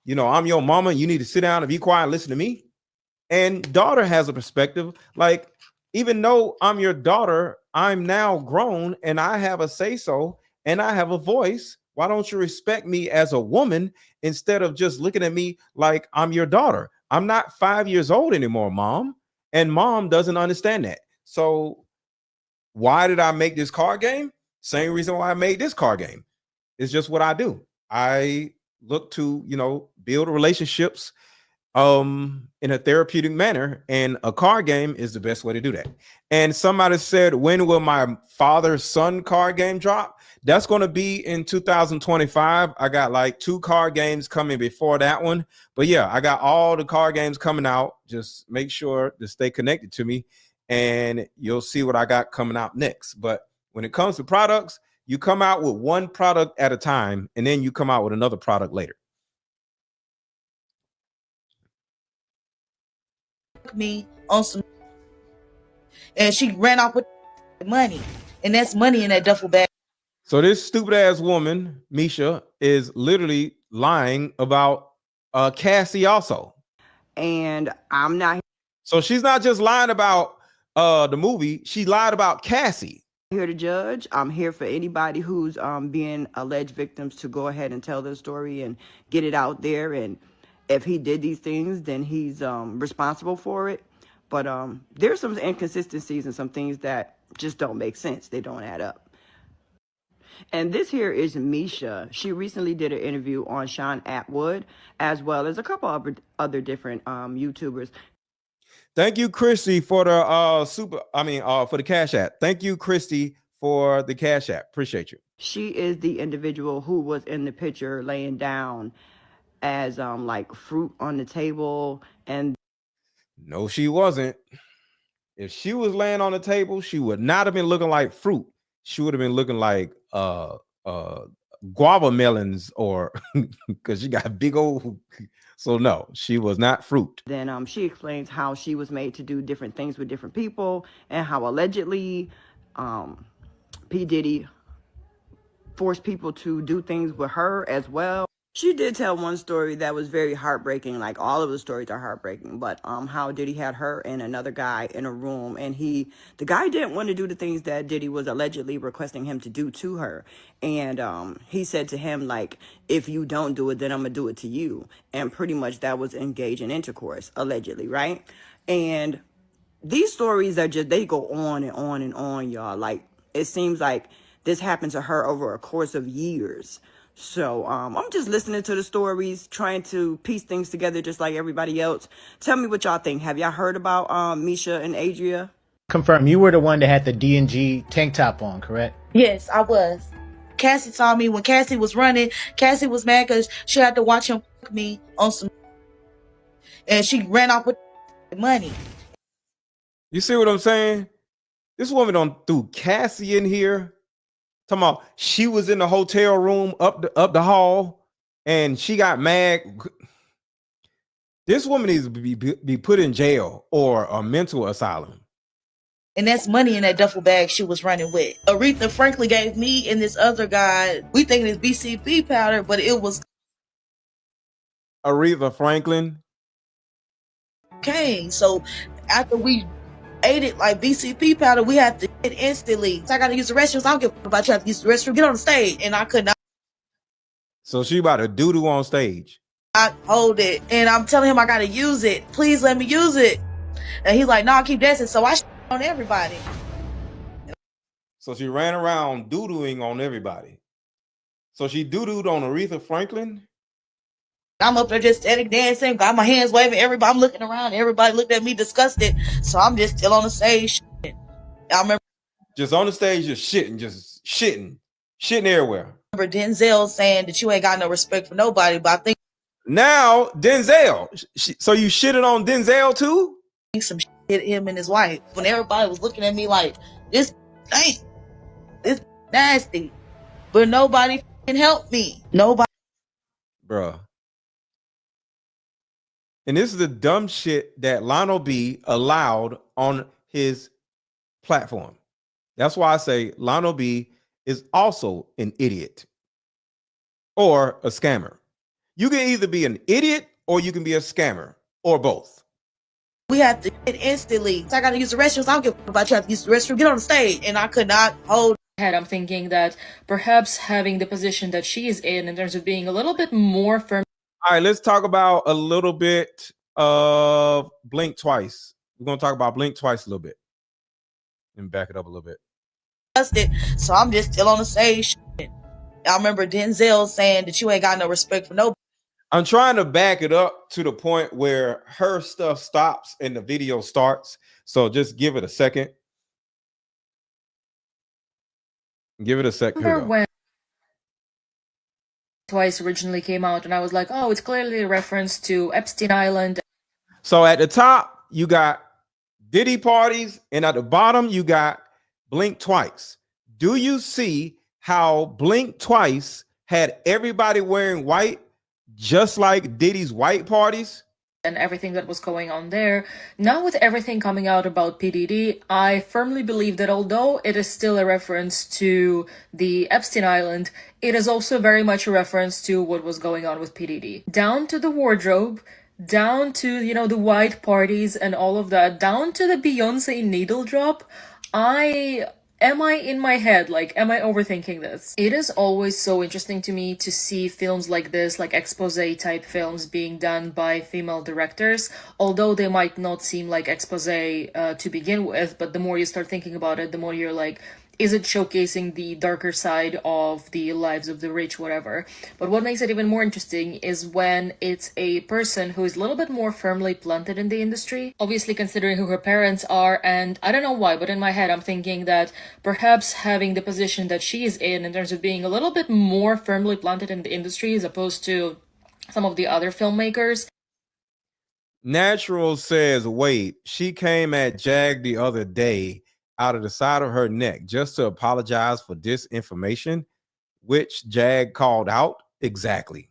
I'm your mama. You need to sit down and be quiet and listen to me. And daughter has a perspective. Like, even though I'm your daughter, I'm now grown and I have a say-so and I have a voice. Why don't you respect me as a woman instead of just looking at me like I'm your daughter? I'm not 5 years old anymore, mom. And mom doesn't understand that. So why did I make this card game? Same reason why I made this card game. It's just what I do. I look to, build relationships in a therapeutic manner, and a card game is the best way to do that. And somebody said, when will my father-son card game drop? That's going to be in 2025. I got like 2 card games coming before that one, but yeah, I got all the card games coming out. Just make sure to stay connected to me and you'll see what I got coming out next. But when it comes to products, you come out with one product at a time and then you come out with another product later. Me on some, and she ran off with money, and that's money in that duffel bag. So this stupid ass woman, Mesha, is literally lying about Cassie also. And I'm not. So she's not just lying about the movie. She lied about Cassie. Here to judge. I'm here for anybody who's being alleged victims to go ahead and tell their story and get it out there. And if he did these things, then he's responsible for it. But there's some inconsistencies and some things that just don't make sense. They don't add up. And this here is Mesha. She recently did an interview on Sean Atwood, as well as a couple of other different YouTubers. Thank you, Christy, for the for the Cash App. Thank you, Christy, for the Cash App. Appreciate you. She is the individual who was in the picture laying down as like fruit on the table. And no, she wasn't. If she was laying on the table, she would not have been looking like fruit. She would have been looking like guava melons, or because she got big old. So no, she was not fruit. Then she explains how she was made to do different things with different people, and how allegedly P. Diddy forced people to do things with her as well. She did tell one story that was very heartbreaking. Like, all of the stories are heartbreaking, but how Diddy had her and another guy in a room, and the guy didn't want to do the things that Diddy was allegedly requesting him to do to her. And he said to him, like, if you don't do it, then I'm gonna do it to you. And pretty much that was engaged in intercourse, allegedly, right? And these stories are just, they go on and on and on, y'all. Like, it seems like this happened to her over a course of years. So I'm just listening to the stories, trying to piece things together just like everybody else. Tell me what y'all think. Have y'all heard about Mesha and Adria? Confirm, you were the one that had the D&G tank top on, correct? Yes, I was. Cassie saw me when Cassie was running. Cassie was mad because she had to watch him fuck me on some, and she ran off with money. You see what I'm saying? This woman done threw Cassie in here. Talking about she was in the hotel room up the hall, and she got mad. This woman needs to be put in jail or a mental asylum. And that's money in that duffel bag she was running with. Aretha Franklin gave me and this other guy, we think it's BCP powder, but it was Aretha Franklin. cocaine. So after we ate it like BCP powder, we had to get instantly. So I got to use the restrooms. I don't give a fuck about you have to use the restroom. Get on the stage. And I could not. So she about to doo-doo on stage. I hold it. And I'm telling him I got to use it. Please let me use it. And he's like, no, I'll keep dancing. So I on everybody. So she ran around doo-dooing on everybody. So she doo-dooed on Aretha Franklin. I'm up there just static dancing, got my hands waving. Everybody, I'm looking around. Everybody looked at me disgusted. So I'm just still on the stage. I remember just on the stage, just shitting everywhere. I remember Denzel saying that you ain't got no respect for nobody, but I think now Denzel. So you shitted on Denzel too? Some shit hit him and his wife when everybody was looking at me like this thing, this nasty, but nobody can help me. Nobody, bruh. And this is the dumb shit that Lionel B allowed on his platform. That's why I say Lionel B is also an idiot or a scammer. You can either be an idiot or you can be a scammer or both. We had to get instantly. So I got to use the restrooms. I don't give a fuck about you have to use the restroom. Get on the stage. And I could not hold. I'm thinking that perhaps having the position that she is in terms of being a little bit more firm. All right, let's talk about a little bit of Blink Twice. We're going to talk about Blink Twice a little bit and back it up a little bit. So I'm just still on the stage. I remember Denzel saying that you ain't got no respect for nobody. I'm trying to back it up to the point where her stuff stops and the video starts. So just give it a second. Give it a second. Remember when Twice originally came out and I was like, oh, it's clearly a reference to Epstein Island. So at the top, you got Diddy parties, and at the bottom, you got Blink Twice. Do you see how Blink Twice had everybody wearing white, just like Diddy's white parties? And everything that was going on there. Now with everything coming out about PDD, I firmly believe that although it is still a reference to the Epstein Island, it is also very much a reference to what was going on with PDD. Down to the wardrobe, down to, you know, the white parties and all of that, down to the Beyonce needle drop. Am I in my head? Like, am I overthinking this? It is always so interesting to me to see films like this, like expose type films being done by female directors, although they might not seem like expose to begin with, but the more you start thinking about it, the more you're like, is it showcasing the darker side of the lives of the rich, whatever? But what makes it even more interesting is when it's a person who is a little bit more firmly planted in the industry, obviously considering who her parents are, and I don't know why, but in my head I'm thinking that perhaps having the position that she is in terms of being a little bit more firmly planted in the industry as opposed to some of the other filmmakers. Natural says, wait, she came at Jag the other day out of the side of her neck just to apologize for disinformation, which Jag called out. Exactly.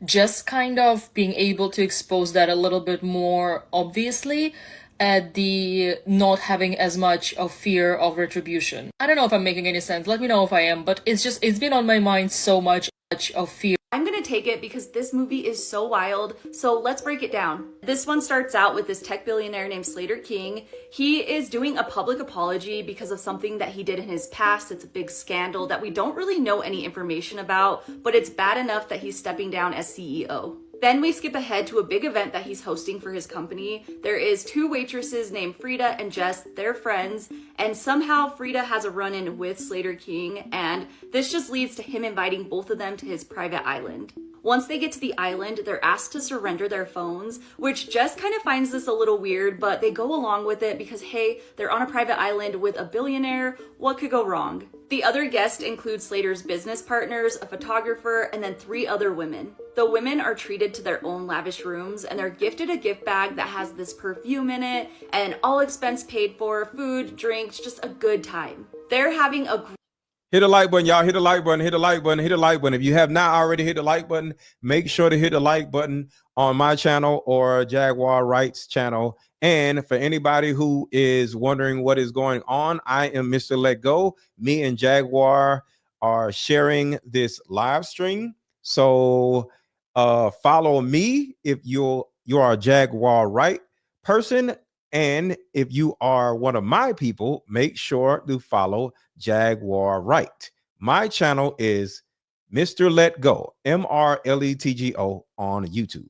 Just kind of being able to expose that a little bit more obviously at the not having as much of fear of retribution. I don't know if I'm making any sense. Let me know if I am, but it's been on my mind so much of fear. I'm gonna take it because this movie is so wild, so let's break it down. This one starts out with this tech billionaire named Slater King. He is doing a public apology because of something that he did in his past. It's a big scandal that we don't really know any information about, but it's bad enough that he's stepping down as CEO. Then we skip ahead to a big event that he's hosting for his company. There is 2 waitresses named Frida and Jess, they're friends, and somehow Frida has a run-in with Slater King, and this just leads to him inviting both of them to his private island. Once they get to the island, they're asked to surrender their phones, which Jess kind of finds this a little weird, but they go along with it because, hey, they're on a private island with a billionaire. What could go wrong? The other guests include Slater's business partners, a photographer, and then 3 other women. The women are treated to their own lavish rooms, and they're gifted a gift bag that has this perfume in it, and all expense paid for, food, drinks, just a good time. They're having a Hit the like button, y'all. Hit the like button, hit the like button, hit the like button. If you have not already hit the like button, make sure to hit the like button on my channel or Jaguar Wright's channel. And for anybody who is wondering what is going on, I am Mr. Let Go. Me and Jaguar are sharing this live stream. So follow me if you are a Jaguar Wright person. And if you are one of my people, make sure to follow Jaguar Wright. My channel is Mr. Let Go, MRLETGO on YouTube.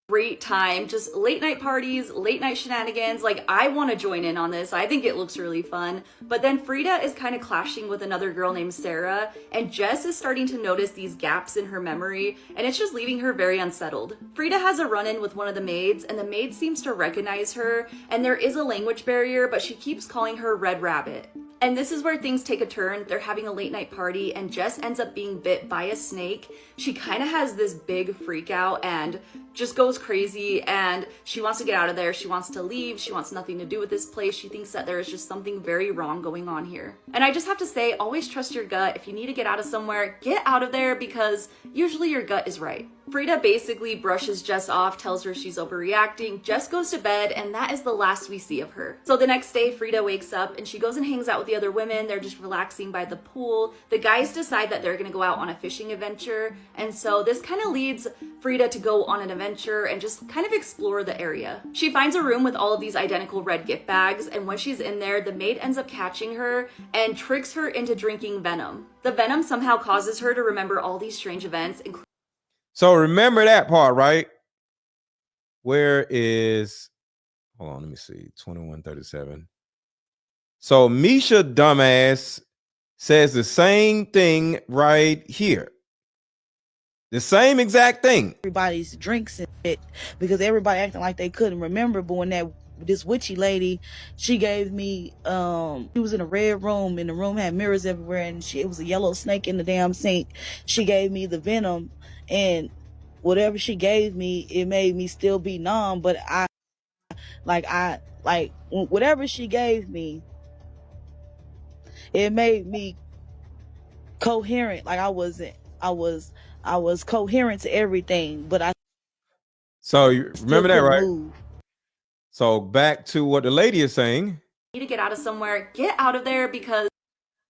great time, just late night parties, late night shenanigans. Like, I want to join in on this. I think it looks really fun. But then Frida is kind of clashing with another girl named Sarah, and Jess is starting to notice these gaps in her memory, and it's just leaving her very unsettled. Frida has a run-in with one of the maids, and the maid seems to recognize her, and there is a language barrier, but she keeps calling her Red Rabbit. And this is where things take a turn. They're having a late night party and Jess ends up being bit by a snake. She kind of has this big freak out and just goes crazy, and she wants to get out of there. She wants to leave. She wants nothing to do with this place. She thinks that there is just something very wrong going on here. And I just have to say, always trust your gut. If you need to get out of somewhere, get out of there, because usually your gut is right. Frida basically brushes Jess off, tells her she's overreacting. Jess goes to bed, and that is the last we see of her. So the next day, Frida wakes up and she goes and hangs out with the other women. They're just relaxing by the pool. The guys decide that they're gonna go out on a fishing adventure. And so this kind of leads Frida to go on an adventure and just kind of explore the area. She finds a room with all of these identical red gift bags, and when she's in there, the maid ends up catching her and tricks her into drinking venom. The venom somehow causes her to remember all these strange events, including So remember that part, right? Where is, hold on, let me see, 2137. So Mesha dumbass says the same thing right here. The same exact thing. Everybody's drinks and it, because everybody acting like they couldn't remember. But when this witchy lady, she gave me, she was in a red room, and the room had mirrors everywhere, and it was a yellow snake in the damn sink. She gave me the venom, and whatever she gave me, it made me still be numb. But whatever she gave me, it made me coherent. Like I was coherent to everything, but So you remember that, right? Move. So back to what the lady is saying. need to get out of somewhere, get out of there, because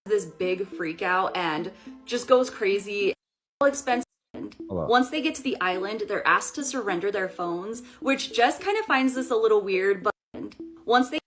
this big freak out and just goes crazy. All expensive. Once they get to the island, they're asked to surrender their phones, which Jess kind of finds this a little weird, but once they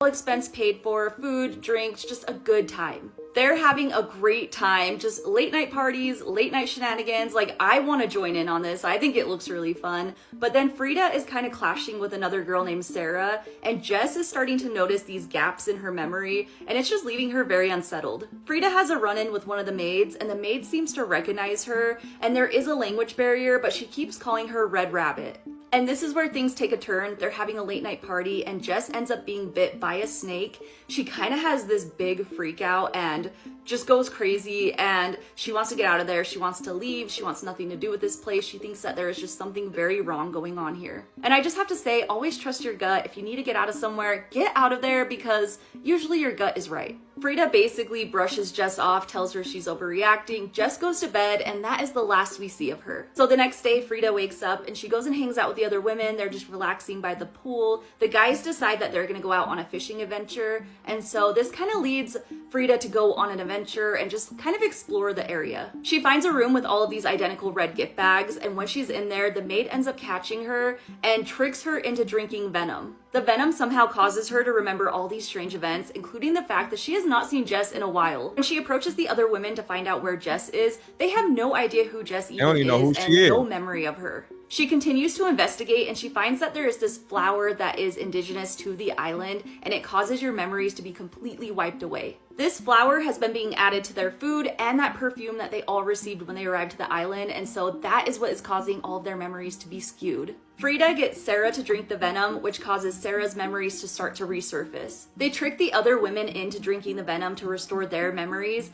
all expense paid for, food, drinks, just a good time. They're having a great time, just late night parties, late night shenanigans. Like, I want to join in on this. I think it looks really fun. But then Frida is kind of clashing with another girl named Sarah, and Jess is starting to notice these gaps in her memory, and it's just leaving her very unsettled. Frida has a run-in with one of the maids, and the maid seems to recognize her, and there is a language barrier, but she keeps calling her Red Rabbit. And this is where things take a turn. They're having a late night party, and Jess ends up being bit by a snake. She kind of has this big freak out and just goes crazy, and she wants to get out of there. She wants to leave. She wants nothing to do with this place. She thinks that there is just something very wrong going on here. And I just have to say, always trust your gut. If you need to get out of somewhere, get out of there, because usually your gut is right. Frida basically brushes Jess off, tells her she's overreacting. Jess goes to bed, and that is the last we see of her. So the next day, Frida wakes up and she goes and hangs out with the other women. They're just relaxing by the pool. The guys decide that they're gonna go out on a fishing adventure, and so this kind of leads Frida to go on an adventure and just kind of explore the area. She finds a room with all of these identical red gift bags, and when she's in there, the maid ends up catching her and tricks her into drinking venom. The venom somehow causes her to remember all these strange events, including the fact that she has not seen Jess in a while. When she approaches the other women to find out where Jess is, they have no idea who Jess even is and no memory of her. She continues to investigate and she finds that there is this flower that is indigenous to the island and it causes your memories to be completely wiped away. This flower has been being added to their food and that perfume that they all received when they arrived to the island, and so that is what is causing all of their memories to be skewed. Frida gets Sarah to drink the venom, which causes Sarah's memories to start to resurface. They trick the other women into drinking the venom to restore their memories.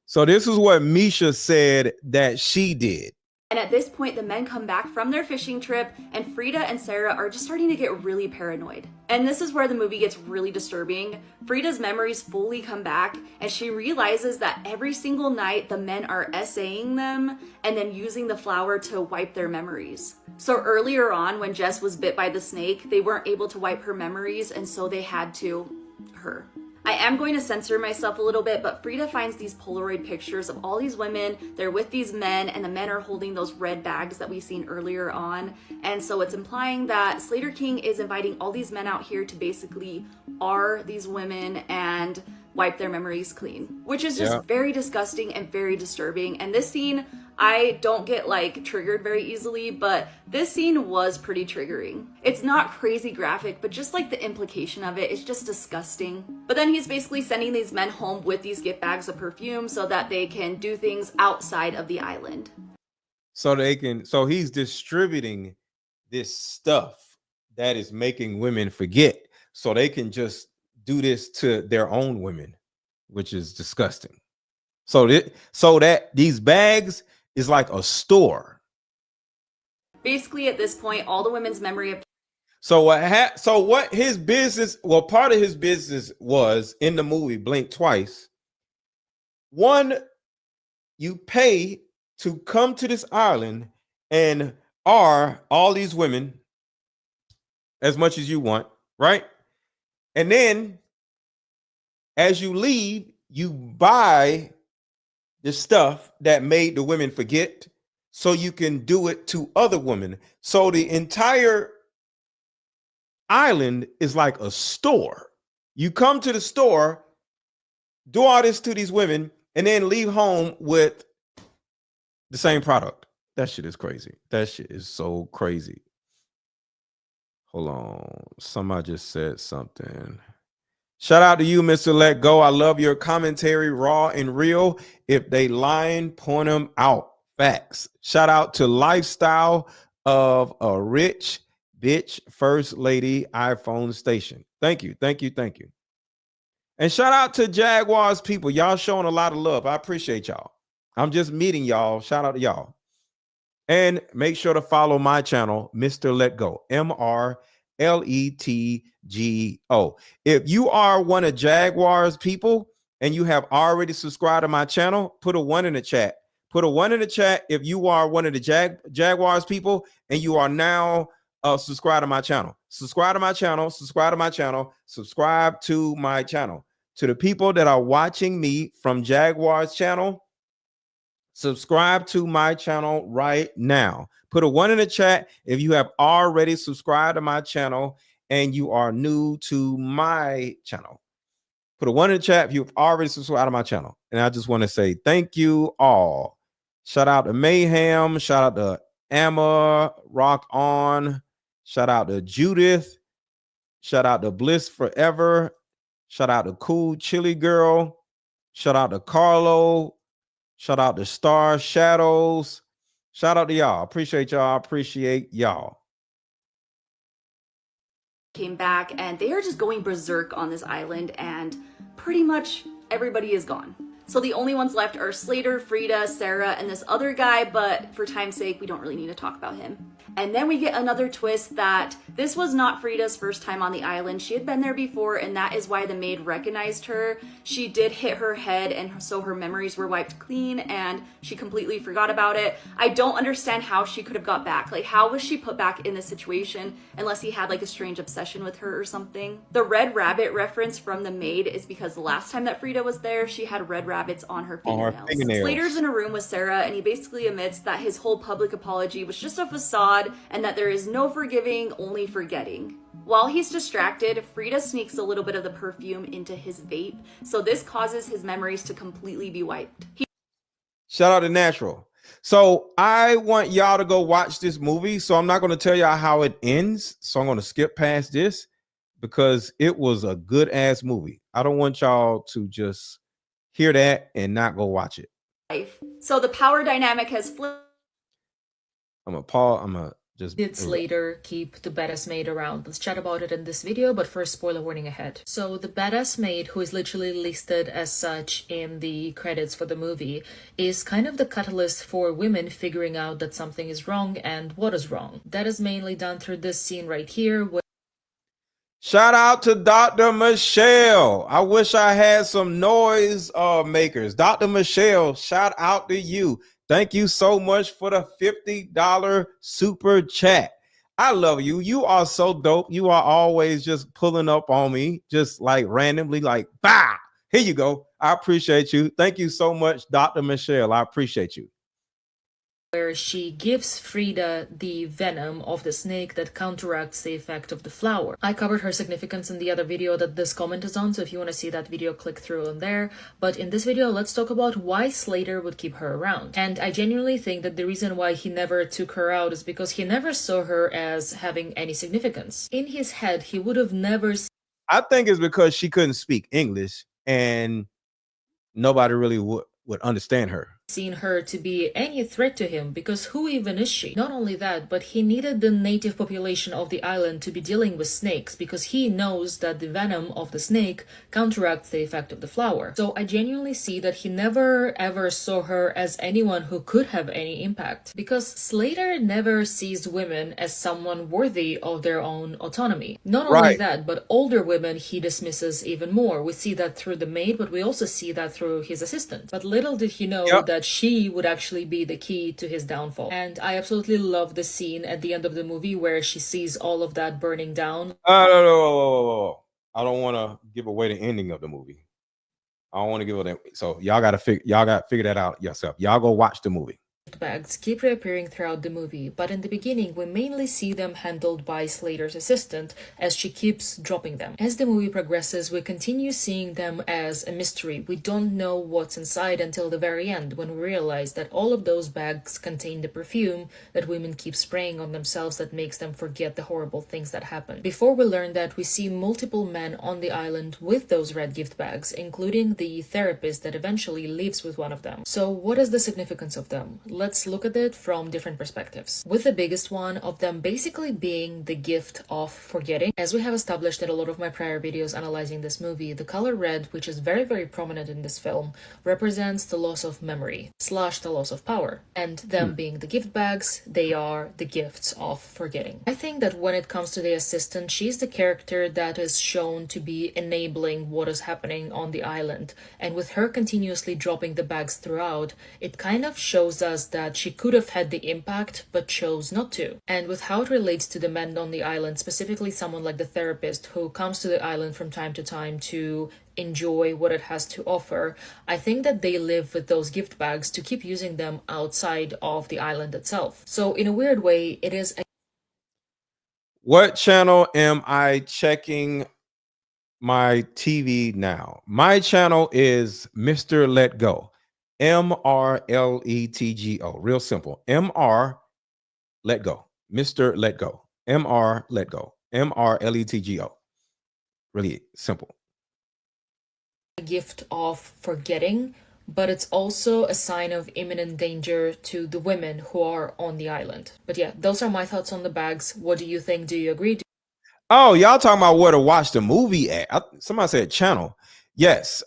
So this is what Mesha said that she did. And at this point, the men come back from their fishing trip and Frida and Sarah are just starting to get really paranoid. And this is where the movie gets really disturbing. Frida's memories fully come back and she realizes that every single night the men are essaying them and then using the flower to wipe their memories. So earlier on, when Jess was bit by the snake, they weren't able to wipe her memories and so they had to her. I am going to censor myself a little bit, but Frida finds these Polaroid pictures of all these women. They're with these men and the men are holding those red bags that we've seen earlier on. And so it's implying that Slater King is inviting all these men out here to basically are these women and wipe their memories clean, which is just very disgusting and very disturbing. And this scene, I don't get like triggered very easily, but this scene was pretty triggering. It's not crazy graphic, but just like the implication of it is just disgusting. But then he's basically sending these men home with these gift bags of perfume so that they can do things outside of the island. So he's distributing this stuff that is making women forget so they can just do this to their own women, which is disgusting. So that these bags is like a store. Basically, at this point, all the women's memory of So what his business, well, part of his business was in the movie Blink Twice. One, you pay to come to this island and are all these women as much as you want, right? And then as you leave, you buy the stuff that made the women forget so you can do it to other women. So the entire island is like a store. You come to the store, do all this to these women, and then leave home with the same product. That shit is crazy. That shit is so crazy. Hold on. Somebody just said something. Shout out to you, Mr. Let Go. I love your commentary, raw and real. If they lying, point them out. Facts. Shout out to Lifestyle of a Rich Bitch First Lady iPhone Station. Thank you. Thank you. Thank you. And shout out to Jaguars people. Y'all showing a lot of love. I appreciate y'all. I'm just meeting y'all. Shout out to y'all. And make sure to follow my channel, Mr. Let Go. MRLETGO. If you are one of Jaguars people and you have already subscribed to my channel, put a 1 in the chat. Put a 1 in the chat if you are one of the Jaguars people and you are now subscribe to my channel. Subscribe to my channel. Subscribe to my channel. Subscribe to my channel. To the people that are watching me from Jaguars channel, subscribe to my channel right now. Put a 1 in the chat if you have already subscribed to my channel and you are new to my channel. Put a 1 in the chat if you've already subscribed to my channel. And I just want to say thank you all. Shout out to Mayhem. Shout out to Emma. Rock On. Shout out to Judith. Shout out to Bliss Forever. Shout out to Cool Chili Girl. Shout out to Carlo. Shout out to Star Shadows. Shout out to y'all. Appreciate y'all. Appreciate y'all. came back and they are just going berserk on this island and pretty much everybody is gone. So the only ones left are Slater, Frida, Sarah, and this other guy, but for time's sake, we don't really need to talk about him. And then we get another twist that this was not Frida's first time on the island. She had been there before, and that is why the maid recognized her. She did hit her head, and so her memories were wiped clean, and she completely forgot about it. I don't understand how she could have got back. Like, how was she put back in this situation unless he had like a strange obsession with her or something? The red rabbit reference from the maid is because the last time that Frida was there, she had red rabbits on her fingernails. Slater's in a room with Sarah, and he basically admits that his whole public apology was just a facade and that there is no forgiving, only forgetting. While he's distracted, Frida sneaks a little bit of the perfume into his vape, so this causes his memories to completely be wiped. Shout out to Natural. So I want y'all to go watch this movie. So I'm not going to tell y'all how it ends. So I'm going to skip past this because it was a good ass movie. I don't want y'all to just hear that and not go watch it. So the power dynamic has flipped. I'm gonna just Did Slater keep the badass maid around? Let's chat about it in this video, but first, spoiler warning ahead. So the badass maid, who is literally listed as such in the credits for the movie, is kind of the catalyst for women figuring out that something is wrong and what is wrong. That is mainly done through this scene right here, where shout out to Dr. Michelle. I wish I had some noise makers. Dr. Michelle, shout out to you. Thank you so much for the $50 super chat. I love you. You are so dope. You are always just pulling up on me, just like randomly, like, bah, here you go. I appreciate you. Thank you so much, Dr. Michelle. I appreciate you. Where she gives Frida the venom of the snake that counteracts the effect of the flower. I covered her significance in the other video that this comment is on, so if you want to see that video, click through on there. But in this video, let's talk about why Slater would keep her around. And I genuinely think that the reason why he never took her out is because he never saw her as having any significance. In his head, he would have never... I think it's because she couldn't speak English and nobody really would understand her. Seen her to be any threat to him, because who even is she? Not only that, but he needed the native population of the island to be dealing with snakes, because he knows that the venom of the snake counteracts the effect of the flower. So I genuinely see that he never ever saw her as anyone who could have any impact, because Slater never sees women as someone worthy of their own autonomy. Not only that, but older women he dismisses even more. We see that through the maid, but we also see that through his assistant. But little did he know that she would actually be the key to his downfall. And I absolutely love the scene at the end of the movie where she sees all of that burning down. No. I don't want to give away the ending of the movie. I don't want to give it. So y'all got to figure that out yourself. Y'all go watch the movie. Bags keep reappearing throughout the movie, but in the beginning we mainly see them handled by Slater's assistant as she keeps dropping them. As the movie progresses, we continue seeing them as a mystery. We don't know what's inside until the very end, when we realize that all of those bags contain the perfume that women keep spraying on themselves that makes them forget the horrible things that happen. Before we learn that, we see multiple men on the island with those red gift bags, including the therapist that eventually leaves with one of them. So what is the significance of them? Let's look at it from different perspectives, with the biggest one of them basically being the gift of forgetting. As we have established in a lot of my prior videos analyzing this movie, the color red, which is very, very prominent in this film, represents the loss of memory / the loss of power. And them being the gift bags, they are the gifts of forgetting. I think that when it comes to the assistant, she's the character that is shown to be enabling what is happening on the island. And with her continuously dropping the bags throughout, it kind of shows us that she could have had the impact but chose not to. And with how it relates to the men on the island, specifically someone like the therapist who comes to the island from time to time to enjoy what it has to offer, I think that they live with those gift bags to keep using them outside of the island itself. So in a weird way, it is What channel am I checking my TV now? My channel is Mr. Let Go. MRLETGO. Real simple. MR Let Go. Mr. Let Go. MR Let Go. MRLETGO. Really simple. a gift of forgetting, but it's also a sign of imminent danger to the women who are on the island. But yeah, those are my thoughts on the bags. What do you think? Do you agree? Oh, y'all talking about where to watch the movie at? Somebody said channel. Yes.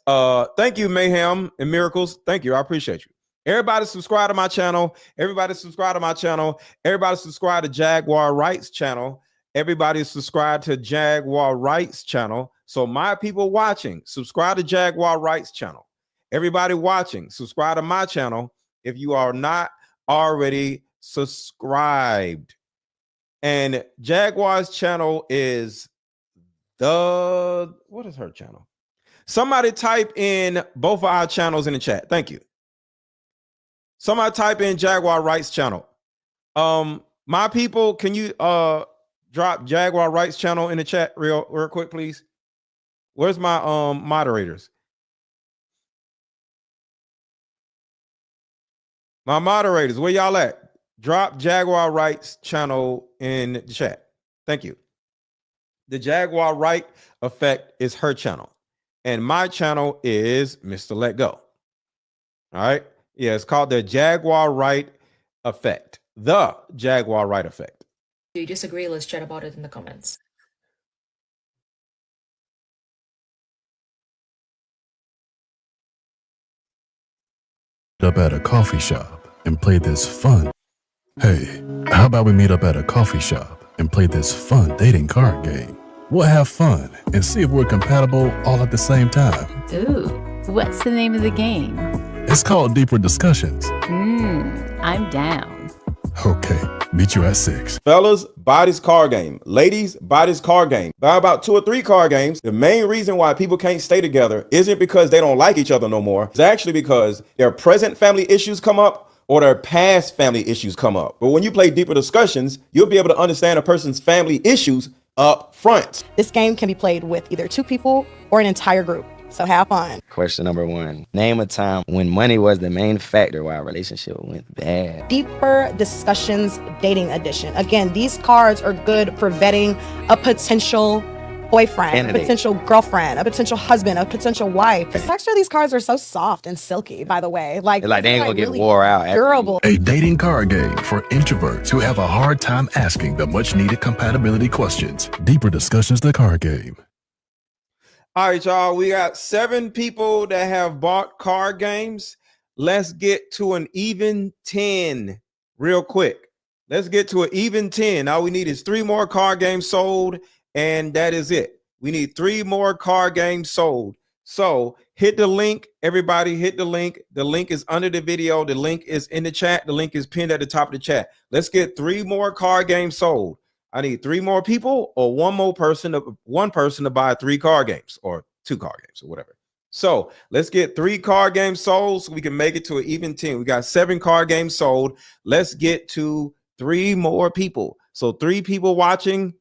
Thank you, Mayhem and Miracles. Thank you. I appreciate you. Everybody subscribe to my channel. Everybody subscribe to my channel. Everybody subscribe to Jaguar Rights channel. Everybody subscribe to Jaguar Rights channel. So my people watching, subscribe to Jaguar Rights channel. Everybody watching, subscribe to my channel if you are not already subscribed. And Jaguar's channel is what is her channel? Somebody type in both of our channels in the chat. Thank you. Somebody type in Jaguar Rights channel. My people, can you drop Jaguar Rights channel in the chat real quick, please? Where's my moderators? My moderators, where y'all at? Drop Jaguar Wright's channel in the chat. Thank you. The Jaguar Wright Effect is her channel. And my channel is Mr. Let Go. All right. Yeah, it's called the Jaguar Wright Effect. The Jaguar Wright Effect. Do you disagree? Let's chat about it in the comments. Up at a coffee shop and play this fun. Hey, how about we meet up at a coffee shop and play this fun dating card game? We'll have fun and see if we're compatible all at the same time. Ooh, what's the name of the game? It's called Deeper Discussions. I'm down. Okay, meet you at 6. Fellas, buy this card game. Ladies, buy this card game. Buy about 2 or 3 card games. The main reason why people can't stay together isn't because they don't like each other no more. It's actually because their present family issues come up or their past family issues come up. But when you play Deeper Discussions, you'll be able to understand a person's family issues up front. This game can be played with either 2 people or an entire group. So have fun. Question number 1. Name a time when money was the main factor why a relationship went bad. Deeper Discussions Dating Edition. Again, these cards are good for vetting a potential boyfriend, a potential girlfriend, a potential husband, a potential wife. The texture of these cards are so soft and silky, by the way. Like they ain't gonna get really wore out. Durable. A dating card game for introverts who have a hard time asking the much needed compatibility questions. Deeper Discussions, the card game. All right, y'all. We got 7 people that have bought card games. Let's get to an even 10 real quick. Let's get to an even 10. All we need is 3 more card games sold, and that is it. We need 3 more card games sold. So hit the link. Everybody hit the link. The link is under the video. The link is in the chat. The link is pinned at the top of the chat. Let's get 3 more card games sold. I need 3 more people or one person to buy 3 card games or 2 card games or whatever. So let's get 3 card games sold so we can make it to an even 10. We got 7 card games sold. Let's get to 3 more people. So 3 people watching,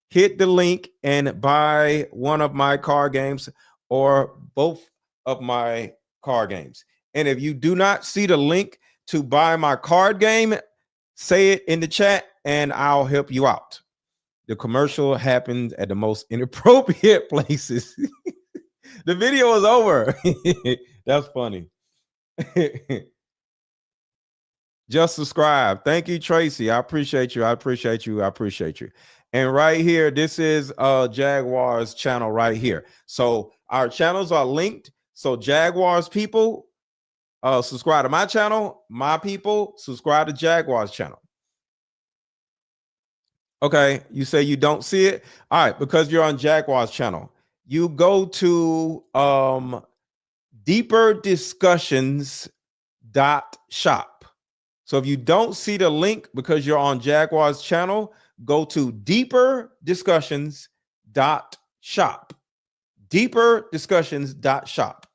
hit the link and buy one of my card games or both of my card games. And if you do not see the link to buy my card game, say it in the chat and I'll help you out. The commercial happened at the most inappropriate places. The video is over. That's funny. Just subscribe. Thank you, Tracy. I appreciate you. I appreciate you. I appreciate you. And right here, this is Jaguar's channel right here. So our channels are linked. So Jaguar's people, subscribe to my channel. My people, subscribe to Jaguar's channel. Okay, you say you don't see it. All right, because you're on Jaguar's channel. You go to deeperdiscussions.shop. So if you don't see the link because you're on Jaguar's channel, go to deeperdiscussions.shop. Deeperdiscussions.shop.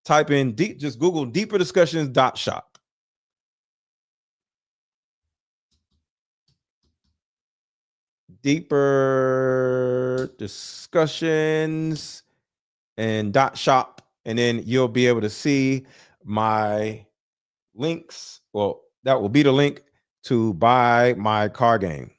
Type in just Google deeperdiscussions.shop. Deeper Discussions and .shop, and then you'll be able to see my links. Well, that will be the link to buy my card game.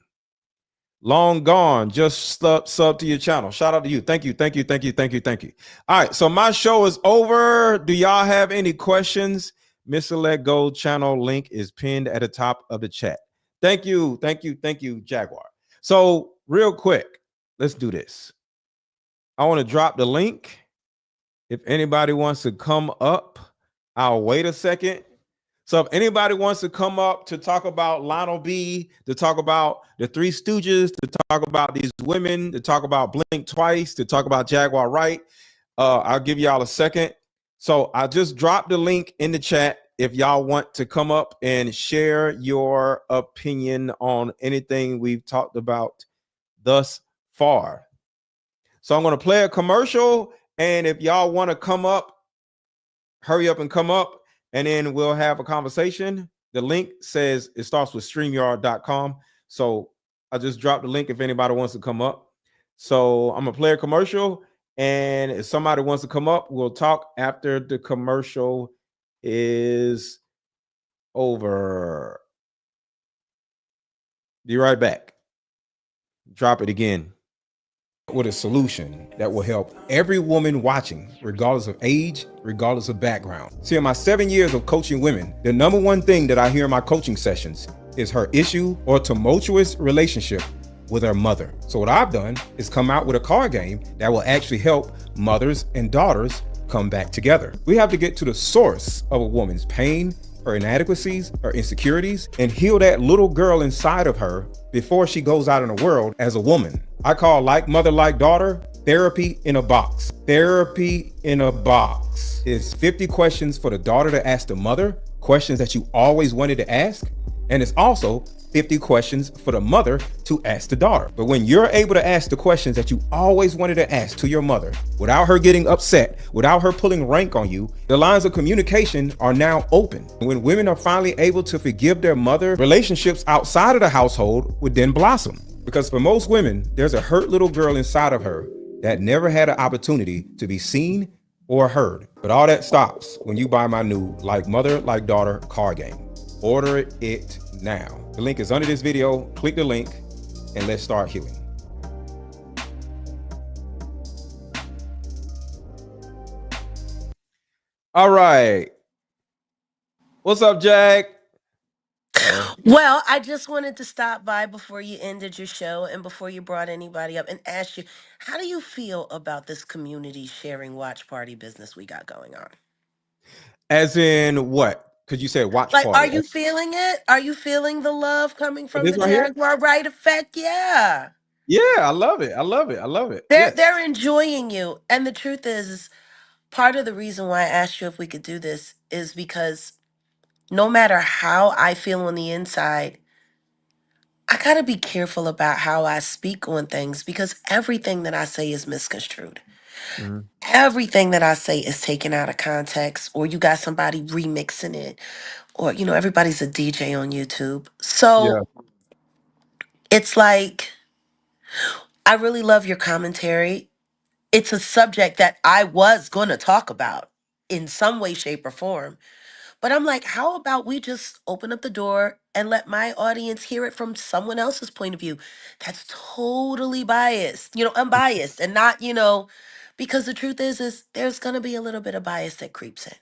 Long Gone, just sub to your channel. Shout out to you. Thank you, thank you, thank you, thank you, thank you. All right, so my show is over. Do y'all have any questions? Mr. Let Go channel link is pinned at the top of the chat. Thank you, thank you, thank you, Jaguar. So real quick, let's do this. I want to drop the link. If anybody wants to come up, I'll wait a second. So if anybody wants to come up to talk about Lionel B, to talk about the Three Stooges, to talk about these women, to talk about Blink Twice, to talk about Jaguar Wright, I'll give y'all a second. So I just dropped the link in the chat if y'all want to come up and share your opinion on anything we've talked about thus far. So I'm going to play a commercial, and if y'all want to come up, hurry up and come up, and then we'll have a conversation. The link says it starts with StreamYard.com. So I just dropped the link if anybody wants to come up. So I'm going to play a commercial, and if somebody wants to come up, we'll talk after the commercial is over. Be right back. Drop it again with a solution that will help every woman watching, regardless of age, regardless of background. See, in my 7 years of coaching women, the number one thing that I hear in my coaching sessions is her issue or tumultuous relationship with her mother. So what I've done is come out with a card game that will actually help mothers and daughters come back together. We have to get to the source of a woman's pain, her inadequacies, her insecurities, and heal that little girl inside of her before she goes out in the world as a woman. I call Like Mother, Like Daughter therapy in a box. Therapy in a box is 50 questions for the daughter to ask the mother, questions that you always wanted to ask. And it's also 50 questions for the mother to ask the daughter. But when you're able to ask the questions that you always wanted to ask to your mother without her getting upset, without her pulling rank on you, the lines of communication are now open. When women are finally able to forgive their mother, relationships outside of the household would then blossom. Because for most women, there's a hurt little girl inside of her that never had an opportunity to be seen or heard. But all that stops when you buy my new Like Mother, Like Daughter card game. Order it now. The link is under this video. Click the link and let's start healing. All right. What's up, Jack? Well, I just wanted to stop by before you ended your show and before you brought anybody up and ask you, how do you feel about this community sharing watch party business we got going on? As in what? Because you said watch Like, are party. you feeling it? Are you feeling the love coming from This the right here? Jaguar Right effect? Yeah. Yeah, I love it. I love it. I love it. They're Yes. they're enjoying you. And the truth is part of the reason why I asked you if we could do this is because no matter how I feel on the inside, I got to be careful about how I speak on things because everything that I say is misconstrued. Mhm. Everything that I say is taken out of context, or you got somebody remixing it, or, everybody's a DJ on YouTube. Yeah. So it's like, I really love your commentary. It's a subject that I was going to talk about in some way, shape, or form. But I'm like, how about we just open up the door and let my audience hear it from someone else's point of view that's totally biased, unbiased and not, because the truth is there's going to be a little bit of bias that creeps in.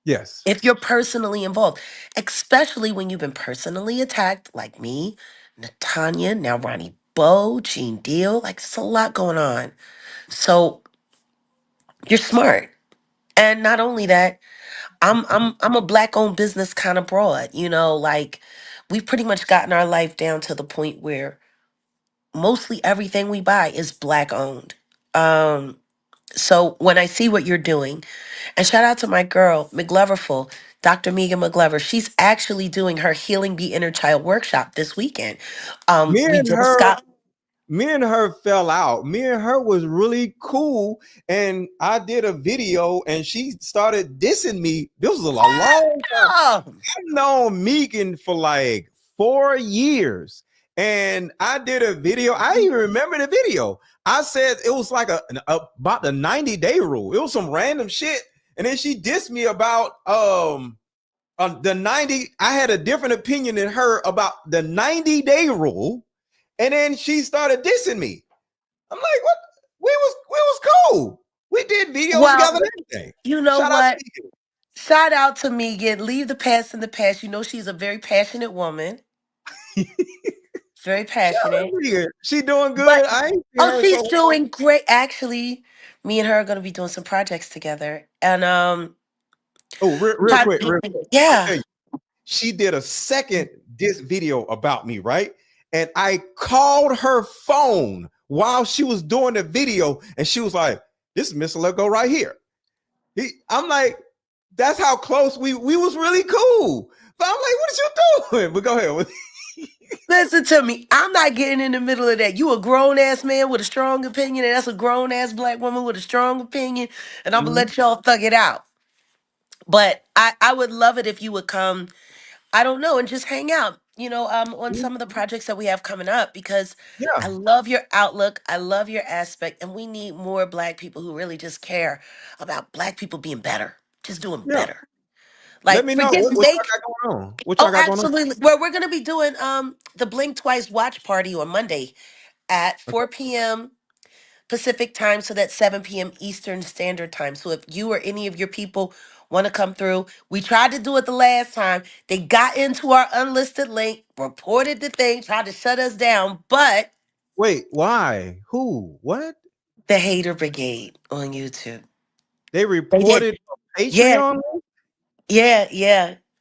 Yes. If you're personally involved, especially when you've been personally attacked, like me, Natanya, now Ronnie Bo, Gene Deal, like there's a lot going on. So you're smart. And not only that, I'm a black owned business kind of broad, like we've pretty much gotten our life down to the point where mostly everything we buy is black owned. Um so when I see what you're doing, and shout out to my girl, McGloverful, Dr. Megan McGlover, she's actually doing her Healing the Inner Child workshop this weekend. Me We and just her got me and her fell out. Me and her was really cool. And I did a video and she started dissing me. This was a long time. I've known Megan for like 4 years. And I did a video. I even remember the video. I said it was like about the 90-day rule. It was some random shit. And then she dissed me about the 90. I had a different opinion than her about the 90-day rule. And then she started dissing me. I'm like, what? We was cool. We did videos together and everything. You know Shout out to what? Shout out to Megan. Leave the past in the past. You know she's a very passionate woman. Very passionate. Megan. She doing good. But I ain't seen her she's so doing great. Actually, me and her are gonna be doing some projects together. And real quick. I'll yeah. tell you. She did a second diss video about me, right? And I called her phone while she was doing the video, and she was like, "This is Mr. Let Go right here." I'm like, that's how close we was really cool. But I'm like, what is you doing? But go ahead. Listen to me. I'm not getting in the middle of that. You a grown ass man with a strong opinion, and that's a grown ass black woman with a strong opinion, and I'm gonna let y'all thug it out. But I would love it if you would come, I don't know, and just hang out, on some of the projects that we have coming up because I Yeah. love your outlook. I love your aspect, and we need more black people who really just care about black people being better, just doing Yeah. better. Let Like, me know forget what y'all make. got going on. What Oh, y'all got going on? absolutely. Well, we're gonna be doing the Blink Twice watch party on Monday at Okay. 4 p.m. Pacific time, so that's 7 p.m. Eastern Standard Time. So if you or any of your people want to come through, we tried to do it the last time. They got into our unlisted link, reported the thing, tried to shut us down, but Wait, why? Who? What? the Hater Brigade on YouTube. They They did. reported Yeah, Patreon? yeah.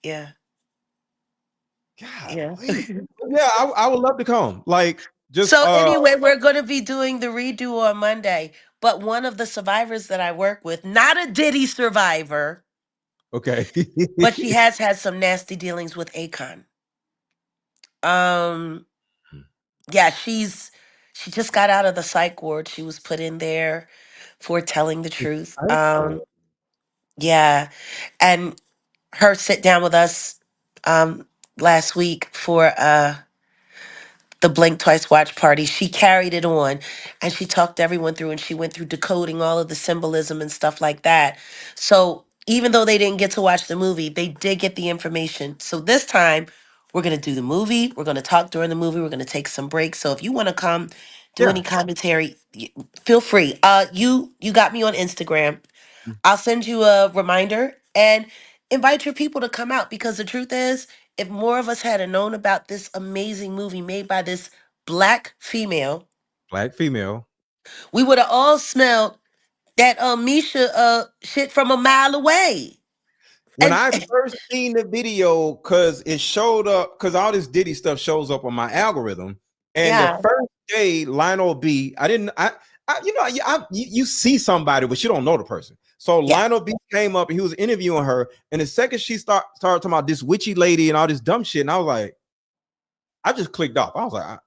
Yeah. Golly. Yeah, I would love to come. Like, just So anyway, we're going to be doing the redo on Monday. But one of the survivors that I work with, not a Diddy survivor, okay. but she has had some nasty dealings with Akon. Yeah, she just got out of the psych ward. She was put in there for telling the truth. Yeah, and her sit down with us last week for the Blink Twice watch party. She carried it on and she talked everyone through, and she went through decoding all of the symbolism and stuff like that. So even though they didn't get to watch the movie, they did get the information. So this time we're going to do the movie. We're going to talk during the movie. We're going to take some breaks. So if you want to come do Yeah. any commentary, feel free. You got me on Instagram. I'll send you a reminder and invite your people to come out, because the truth is, if more of us had known about this amazing movie made by this black female, Black female. we would have all smelled that Misha shit from a mile away. When I first seen the video, because it showed up, because all this Diddy stuff shows up on my algorithm, and the Yeah. first day Lionel B, you see somebody, but you don't know the person. So Lionel B came up and he was interviewing her, and the second she started talking about this witchy lady and all this dumb shit, and I was like, I just clicked off. I was like,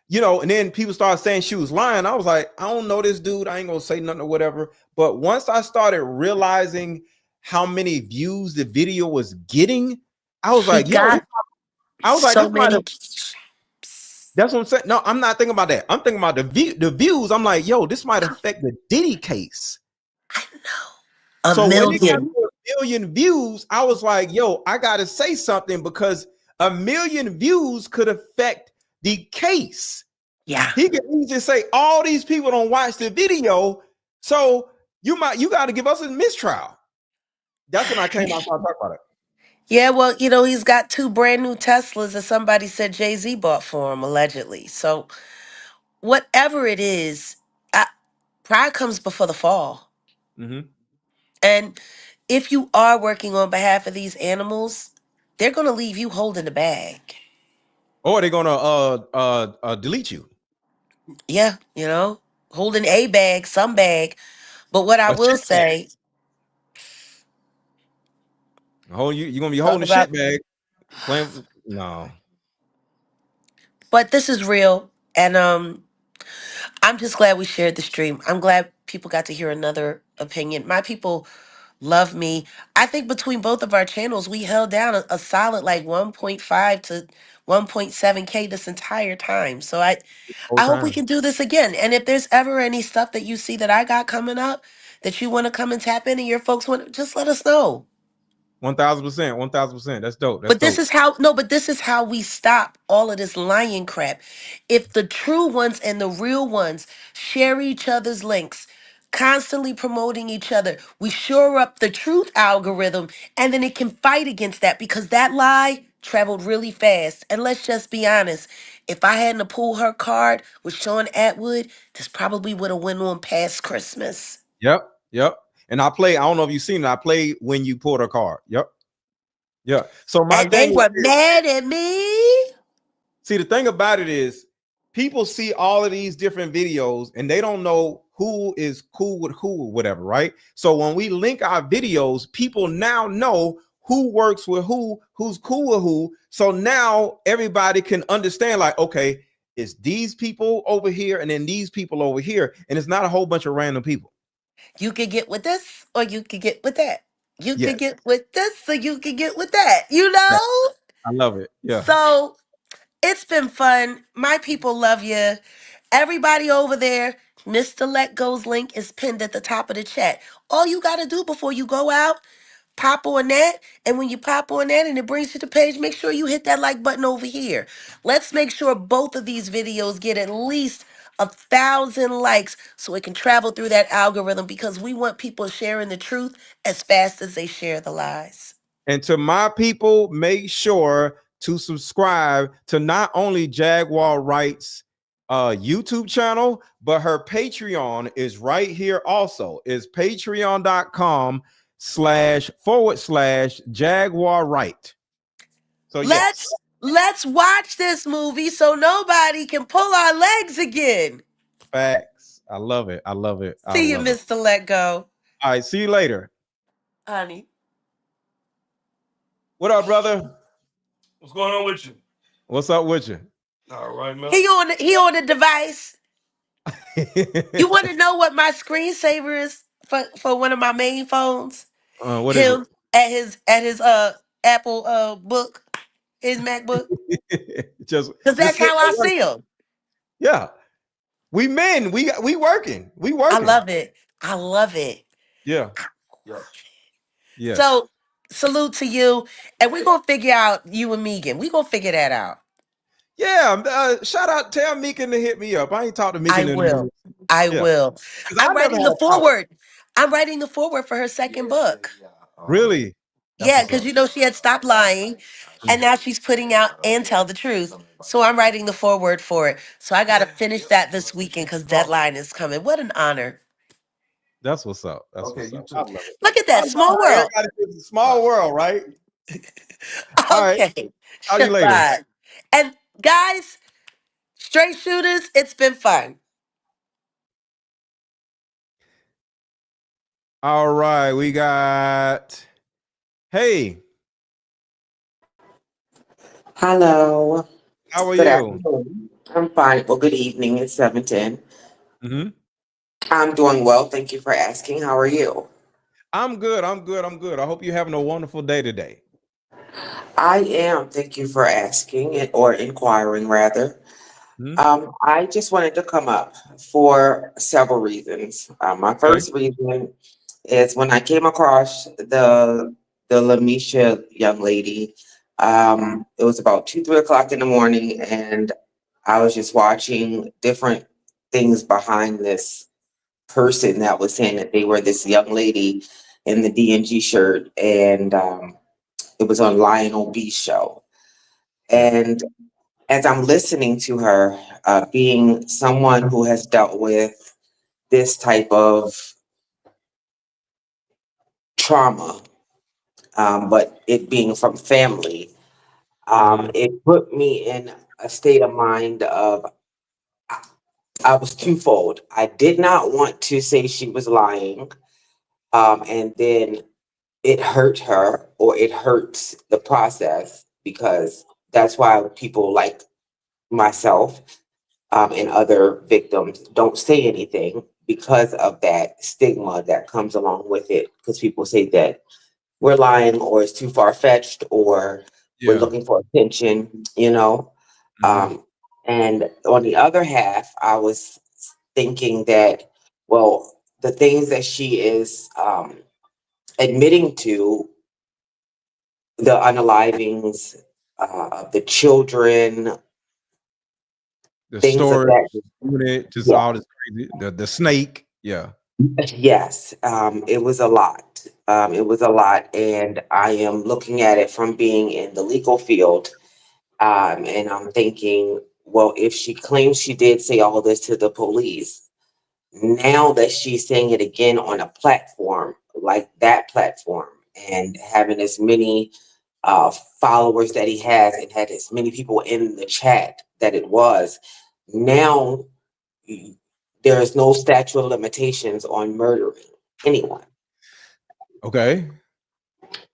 and then people started saying she was lying. I was like, I don't know this dude. I ain't gonna say nothing or whatever. But once I started realizing how many views the video was getting, I was like, yo, so many. That's what I'm saying. No, I'm not thinking about that. I'm thinking about the views. I'm like, yo, this might affect the Diddy case. A So when it got million. to 1 million views, I was like, yo, I gotta say something, because 1 million views could affect the case. Yeah. He can easily say all these people don't watch the video, so you got to give us a mistrial. That's when I came out and talk about it. Yeah, well, he's got 2 brand new Teslas that somebody said Jay-Z bought for him, allegedly. So whatever it is, pride comes before the fall. Mm-hmm. And if you are working on behalf of these animals, they're going to leave you holding the bag. Or they're gonna delete you. Yeah, holding a bag, some bag. But what I A will shit bag. say, You're gonna be talk holding a about, shit bag. Playing no. but this is real. And I'm just glad we shared the stream. I'm glad people got to hear another opinion. My people love me. I think between both of our channels, we held down a solid like 1.5 to 1.7K this entire time. So I hope we Time. can do this again. And if there's ever any stuff that you see that I got coming up that you want to come and tap in and your folks want, just let us know. 1,000%. 1,000%. That's dope. That's But this dope. is how, no, but this is how we stop all of this lying crap. If the true ones and the real ones share each other's links, constantly promoting each other, we shore up the truth algorithm, and then it can fight against that, because that lie traveled really fast. And let's just be honest, if I hadn't to pull her card with Sean Atwood, this probably would have went on past Christmas. Yep. And I don't know if you've seen it. I play when you pulled a card. Yep. Yeah. So my And they thing were is, mad at me. see, the thing about it is, people see all of these different videos and they don't know who is cool with who or whatever, right? So when we link our videos, people now know who works with who, who's cool with who. So now everybody can understand, like, okay, it's these people over here and then these people over here, and it's not a whole bunch of random people. You could get with this or you could get with that. You Yes. could get with this or you could get with that, you know? I love it. Yeah. So it's been fun. My people love you. Everybody over there, Mr. Let Go's link is pinned at the top of the chat. All you got to do before you go out, pop on that. And when you pop on that and it brings you to the page, make sure you hit that like button over here. Let's make sure both of these videos get at least 1,000 likes so it can travel through that algorithm, because we want people sharing the truth as fast as they share the lies. And to my people, make sure to subscribe to not only Jaguar Wright's YouTube channel, but her Patreon is right here also. Is patreon.com//Jaguar Wright. So yes. Let's watch this movie so nobody can pull our legs again. Facts. I love it. I love it. I See you, love it. Mr. Let Go. All right, see you later. Honey. What up, brother? What's going on with you? What's up with you? All right, man. He on the device. You want to know what my screensaver is for one of my main phones? What is Him at his Apple book, his MacBook. it? Just Because that's sitting how there I see working. him. Yeah. We men, we working. We working. I love it. I love it. Yeah. Yeah. Yes. So salute to you. And we're gonna figure out you and Megan. We're gonna figure that out. Yeah. Shout out, tell Megan to hit me up. I ain't talked to Megan I in a will. minute. I Yeah. will. 'Cause I I'm never writing had the a problem. forward. I'm writing the forward for her second book. Really? Yeah, because you know she had stopped lying and now she's putting out and tell the truth. So I'm writing the foreword for it. So I gotta finish that this weekend because deadline is coming. What an honor. That's what's up. That's what's up. I love it. Look at that small world. It's a small world, right? All right. Okay. Talk to you later. Bye. And guys, straight shooters, it's been fun. All right. We got hey. Hello. How are Good you? afternoon. I'm fine. Well, good evening. It's 7:10. Mm-hmm. I'm doing well. Thank you for asking. How are you? I'm good. I'm good. I'm good. I hope you're having a wonderful day today. I am. Thank you for asking or inquiring rather. I just wanted to come up for several reasons. My first reason is when I came across the Lamisha young lady. It was about 2, 3 o'clock in the morning, and I was just watching different things behind this person that was saying that they were this young lady in the DNG shirt, and it was on Lionel B show. And as I'm listening to her, being someone who has dealt with this type of trauma, but it being from family, it put me in a state of mind of I was twofold. I did not want to say she was lying, and then it hurt her or it hurts the process, because that's why people like myself and other victims don't say anything, because of that stigma that comes along with it, because people say that we're lying or it's too far-fetched or we're looking for attention, you know. And on the other half, I was thinking that, well, the things that she is admitting to, the unalivings of the children, The things of story, that. unit, just Yeah. all this crazy. The snake. Yeah. Yes, it was a lot. It was a lot, and I am looking at it from being in the legal field, and I'm thinking, well, if she claims she did say all this to the police, now that she's saying it again on a platform like that platform, and having as many followers that he has, and had as many people in the chat that it was, now there is no statute of limitations on murdering anyone. Okay.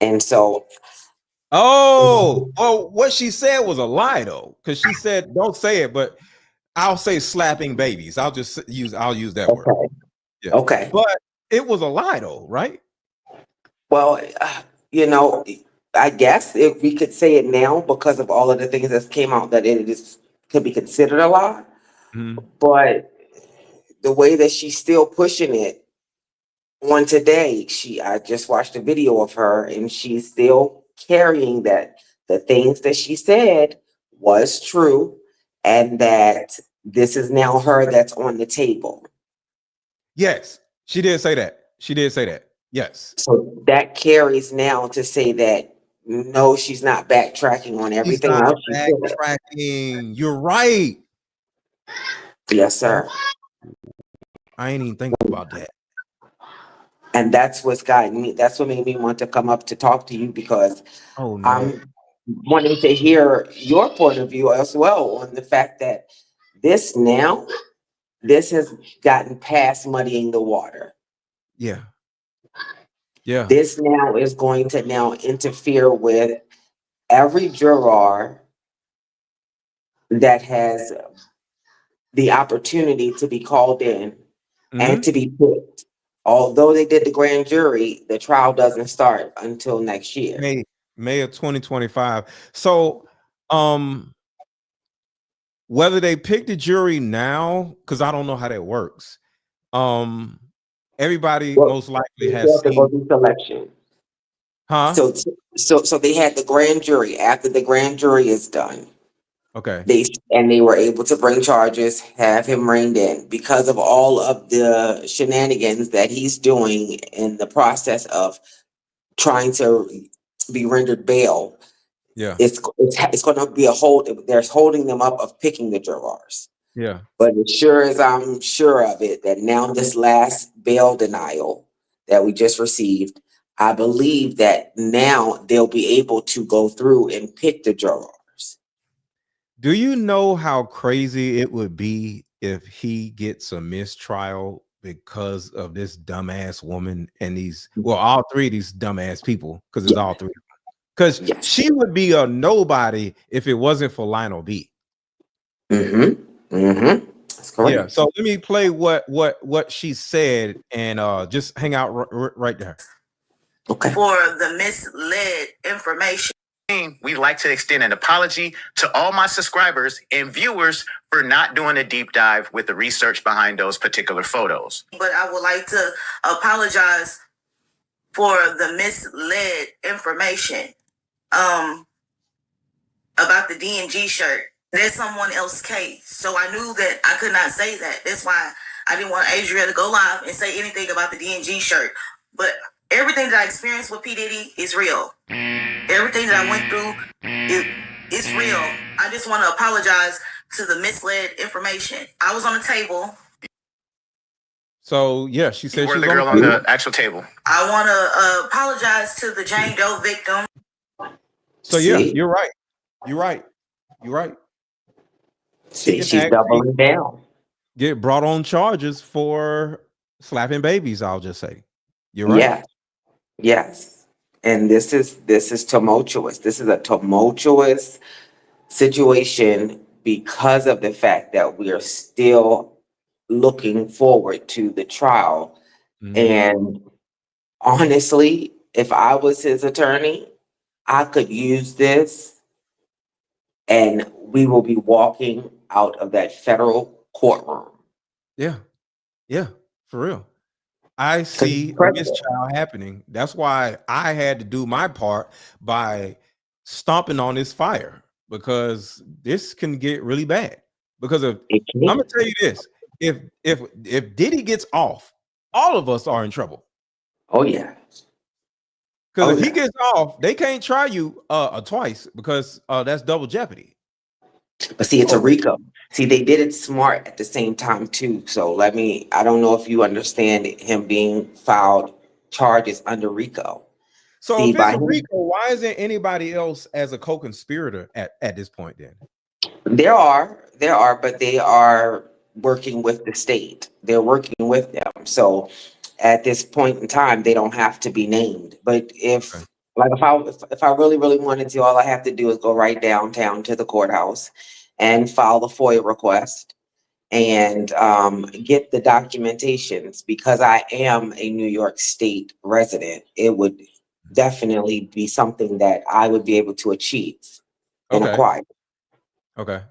And so, well, what she said was a lie though, because she said, "Don't say it," but I'll say slapping babies. I'll use that word. Yeah. Okay. But it was a lie though, right? Well, you know, I guess if we could say it now because of all of the things that came out, that it is could be considered a lie. But the way that she's still pushing it on today, I just watched a video of her, and she's still carrying that the things that she said was true, and that this is now her that's on the table. Yes, she did say that. She did say that. Yes. So that carries now to say that no, she's not backtracking on She's everything not else she said. backtracking. You're right. Yes, sir. I ain't even think about that. And that's what's gotten me. That's what made me want to come up to talk to you, because Oh no. I'm wanting to hear your point of view as well on the fact that this has gotten past muddying the water. Yeah. Yeah. This now is going to now interfere with every juror that has the opportunity to be called in and to be picked. Although they did the grand jury, the trial doesn't start until next year. May of 2025. So whether they pick the jury now, because I don't know how that works. Everybody most likely has to go through selection. Huh? So they had the grand jury. After the grand jury is done, okay, they were able to bring charges, have him reined in because of all of the shenanigans that he's doing in the process of trying to be rendered bail. Yeah. It's going to be a hold. There's holding them up of picking the jurors. Yeah. But as sure as I'm sure of it, that now this last bail denial that we just received, I believe that now they'll be able to go through and pick the jurors. Do you know how crazy it would be if he gets a mistrial because of this dumbass woman and all three of these dumbass people, because it's all three. Because she would be a nobody if it wasn't for Lionel B. That's correct. Yeah. So let me play what she said, and just hang out right there. Okay. For the misled information. We'd like to extend an apology to all my subscribers and viewers for not doing a deep dive with the research behind those particular photos. But I would like to apologize for the misled information about the D&G shirt. That's someone else's case. So I knew that I could not say that. That's why I didn't want Adria to go live and say anything about the D&G shirt. But everything that I experienced with P. Diddy is real. Everything that I went through is real. I just want to apologize to the misled information. I was on the table. So yeah, she said she's the girl on the actual table. I want to apologize to the Jane Doe victim. So yeah, you're right. You're right. You're right. She's doubling down. Get brought on charges for slapping babies. I'll just say, you're right. Yeah. Yes. And this is tumultuous. This is a tumultuous situation because of the fact that we are still looking forward to the trial. And honestly, if I was his attorney, I could use this and we will be walking out of that federal courtroom. Yeah. Yeah. For real. I see a mistrial happening. That's why I had to do my part by stomping on this fire, because this can get really bad. Because I'm gonna tell you this: if Diddy gets off, all of us are in trouble. Oh yeah. Because if he gets off, they can't try you twice, because that's double jeopardy. But see, it's a RICO. See, they did it smart at the same time too. So I don't know if you understand him being filed charges under RICO. So if it's a RICO, why isn't anybody else as a co-conspirator at this point then? There are, but they are working with the state. They're working with them. So at this point in time, they don't have to be named. But if I really, really wanted to, all I have to do is go right downtown to the courthouse and file the FOIA request and get the documentations. Because I am a New York State resident, it would definitely be something that I would be able to achieve and acquire. Okay.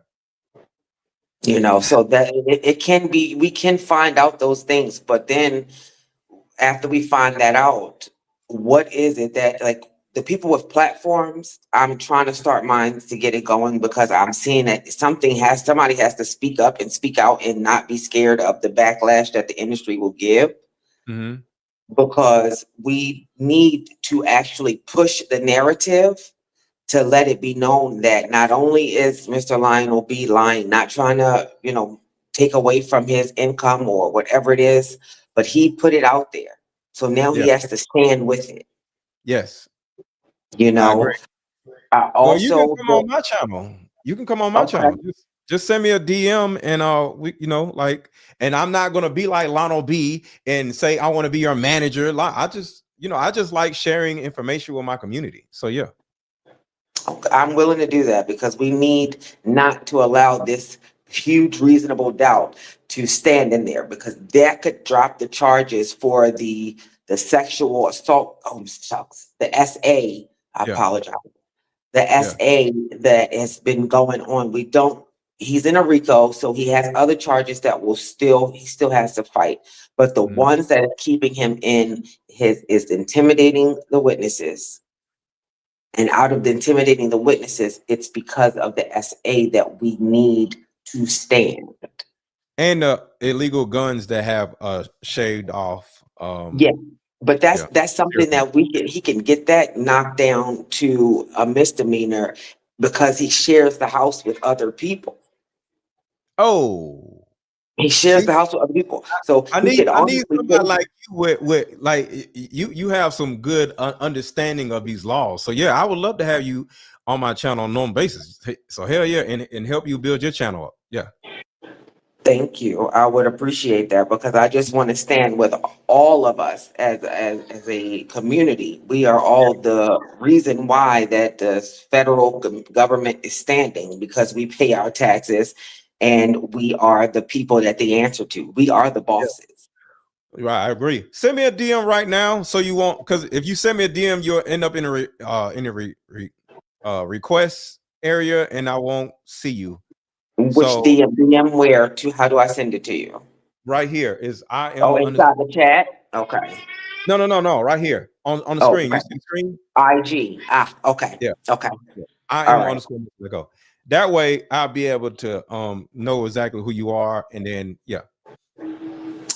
So that it can be, we can find out those things, but then after we find that out, what is it that, like, the people with platforms, I'm trying to start mine to get it going, because I'm seeing that somebody has to speak up and speak out and not be scared of the backlash that the industry will give. Mm-hmm. Because we need to actually push the narrative to let it be known that not only is Mr. Lionel B lying, not trying to, take away from his income or whatever it is, but he put it out there. So now he Yeah. has to stand with it. Yes. You I know, agree. I Well, you can also, come on my channel. You can come on my okay, channel. Just send me a DM and we, like, and I'm not gonna be like Lionel B and say I want to be your manager. Like, I just like sharing information with my community. So yeah. I'm willing to do that, because we need not to allow this huge reasonable doubt to stand in there, because that could drop the charges for the sexual assault. Oh, shucks. The SA, I Yeah. apologize. The Yeah. SA that has been going on. He's in a RICO, so he has other charges that he still has to fight. But the ones that are keeping him in is intimidating the witnesses. And out of the intimidating the witnesses, it's because of the SA that we need to stand. And illegal guns that have shaved off. Yeah. But Yeah. that's something that he can get that knocked down to a misdemeanor, because he shares the house with other people. Oh. He shares the house with other people. So I he need could honestly somebody like you with like you have some good understanding of these laws. So yeah, I would love to have you on my channel on a normal basis. So hell yeah, and help you build your channel up. Yeah. Thank you. I would appreciate that, because I just want to stand with all of us as a community. We are all the reason why that the federal government is standing, because we pay our taxes and we are the people that they answer to. We are the bosses. Right, I agree. Send me a DM right now, so you won't, because if you send me a DM, you'll end up in a request area, and I won't see you. Which So DM where to? How do I send it to you? right here is I am. Oh, inside the chat. Okay. No. Right here on the Oh, screen. okay. You see the screen? IG. Okay. Yeah. Okay. Yeah. I All am right. underscore Mr. Go. That way I'll be able to know exactly who you are, and then yeah.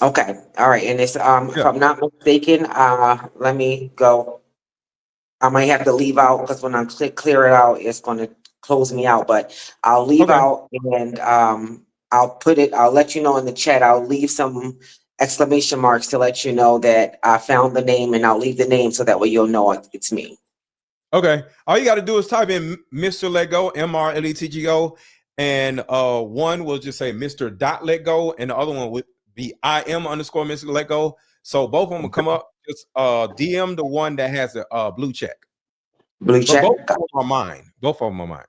Okay. All right. And it's if I'm not mistaken, let me go. I might have to leave out, because when I clear it out, it's going to close me out. But I'll leave out, and I'll let you know in the chat. I'll leave some exclamation marks to let you know that I found the name, and I'll leave the name so that way you'll know it's me. Okay. All you got to do is type in Mr. Let Go, MRLETGO, and one will just say Mr. Let Go, and the other one would be I am underscore Mr. Let Go. So both of them will come up. Just DM the one that has a blue check. Blue check. Both of them are mine. Both of them are mine.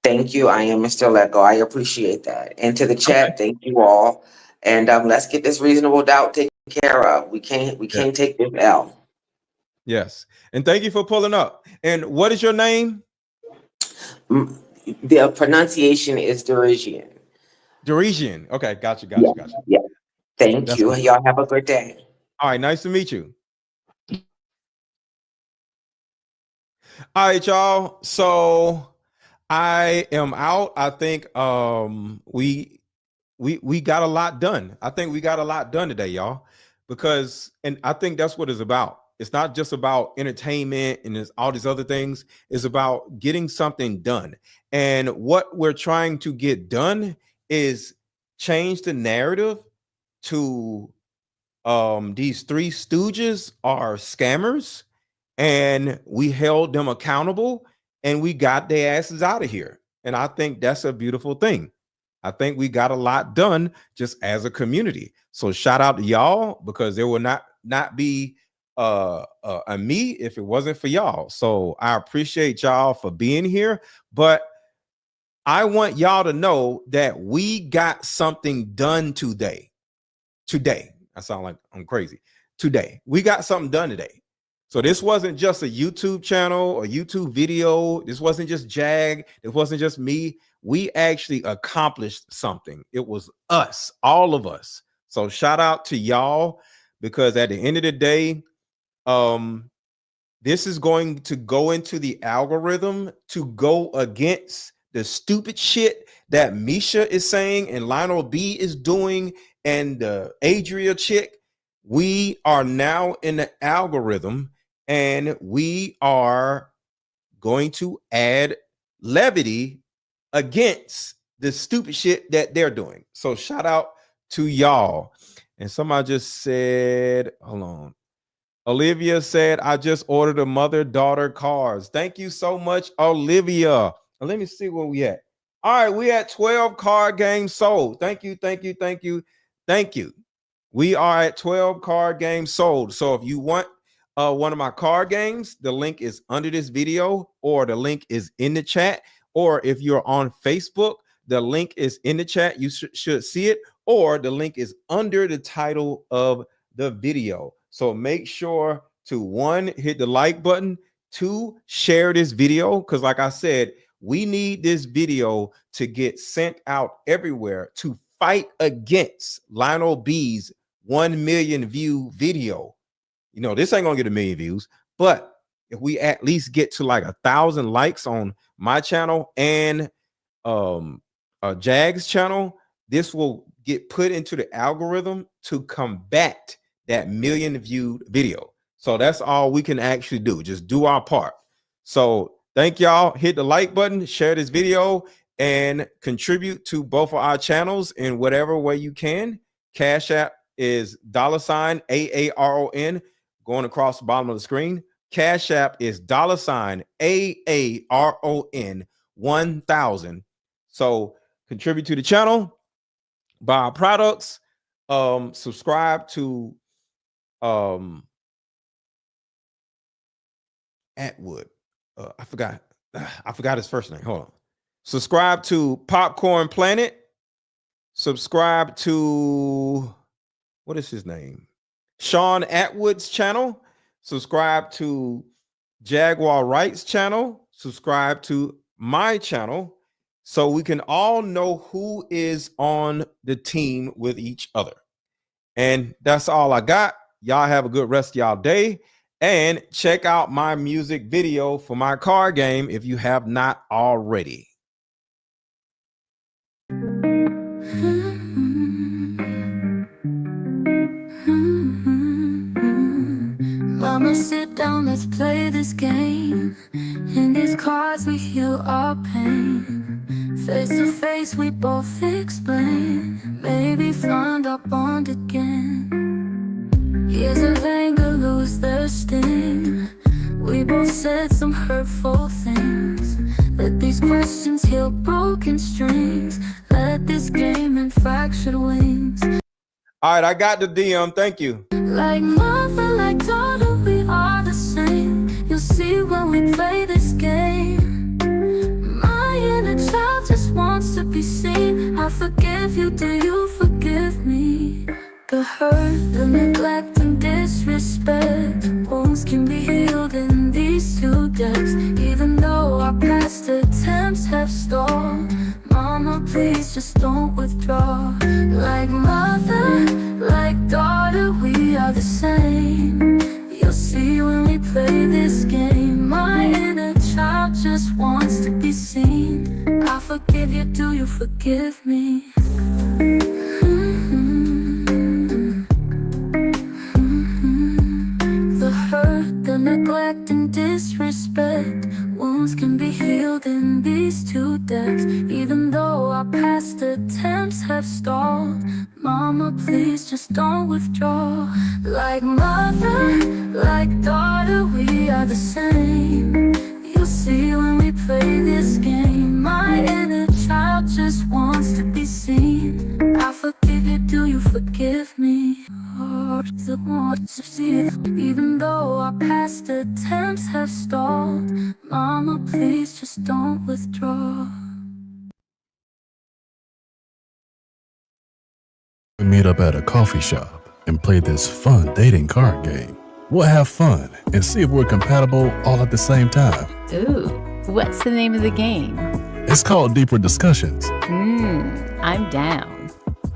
Thank you. I am Mr. Let Go. I appreciate that. And to the chat, thank you all. And let's get this reasonable doubt taken care of. We can't take this L. Yes. And thank you for pulling up. And what is your name? The pronunciation is Derision. Derision. Okay, gotcha. Yeah. Thank you. Cool. Y'all have a good day. All right, nice to meet you. All right, y'all. So I am out. I think we got a lot done. I think we got a lot done today, y'all, because and I think that's what it's about. It's not just about entertainment and there's all these other things. It's about getting something done. And what we're trying to get done is change the narrative to these three stooges are scammers, and we held them accountable and we got their asses out of here. And I think that's a beautiful thing. I think we got a lot done just as a community. So shout out to y'all, because there will not be a me if it wasn't for y'all. So I appreciate y'all for being here, but I want y'all to know that we got something done today. I sound like I'm crazy. Today we got something done today. So this wasn't just a YouTube channel or YouTube video. This wasn't just Jag. It wasn't just me. We actually accomplished something. It was us, all of us. So shout out to y'all, because at the end of the day, this is going to go into the algorithm to go against the stupid shit that Mesha is saying and Lionel B is doing and the Adria chick. We are now in the algorithm and we are going to add levity against the stupid shit that they're doing. So shout out to y'all. And somebody just said, hold on. Olivia said, I just ordered a mother-daughter cards. Thank you so much, Olivia. Let me see where we at. All right, we at 12 card games sold. Thank you, thank you, thank you, thank you. We are at 12 card games sold. So if you want one of my card games, the link is under this video or the link is in the chat. Or if you're on Facebook, the link is in the chat. You should see it, or the link is under the title of the video. So make sure to 1, hit the like button, 2, share this video. Because like I said, we need this video to get sent out everywhere to fight against Lionel B's 1 million view video. You know, this ain't gonna get 1 million views, but if we at least get to like 1,000 likes on my channel and Jag's channel, this will get put into the algorithm to combat that 1 million viewed video. So that's all we can actually do. Just do our part. So thank y'all. Hit the like button, share this video, and contribute to both of our channels in whatever way you can. Cash App is $AARON going across the bottom of the screen. Cash App is $AARON 1000. So contribute to the channel, buy our products, subscribe to Atwood. I forgot his first name. Hold on. Subscribe to Popcorn Planet. Subscribe to, what is his name? Sean Atwood's channel. Subscribe to Jaguar Wright's channel. Subscribe to my channel so we can all know who is on the team with each other. And that's all I got. Y'all have a good rest of y'all day. And check out my music video for my card game if you have not already. Mama, sit down, let's play this game. In these cards we heal our pain. Face to face we both explain. Maybe find our bond again. Years of anger lose their sting. We both said some hurtful things. Let these questions heal broken strings. Let this game and fractured wings. All right, I got the DM. Thank you. Like mother, like daughter, we are the same. You'll see when we play this game. My inner child just wants to be seen. I forgive you, do you forgive me? The hurt, the neglect and disrespect, wounds can be healed in these 2 decks. Even though our past attempts have stalled, Mama, please just don't withdraw. Like mother, like daughter, we are the same. You'll see when we play this game. My inner child just wants to be seen. I forgive you, do you forgive me? The hurt, the neglect and disrespect, wounds can be healed in these 2 decks. Even though our past attempts have stalled, Mama, please just don't withdraw. Like mother, like daughter, we are the same. You'll see when we play this game. My inner child just wants to be seen. I forgive you, do you forgive me? Even though our past attempts have stalled, Mama, please just don't withdraw. We meet up at a coffee shop and play this fun dating card game. We'll have fun and see if we're compatible all at the same time. Ooh, what's the name of the game? It's called Deeper Discussions. I'm down.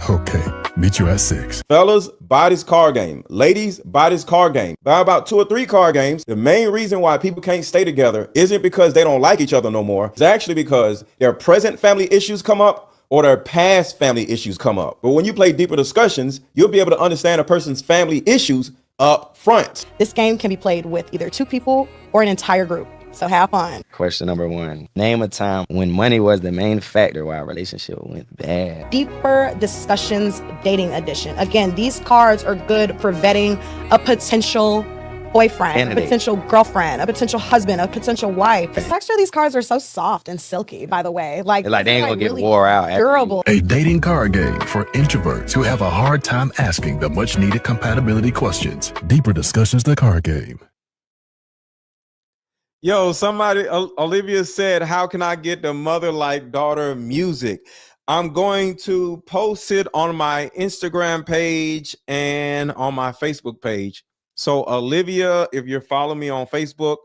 Okay. Meet you at 6. Fellas, buy this card game. Ladies, buy this card game. Buy about 2 or 3 card games. The main reason why people can't stay together isn't because they don't like each other no more. It's actually because their present family issues come up or their past family issues come up. But when you play deeper discussions, you'll be able to understand a person's family issues up front. This game can be played with either 2 people or an entire group. So have fun. Question number 1. Name a time when money was the main factor why a relationship went bad. Deeper discussions, dating edition. Again, these cards are good for vetting a potential boyfriend, a potential girlfriend, a potential husband, a potential wife. The texture of these cards are so soft and silky, by the way. Like they ain't gonna get really wore out. Durable. A dating card game for introverts who have a hard time asking the much needed compatibility questions. Deeper Discussions, the card game. Yo, somebody, Olivia said, how can I get the mother like daughter music? I'm going to post it on my Instagram page and on my Facebook page. So Olivia, if you're following me on Facebook,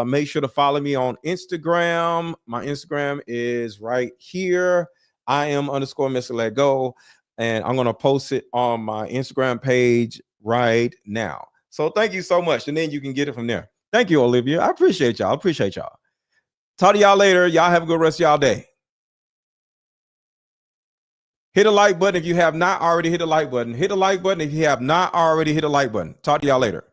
make sure to follow me on Instagram. My Instagram is right here. I am _Mr. Let Go. And I'm going to post it on my Instagram page right now. So thank you so much. And then you can get it from there. Thank you, Olivia. I appreciate y'all. Talk to y'all later. Y'all have a good rest of y'all day. Hit a like button if you have not already hit the like button. Hit the like button if you have not already hit the like button. Talk to y'all later.